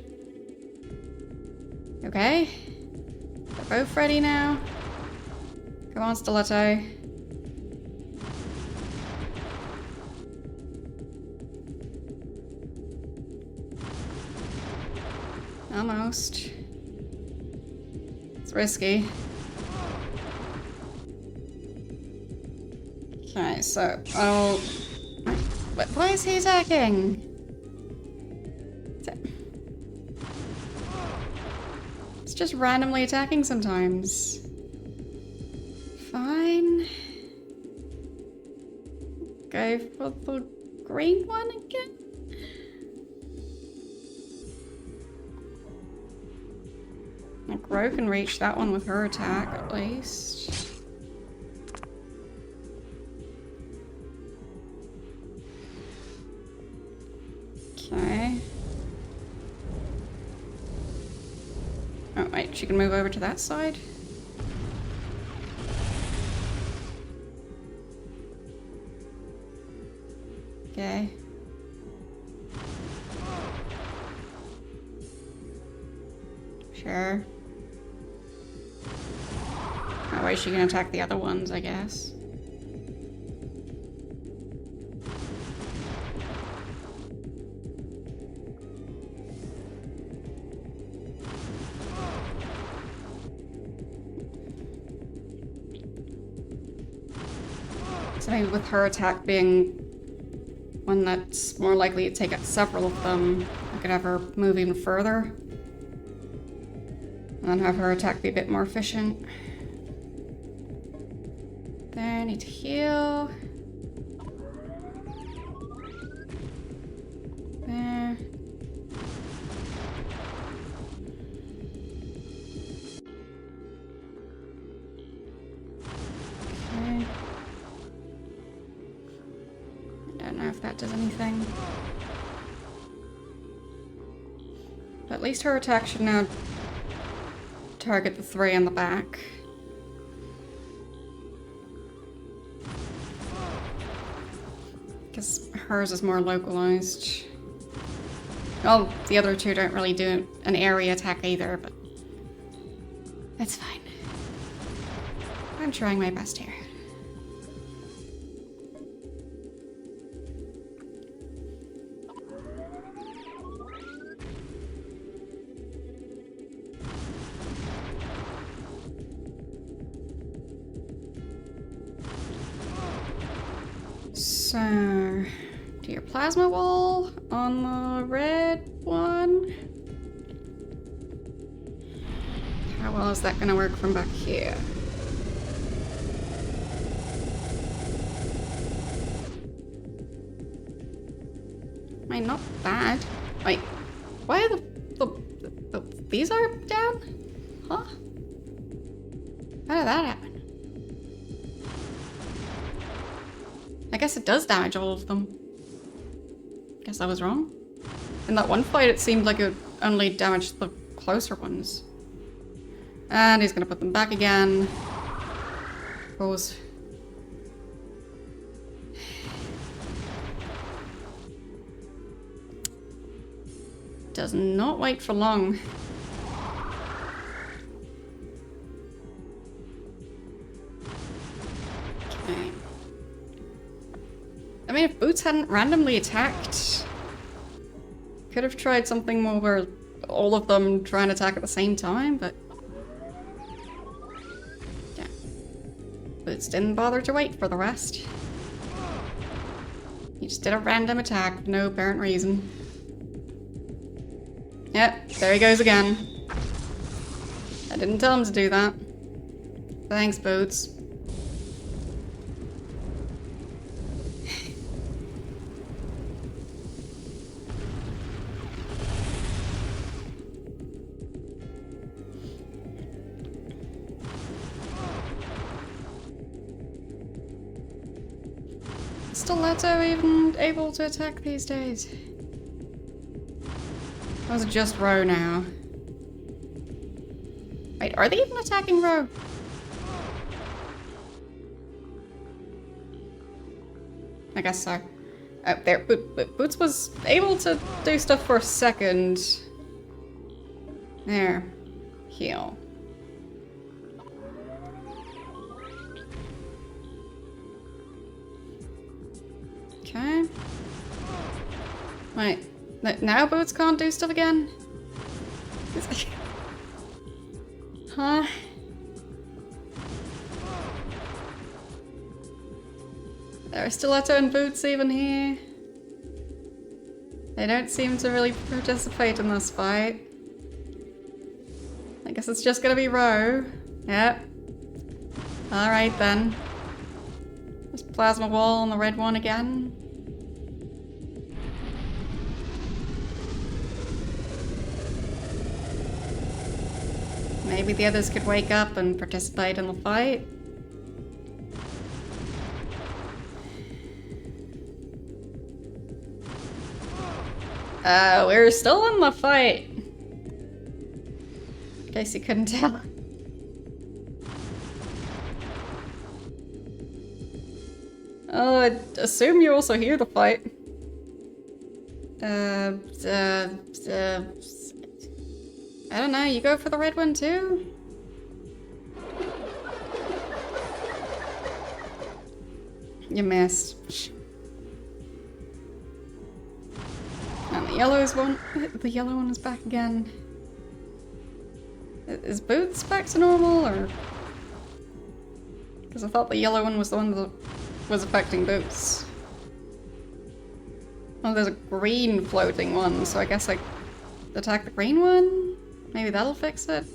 [SPEAKER 1] Okay. They're both ready now. Come on, Stiletto. Almost. It's risky. Okay, so I'll... why is he attacking? It's just randomly attacking sometimes. Fine. Go for the green one again? Like, Ro can reach that one with her attack, at least. Okay. Oh, wait, she can move over to that side? Okay. Sure. That way she can attack the other ones, I guess. So maybe with her attack being one that's more likely to take out several of them, I could have her move even further. And then have her attack be a bit more efficient. There, I need to heal. There. Okay. I don't know if that does anything. But at least her attack should now target the 3 in the back. Because hers is more localized. Well, the other 2 don't really do an area attack either, but that's fine. I'm trying my best here. So, do your plasma wall on the red one. How well is that gonna work from back here? I mean, not bad. Wait, why are these are down? Huh? How did that happen? I guess it does damage all of them. Guess I was wrong. In that one fight, it seemed like it only damaged the closer ones. And he's gonna put them back again. Pause. Does not wait for long. Okay. I mean, if Boots hadn't randomly attacked, could have tried something more where all of them try and attack at the same time, but yeah. Boots didn't bother to wait for the rest. He just did a random attack for no apparent reason. Yep, there he goes again. I didn't tell him to do that. Thanks, Boots. Stiletto even able to attack these days? Or is it just Row now? Wait, are they even attacking Row? I guess so. Oh, there. Boots was able to do stuff for a second. There. Heal. Okay. Wait. Now Boots can't do stuff again? Huh? There are Stiletto and Boots even here. They don't seem to really participate in this fight. I guess it's just gonna be Row. Yep. Alright then. There's Plasma Wall on the red one again. Maybe the others could wake up and participate in the fight. We're still in the fight. In case you couldn't tell. I assume you also hear the fight. uh, uh, uh, I don't know, you go for the red one too? You missed. And the yellow one is back again. Is Boots back to normal, or? Because I thought the yellow one was the one that was affecting Boots. Well, there's a green floating one, so I guess I attack the green one? Maybe that'll fix it?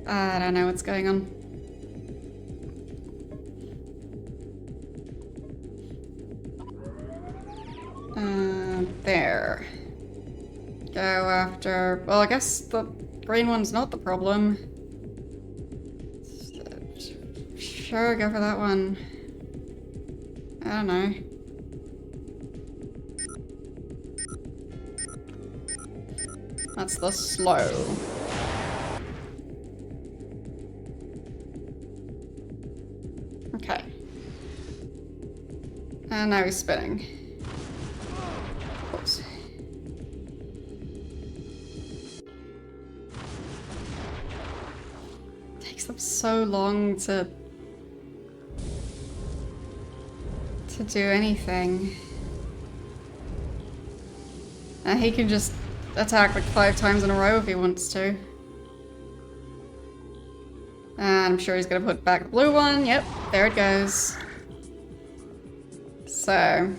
[SPEAKER 1] I don't know what's going on. There. Go after... Well, I guess the green one's not the problem. Sure, go for that one. I don't know. That's the slow. Okay. And now he's spinning. Of course. Takes them so long to do anything. And he can just attack like 5 times in a row if he wants to. And I'm sure he's gonna put back the blue one. Yep, there it goes. So...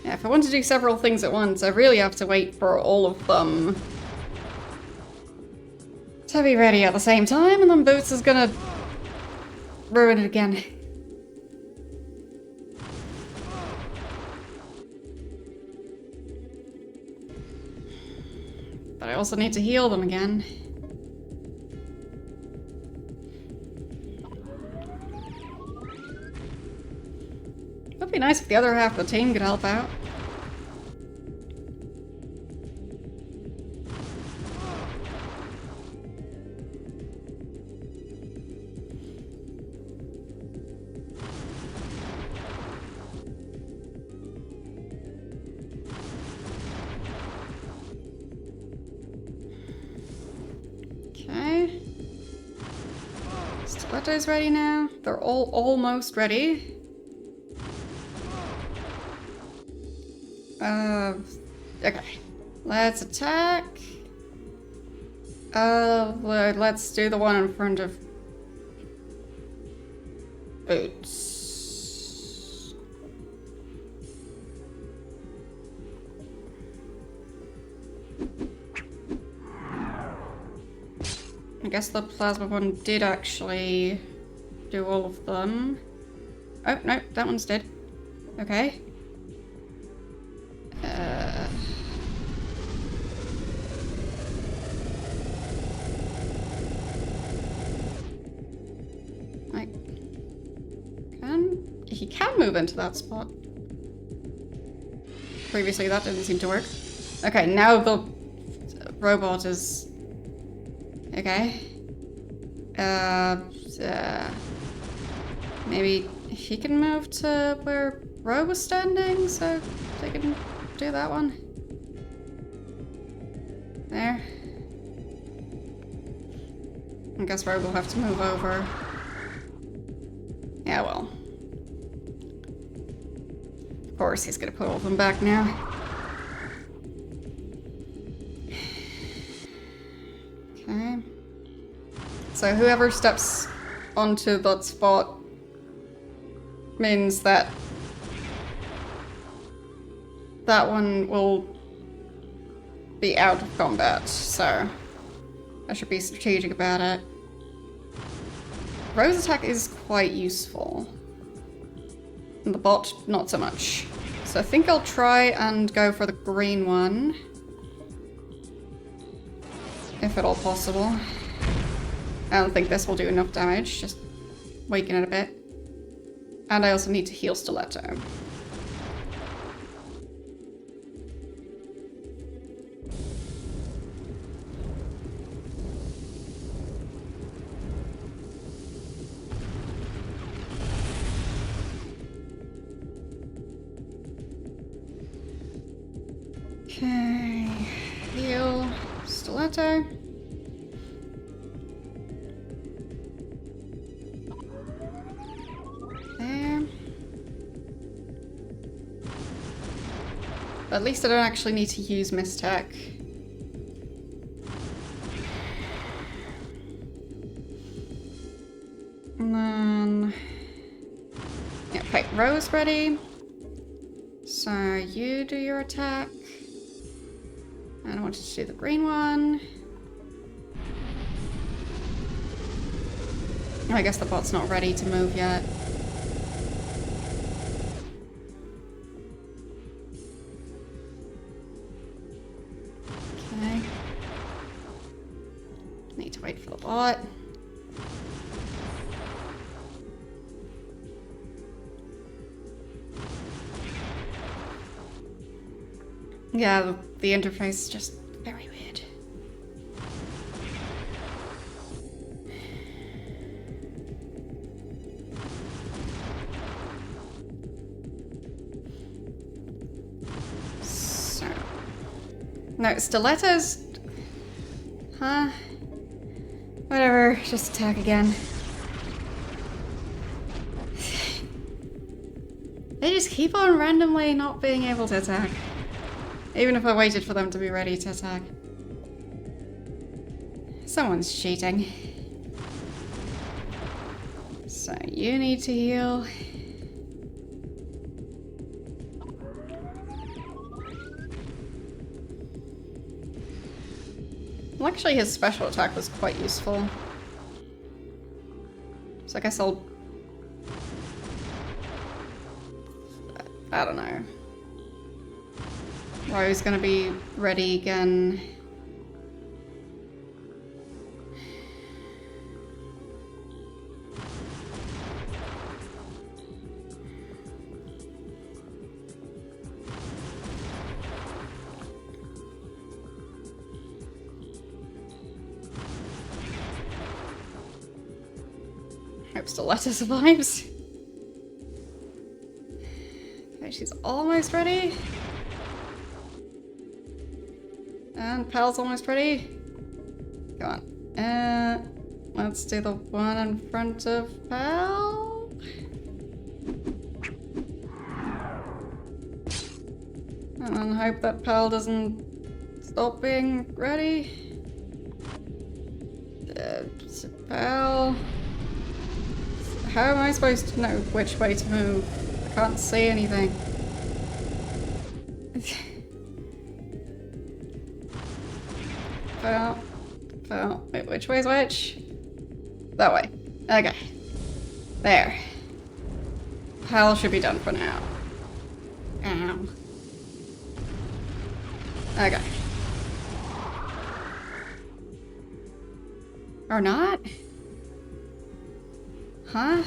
[SPEAKER 1] yeah, if I want to do several things at once, I really have to wait for all of them to be ready at the same time, and then Boots is gonna ruin it again. But I also need to heal them again. It'd be nice if the other half of the team could help out. Okay. Stiletto's ready now. They're all almost ready. Okay. Let's attack. Let's do the one in front of Boots. I guess the plasma one did actually do all of them. Oh, no, that one's dead. Okay. He can move into that spot. Previously that didn't seem to work. Okay, now the robot is... okay. Maybe he can move to where Ro was standing, so they can do that one. There. I guess Ro will have to move over. Yeah, well. Of course, he's gonna put all of them back now. Okay. So whoever steps onto that spot means that that one will be out of combat, so I should be strategic about it. Ro's attack is quite useful. And the bot, not so much. So I think I'll try and go for the green one. If at all possible. I don't think this will do enough damage, just weaken it a bit. And I also need to heal Stiletto. Okay. Heal. Stiletto. There. But at least I don't actually need to use Mistech. And then... yeah, okay, Rose ready. So you do your attack. And I wanted to do the green one. I guess the bot's not ready to move yet. Okay. Need to wait for the bot. Yeah, the interface is just very weird. So... no, stilettos... huh? Whatever, just attack again. They just keep on randomly not being able to attack. Even if I waited for them to be ready to attack. Someone's cheating. So you need to heal. Well, actually his special attack was quite useful. So I guess I'll... I don't know. Rose gonna be ready again. Hope Stiletto survives. Okay, she's almost ready. And Pal's almost ready. Go on. Let's do the one in front of Pal. And hope that Pal doesn't stop being ready. Pal. How am I supposed to know which way to move? I can't see anything. Wait, which way is which? That way. Okay. There. Pal should be done for now. Ow. Okay. Or not? Huh?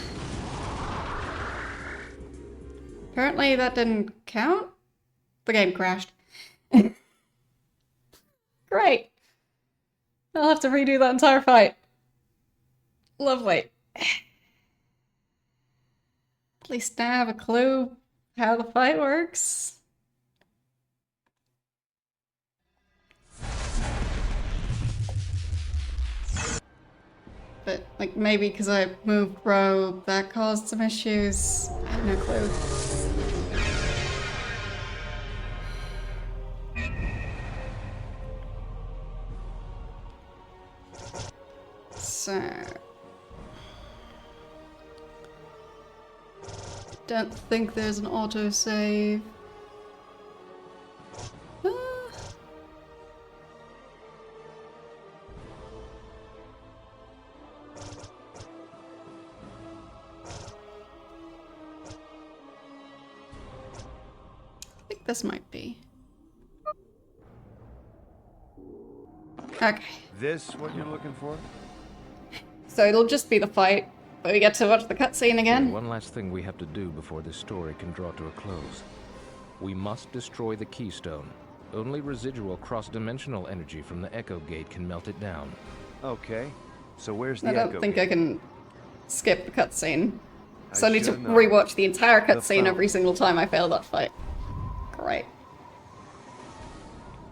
[SPEAKER 1] Apparently that didn't count? The game crashed. Great. I'll have to redo that entire fight. Lovely. At least now I have a clue how the fight works. But, like, maybe because I moved Rogue, that caused some issues. I have no clue. So... don't think there's an autosave. I think this might be. Okay.
[SPEAKER 3] This what you're looking for?
[SPEAKER 1] So it'll just be the fight, but we get to watch the cutscene again.
[SPEAKER 6] One last thing we have to do before this story can draw to a close. We must destroy the keystone. Only residual cross-dimensional energy from the Echo Gate can melt it down.
[SPEAKER 3] Okay. So where's the
[SPEAKER 1] I
[SPEAKER 3] Echo
[SPEAKER 1] don't think
[SPEAKER 3] Gate?
[SPEAKER 1] I can skip the cutscene. So I need to
[SPEAKER 3] should know.
[SPEAKER 1] rewatch the entire
[SPEAKER 3] The
[SPEAKER 1] cutscene every
[SPEAKER 3] fountain.
[SPEAKER 1] single time I fail that fight. Great.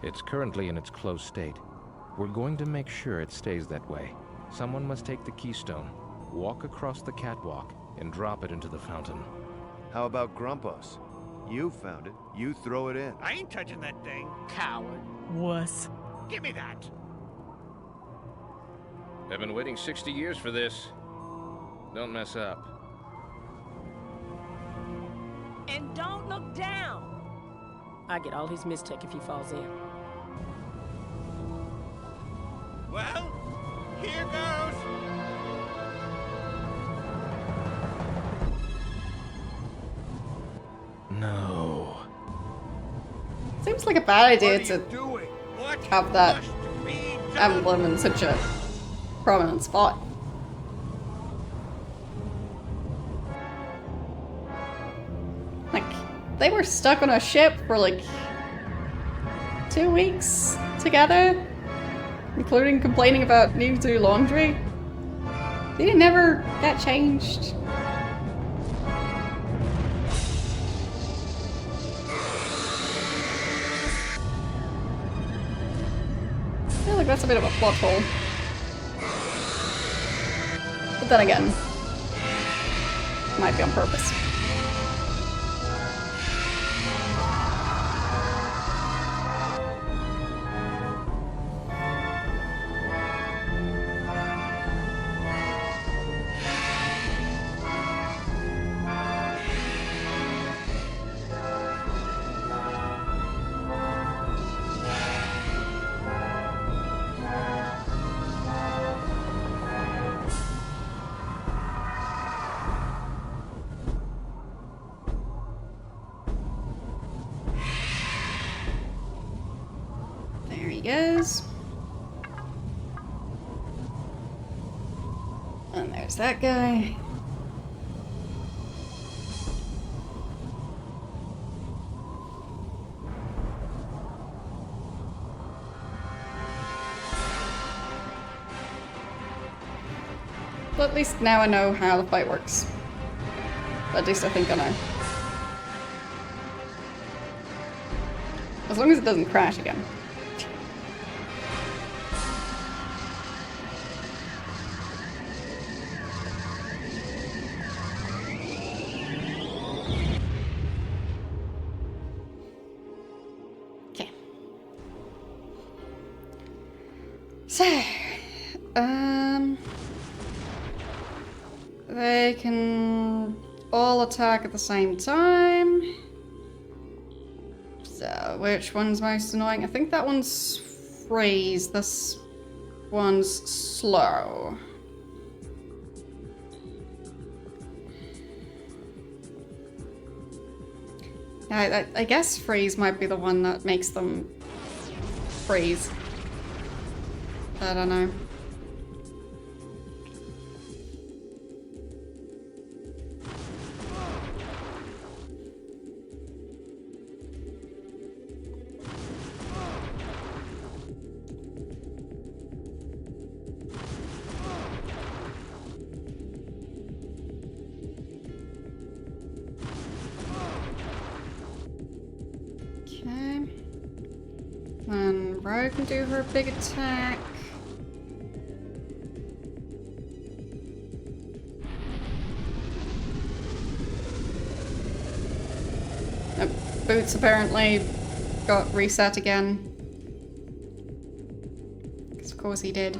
[SPEAKER 6] It's currently in its closed state. We're going to make sure it stays that way. Someone must take the keystone, walk across the catwalk, and drop it into the fountain.
[SPEAKER 3] How about Grumpus? You found it. You throw it in.
[SPEAKER 7] I ain't touching that thing.
[SPEAKER 5] Coward. Wuss.
[SPEAKER 7] Give me that.
[SPEAKER 6] I've been waiting 60 years for this. Don't mess up.
[SPEAKER 8] And don't look down. I get all his mistake if he falls in.
[SPEAKER 7] Well, here goes.
[SPEAKER 6] No.
[SPEAKER 1] Seems like a bad idea
[SPEAKER 7] What are
[SPEAKER 1] to
[SPEAKER 7] you doing? What
[SPEAKER 1] have that
[SPEAKER 7] must be done?
[SPEAKER 1] emblem in such a prominent spot. Like, they were stuck on a ship for like 2 weeks together, including complaining about needing to do laundry. Did it never get changed? I feel like that's a bit of a plot hole. But then again, might be on purpose. There he goes. And there's that guy. But at least now I know how the fight works. At least I think I know. As long as it doesn't crash again. Okay. So, they can all attack at the same time. So, which one's most annoying? I think that one's freeze. This one's slow. I guess freeze might be the one that makes them freeze. I don't know. Okay. Then Ro can do her big attack. Boots apparently got reset again. 'Cause of course he did.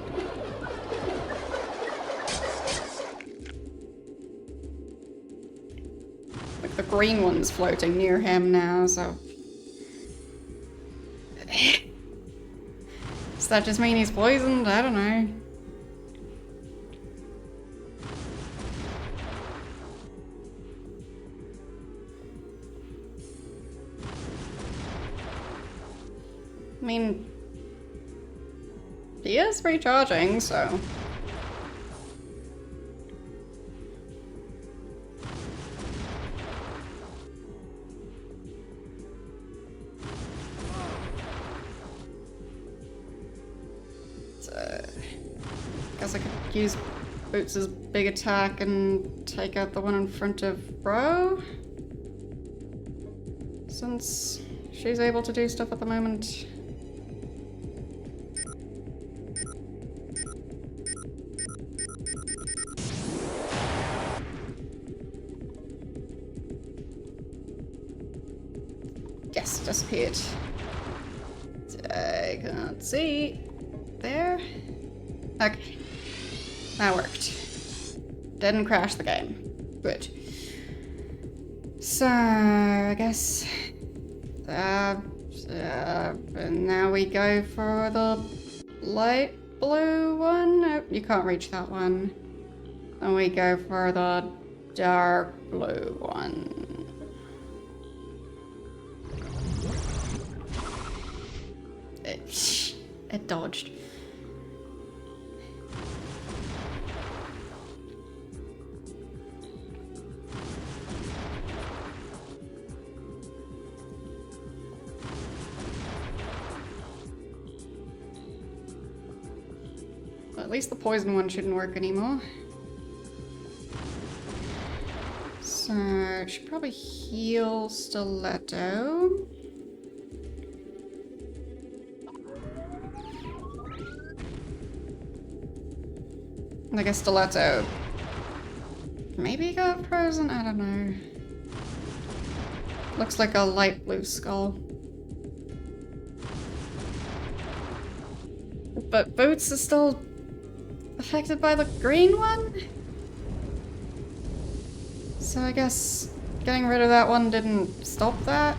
[SPEAKER 1] Like the green one's floating near him now, so. Does that just mean he's poisoned? I don't know. I mean, he is recharging, so. Guess I could use Boots' big attack and take out the one in front of Ro. Since she's able to do stuff at the moment. Yes, disappeared. I can't see. There? Okay. That worked. Didn't crash the game. Good. So, I guess... and now we go for the light blue one. Nope, you can't reach that one. And we go for the dark blue one. It dodged. Well, at least the poison one shouldn't work anymore. So, I should probably heal Stiletto. I guess Stiletto maybe got frozen? I don't know. Looks like a light blue skull. But Boots is still affected by the green one? So I guess getting rid of that one didn't stop that?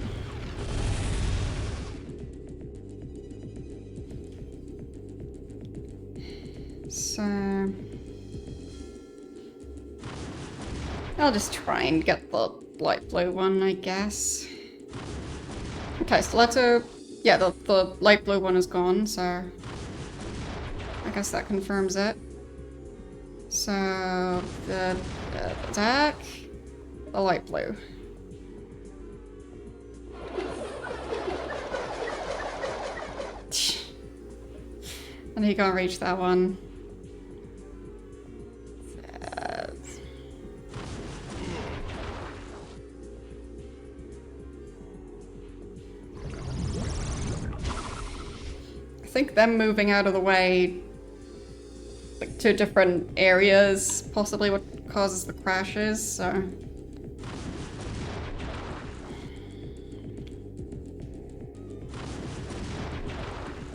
[SPEAKER 1] So... I'll just try and get the light blue one, I guess. Okay, Stiletto... Yeah, the light blue one is gone, so... I guess that confirms it. So... the attack... The light blue. And he can't reach that one. I think them moving out of the way, like, to different areas, possibly what causes the crashes, so...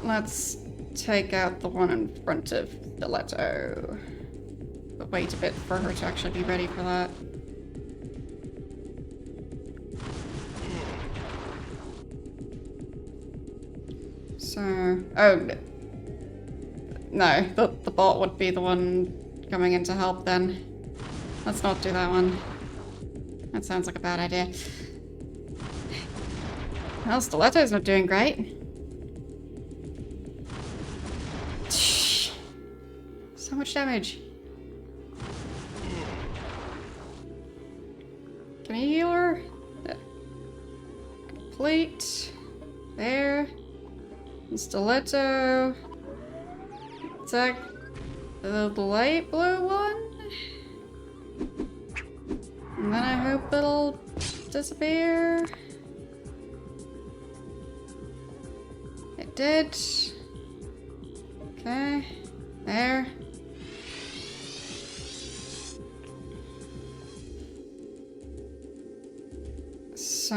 [SPEAKER 1] Let's take out the one in front of Stiletto. But wait a bit for her to actually be ready for that. So... Oh. No, the bot would be the one coming in to help then. Let's not do that one. That sounds like a bad idea. Well, Stiletto's not doing great. So much damage. Can you heal her? Complete. There. And Stiletto. Attack the light blue one. And then I hope it'll disappear. It did. Okay. There. So...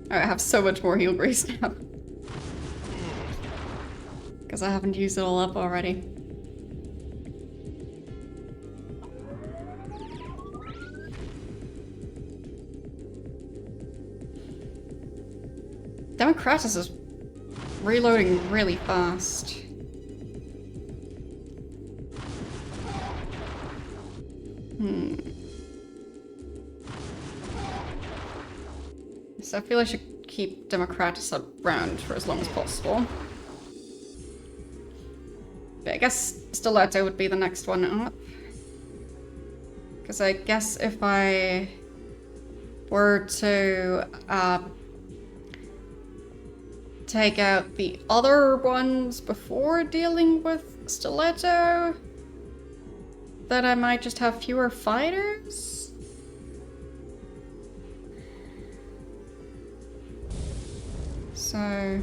[SPEAKER 1] Oh, I have so much more heal grace now. Because I haven't used it all up already. Anachronox is reloading really fast. So I feel I should keep Anachronox around for as long as possible. But I guess Stiletto would be the next one up. Because I guess if I were to take out the other ones before dealing with Stiletto, then I might just have fewer fighters? So...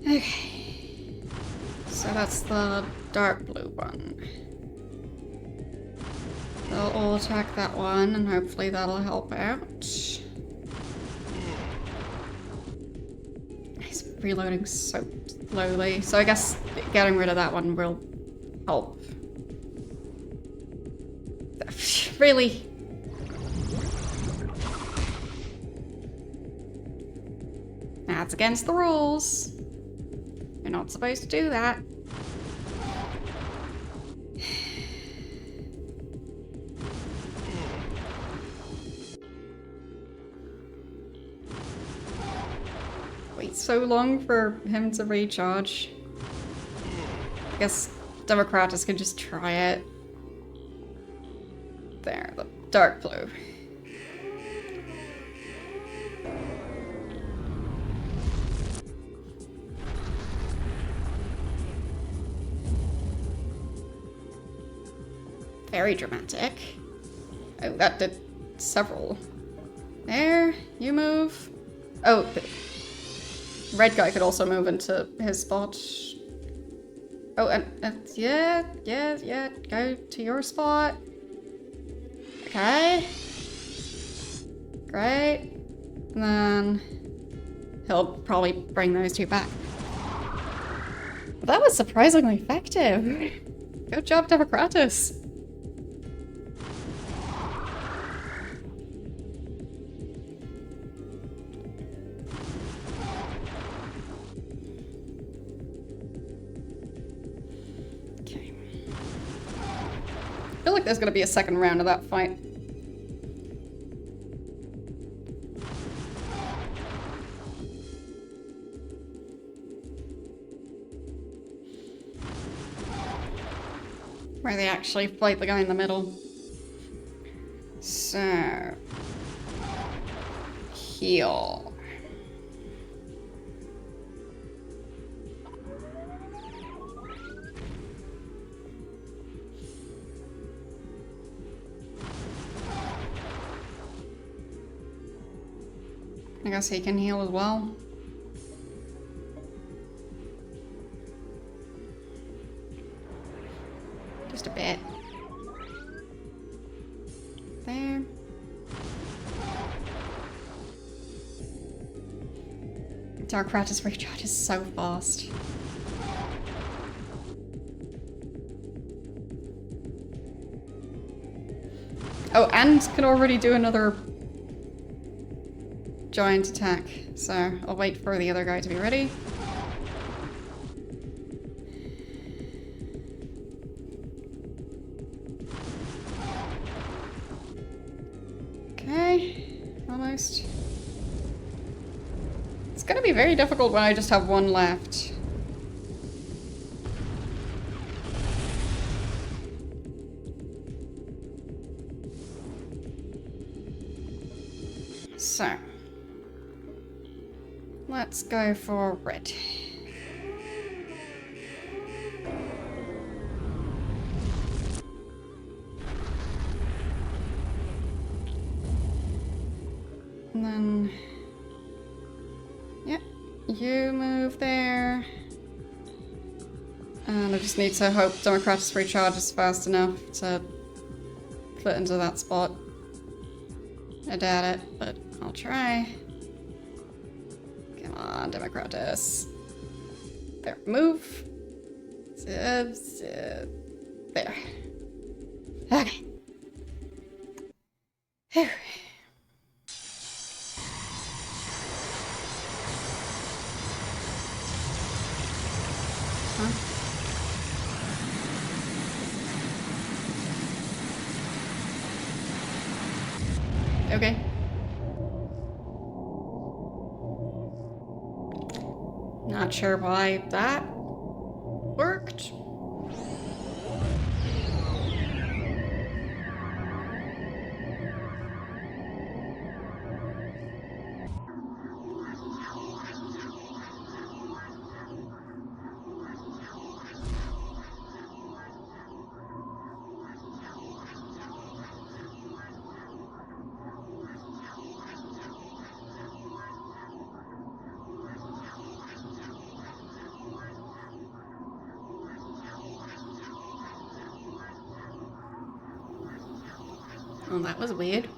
[SPEAKER 1] Okay. So that's the dark blue one. They'll all attack that one, and hopefully that'll help out. He's reloading so slowly, so I guess getting rid of that one will help. Really? That's against the rules. You're not supposed to do that. Wait so long for him to recharge. I guess Democratus can just try it. There, the dark blue. Very dramatic. Oh, that did several. There, you move. Oh, the red guy could also move into his spot. Oh, and yeah, go to your spot. Okay. Great. And then he'll probably bring those two back. That was surprisingly effective. Good job, Democratus. Okay. I feel like there's gonna be a second round of that fight. Where they actually fight the guy in the middle. So... heal. I guess he can heal as well. Just a bit. There. Darkratus recharge is so fast. Oh, and can already do another giant attack. So I'll wait for the other guy to be ready. Okay, almost. It's gonna be very difficult when I just have one left. So, let's go for red. And then, yep, you move there. And I just need to hope Democratus recharges fast enough to fit into that spot. I doubt it, but I'll try. Come on, Democratus. There, move. There. Okay. Whew. Huh? Okay. Not sure why that worked. Oh, that was weird.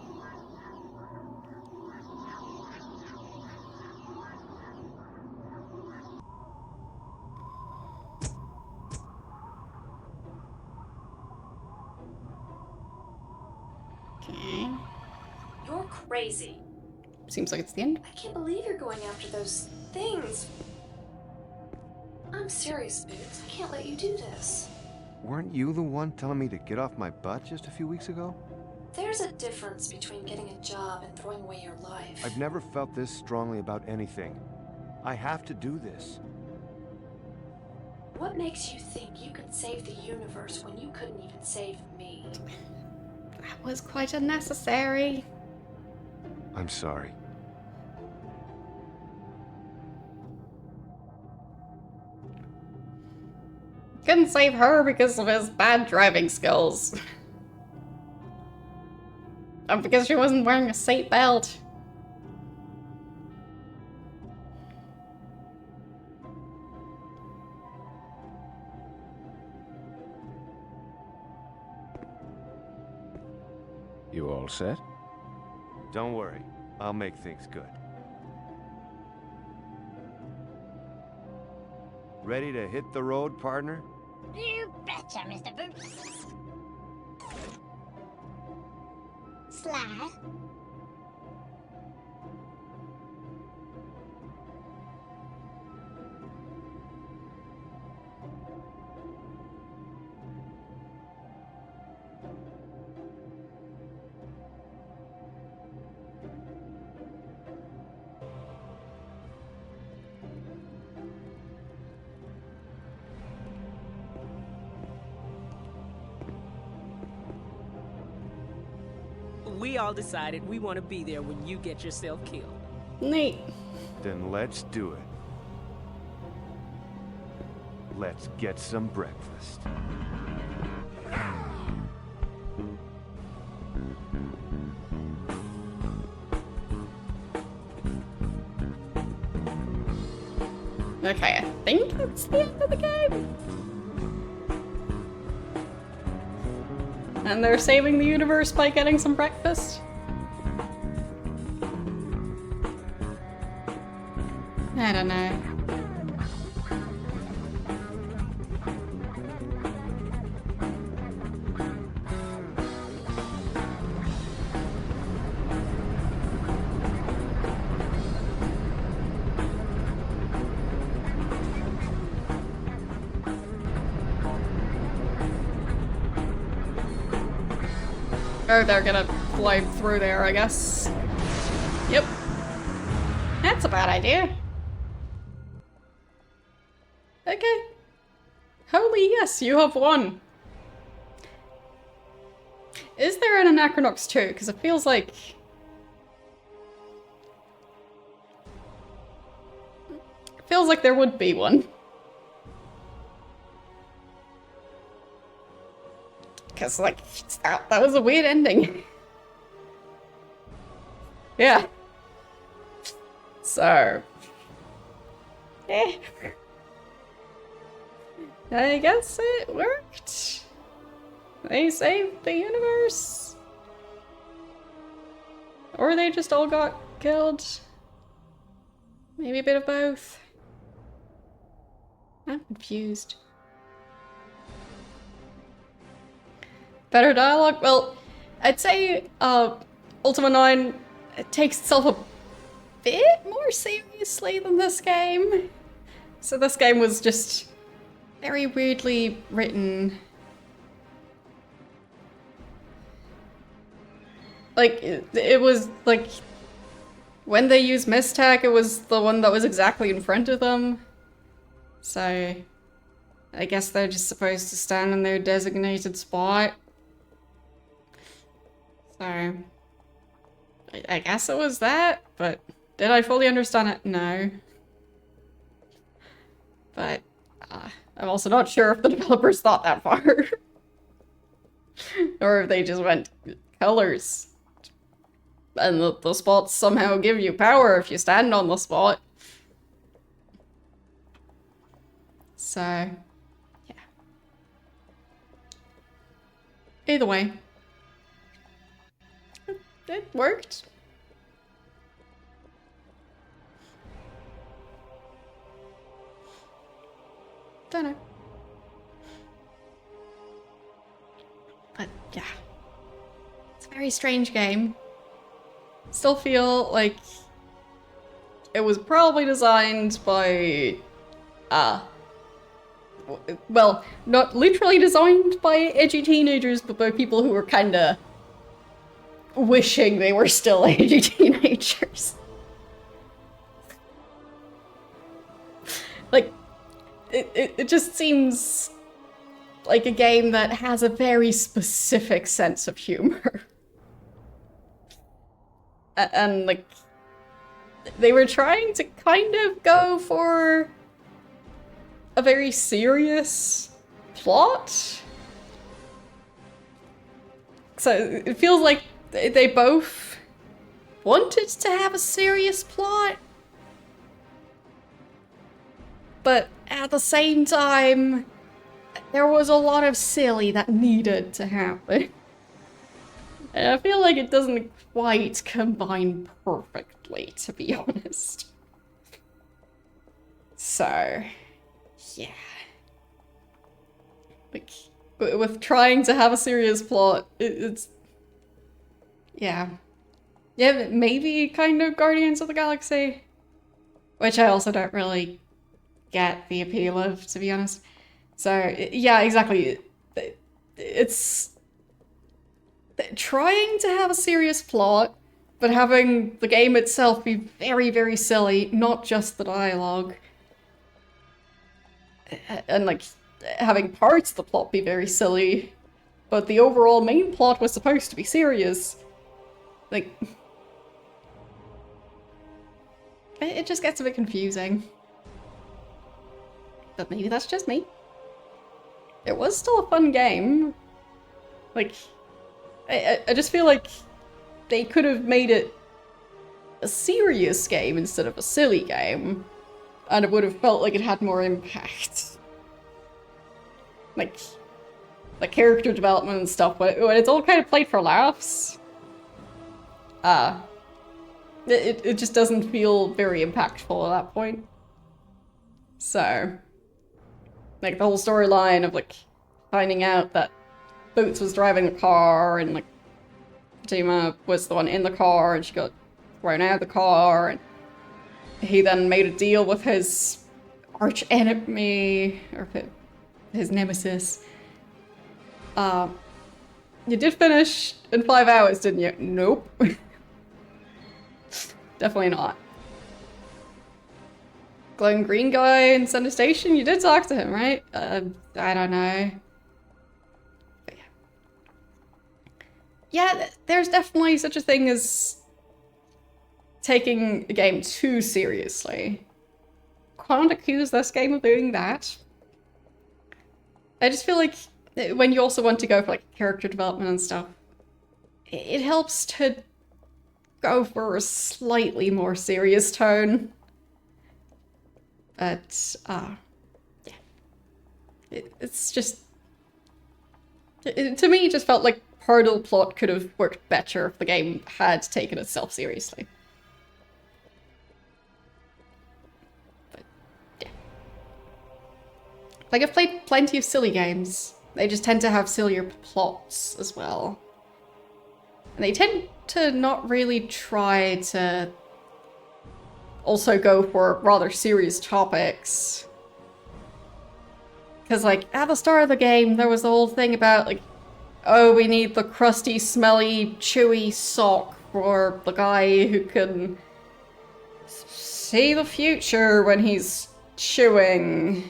[SPEAKER 1] Okay.
[SPEAKER 4] You're crazy.
[SPEAKER 1] Seems like it's the end.
[SPEAKER 4] I can't believe you're going after those things. I'm serious, Boots. I can't let you do this.
[SPEAKER 3] Weren't you the one telling me to get off my butt just a few weeks ago?
[SPEAKER 4] There's a difference between getting a job and throwing away your life.
[SPEAKER 3] I've never felt this strongly about anything. I have to do this.
[SPEAKER 4] What makes you think you could save the universe when you couldn't even save me?
[SPEAKER 1] That was quite unnecessary.
[SPEAKER 3] I'm sorry.
[SPEAKER 1] Couldn't save her because of his bad driving skills. And because she wasn't wearing a seatbelt.
[SPEAKER 6] You all set?
[SPEAKER 3] Don't worry. I'll make things good. Ready to hit the road, partner?
[SPEAKER 9] You betcha, Mr. Boots. Sly.
[SPEAKER 8] We all decided we want to be there when you get yourself killed.
[SPEAKER 1] Neat.
[SPEAKER 3] Then let's do it. Let's get some breakfast.
[SPEAKER 1] Okay, I think it's the end of the game. And they're saving the universe by getting some breakfast. I don't know. Oh, they're gonna fly through there, I guess. Yep. That's a bad idea. Okay. Holy yes, you have won. Is there an Anachronox 2? Because it feels like... It feels like there would be one. Because, like, that was a weird ending. Yeah. So... Eh. I guess it worked. They saved the universe. Or they just all got killed. Maybe a bit of both. I'm confused. Better dialogue? Well, I'd say Ultima 9 takes itself a bit more seriously than this game. So this game was just very weirdly written. Like, it was like, when they used Mistech, it was the one that was exactly in front of them. So, I guess they're just supposed to stand in their designated spot. So, I guess it was that, but did I fully understand it? No. But, I'm also not sure if the developers thought that far. Or if they just went, colors. And the spots somehow give you power if you stand on the spot. So, yeah. Either way. it worked. Don't know. But yeah. It's a very strange game. Still feel like it was probably designed by well, not literally designed by edgy teenagers, but by people who were kinda wishing they were still edgy teenagers. Like, it just seems like a game that has a very specific sense of humor. And like, they were trying to kind of go for a very serious plot. So it feels like they both wanted to have a serious plot, but at the same time, there was a lot of silly that needed to happen. And I feel like it doesn't quite combine perfectly, to be honest. So, yeah. Like, with trying to have a serious plot, it's... Yeah. Yeah, maybe kind of Guardians of the Galaxy. Which I also don't really get the appeal of, to be honest. So, yeah, exactly. It's trying to have a serious plot, but having the game itself be very, very silly, not just the dialogue. And, like, having parts of the plot be very silly, but the overall main plot was supposed to be serious. Like, it just gets a bit confusing. But maybe that's just me. It was still a fun game. Like, I just feel like they could have made it a serious game instead of a silly game, and it would have felt like it had more impact. Like character development and stuff, when it's all kind of played for laughs, it just doesn't feel very impactful at that point. So, like, the whole storyline of, like, finding out that Boots was driving the car, and, like, Fatima was the one in the car, and she got thrown out of the car, and he then made a deal with his arch enemy, or his nemesis. You did finish in 5 hours, didn't you? Nope. Definitely not. Glowing green guy in Center Station, you did talk to him, right? I don't know. But yeah, there's definitely such a thing as taking a game too seriously. Can't accuse this game of doing that. I just feel like when you also want to go for, like, character development and stuff, it helps to go for a slightly more serious tone. But, yeah. It's just... to me, it just felt like part of the plot could have worked better if the game had taken itself seriously. But, yeah. Like, I've played plenty of silly games. They just tend to have sillier plots as well. And they tend to not really try to also go for rather serious topics. Because, like, at the start of the game, there was the whole thing about, like, oh, we need the crusty, smelly, chewy sock for the guy who can see the future when he's chewing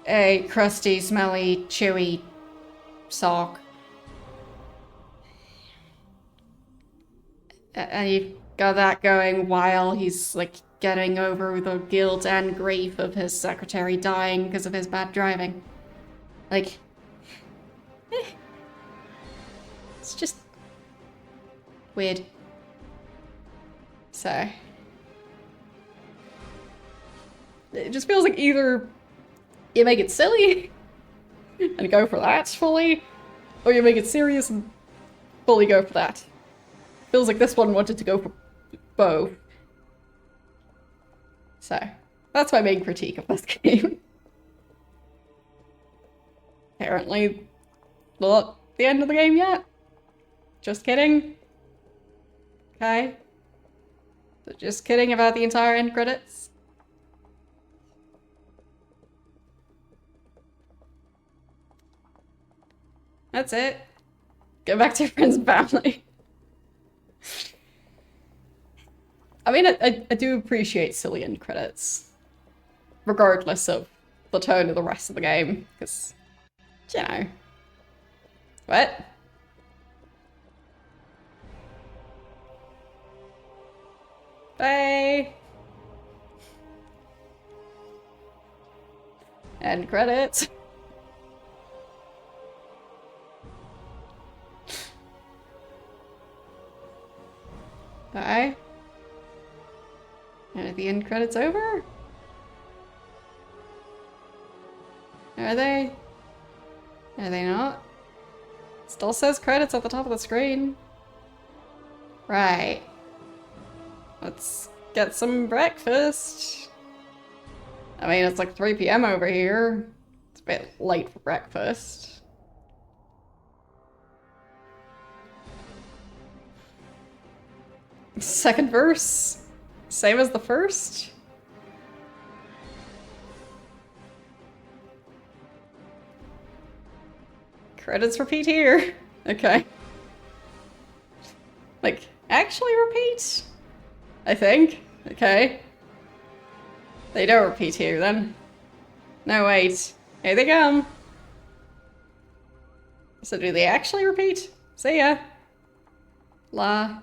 [SPEAKER 1] a crusty, smelly, chewy sock. And you've got that going while he's, like, getting over the guilt and grief of his secretary dying because of his bad driving. Like, it's just weird. So, it just feels like either you make it silly and go for that fully, or you make it serious and fully go for that. feels like this one wanted to go for both. So, that's my main critique of this game. Apparently, not the end of the game yet. Just kidding. Okay. So just kidding about the entire end credits. That's it. Go back to your friends and family. I mean, I do appreciate silly end credits. Regardless of the tone of the rest of the game. Because, you know. What? Bye! End credits. Bye. And are the end credits over? Are they? Are they not? Still says credits at the top of the screen. Right. Let's get some breakfast. I mean, it's like 3 p.m. over here. It's a bit late for breakfast. Second verse. Same as the first. Credits repeat here. Okay. Like, actually repeat? I think. Okay. They don't repeat here then. No, wait. Here they come. So do they actually repeat? See ya. La.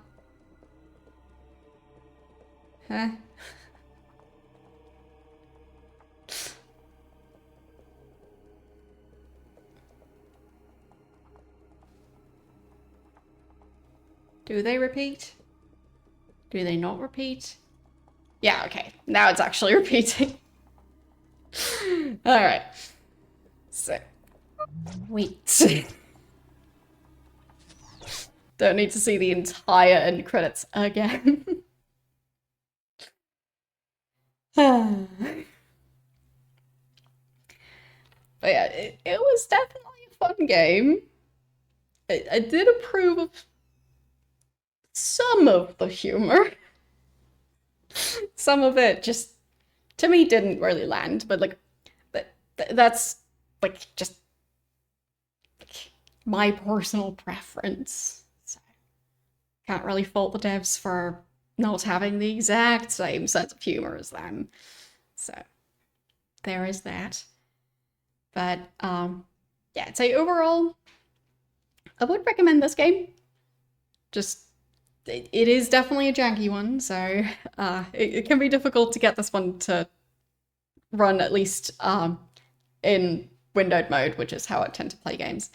[SPEAKER 1] Huh? Do they repeat? Do they not repeat? Yeah, okay. Now it's actually repeating. Alright. So. Wait. Don't need to see the entire end credits again. But yeah, it was definitely a fun game. I did approve of some of the humor. Some of it just, to me, didn't really land, but like, that's like just my personal preference. So, can't really fault the devs for not having the exact same sense of humor as them. So, there is that. But, yeah, I'd say overall, I would recommend this game. Just, it is definitely a janky one, so it can be difficult to get this one to run at least in windowed mode, which is how I tend to play games.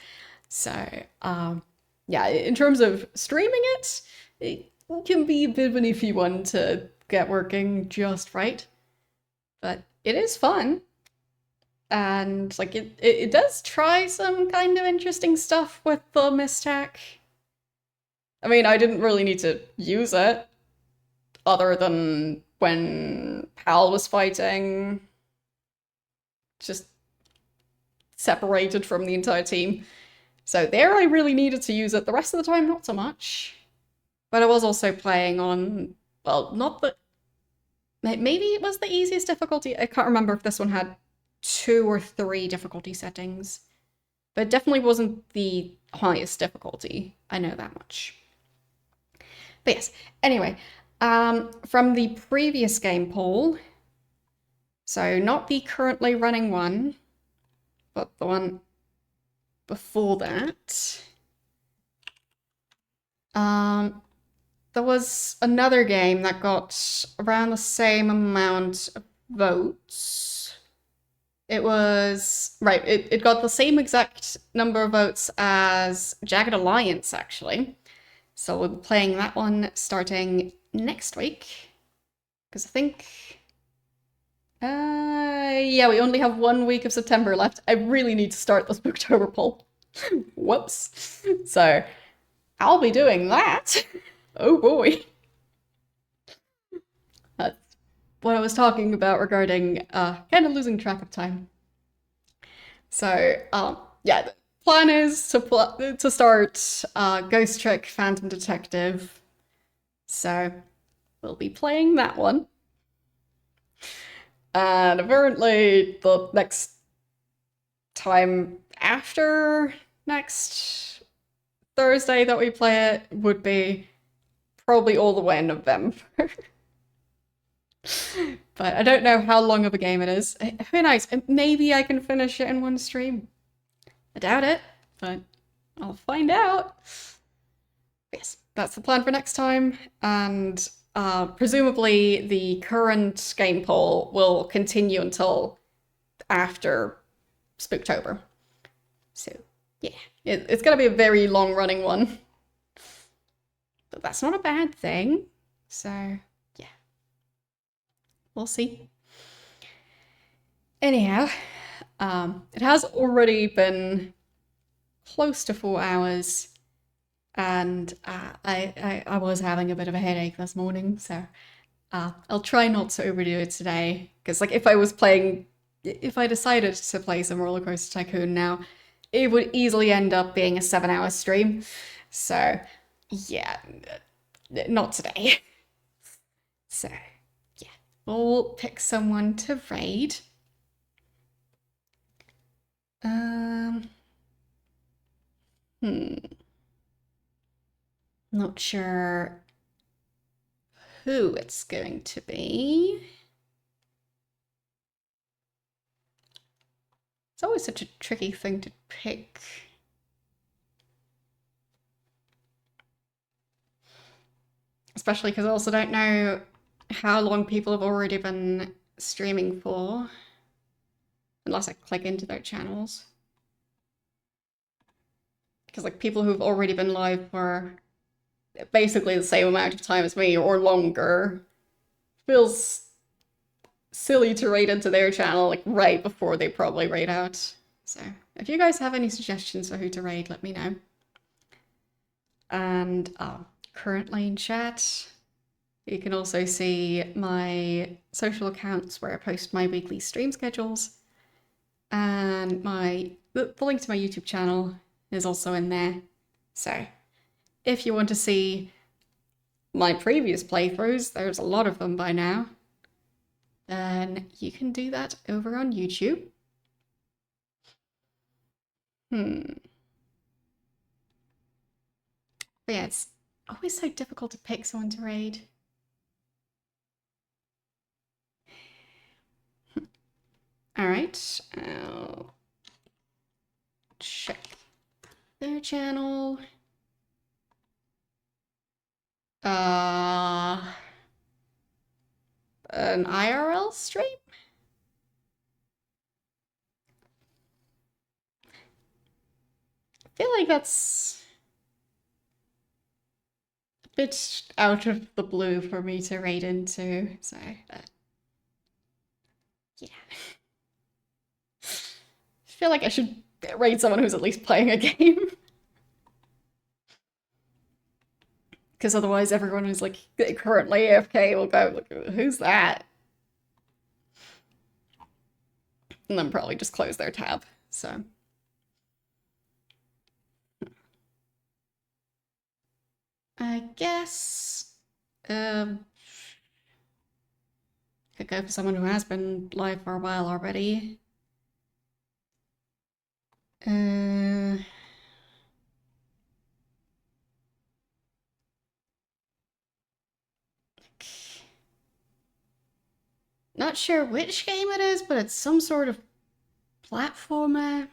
[SPEAKER 1] So, yeah, in terms of streaming it, it can be a bit of an iffy one to get working just right. But it is fun. And, like, it does try some kind of interesting stuff with the mistack. I mean, I didn't really need to use it, other than when Pal was fighting, just separated from the entire team. So there I really needed to use it. The rest of the time, not so much. But I was also playing on, well, not the... Maybe it was the easiest difficulty. I can't remember if this one had 2 or 3 difficulty settings. But it definitely wasn't the highest difficulty. I know that much. But yes, anyway, from the previous game poll, so not the currently running one, but the one before that, there was another game that got around the same amount of votes. It was, right, it got the same exact number of votes as Jagged Alliance, actually. So we'll be playing that one starting next week. Because I think... yeah, we only have 1 week of September left. I really need to start this Booktober poll. Whoops. So, I'll be doing that. Oh boy. That's what I was talking about regarding kind of losing track of time. So, yeah, the plan is to start Ghost Trick Phantom Detective. So, we'll be playing that one. And apparently the next time after next Thursday that we play it would be probably all the way in November. But I don't know how long of a game it is. Who knows? Maybe I can finish it in one stream. I doubt it, but I'll find out. Yes, that's the plan for next time, and presumably the current game poll will continue until after Spooktober. So, yeah, it's gonna be a very long-running one. But that's not a bad thing, so yeah. We'll see. Anyhow, it has already been close to 4 hours, and I was having a bit of a headache this morning, so I'll try not to overdo it today. Because like if I decided to play some Roller Coaster Tycoon now, it would easily end up being a 7-hour stream. So yeah, not today. So yeah, we'll pick someone to raid. Not sure who it's going to be. It's always such a tricky thing to pick. Especially because I also don't know how long people have already been streaming for. Unless I click into their channels. Because like people who've already been live for basically the same amount of time as me or longer feels silly to raid into their channel like right before they probably raid out. So if you guys have any suggestions for who to raid, let me know. And currently in chat, you can also see my social accounts where I post my weekly stream schedules, and the link to my YouTube channel is also in there. So if you want to see my previous playthroughs, there's a lot of them by now, then you can do that over on YouTube. But yeah, it's always so difficult to pick someone to raid. Alright, I'll check their channel. An IRL stream? I feel like that's a bit out of the blue for me to raid into, so yeah. I feel like I should raid someone who's at least playing a game. Because otherwise everyone who's like currently AFK will go, who's that? And then probably just close their tab, so. I guess, could go for someone who has been live for a while already. Not sure which game it is, but it's some sort of platformer.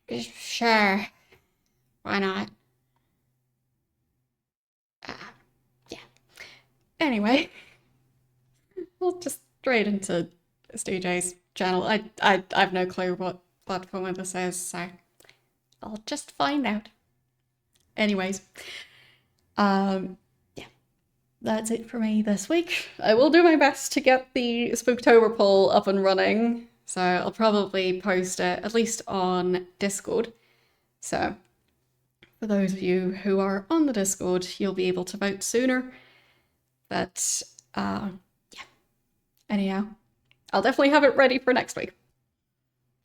[SPEAKER 1] Sure. Why not? Yeah. Anyway, we'll just straight into SDJ's channel. I have no clue what platformer this is, so I'll just find out. Anyways, yeah, that's it for me this week. I will do my best to get the Spooktober poll up and running, so I'll probably post it at least on Discord. So For those of you who are on the Discord, you'll be able to vote sooner. But, yeah. Anyhow, I'll definitely have it ready for next week.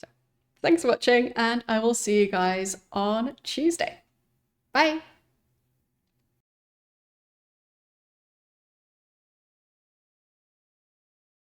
[SPEAKER 1] So, thanks for watching, and I will see you guys on Tuesday. Bye!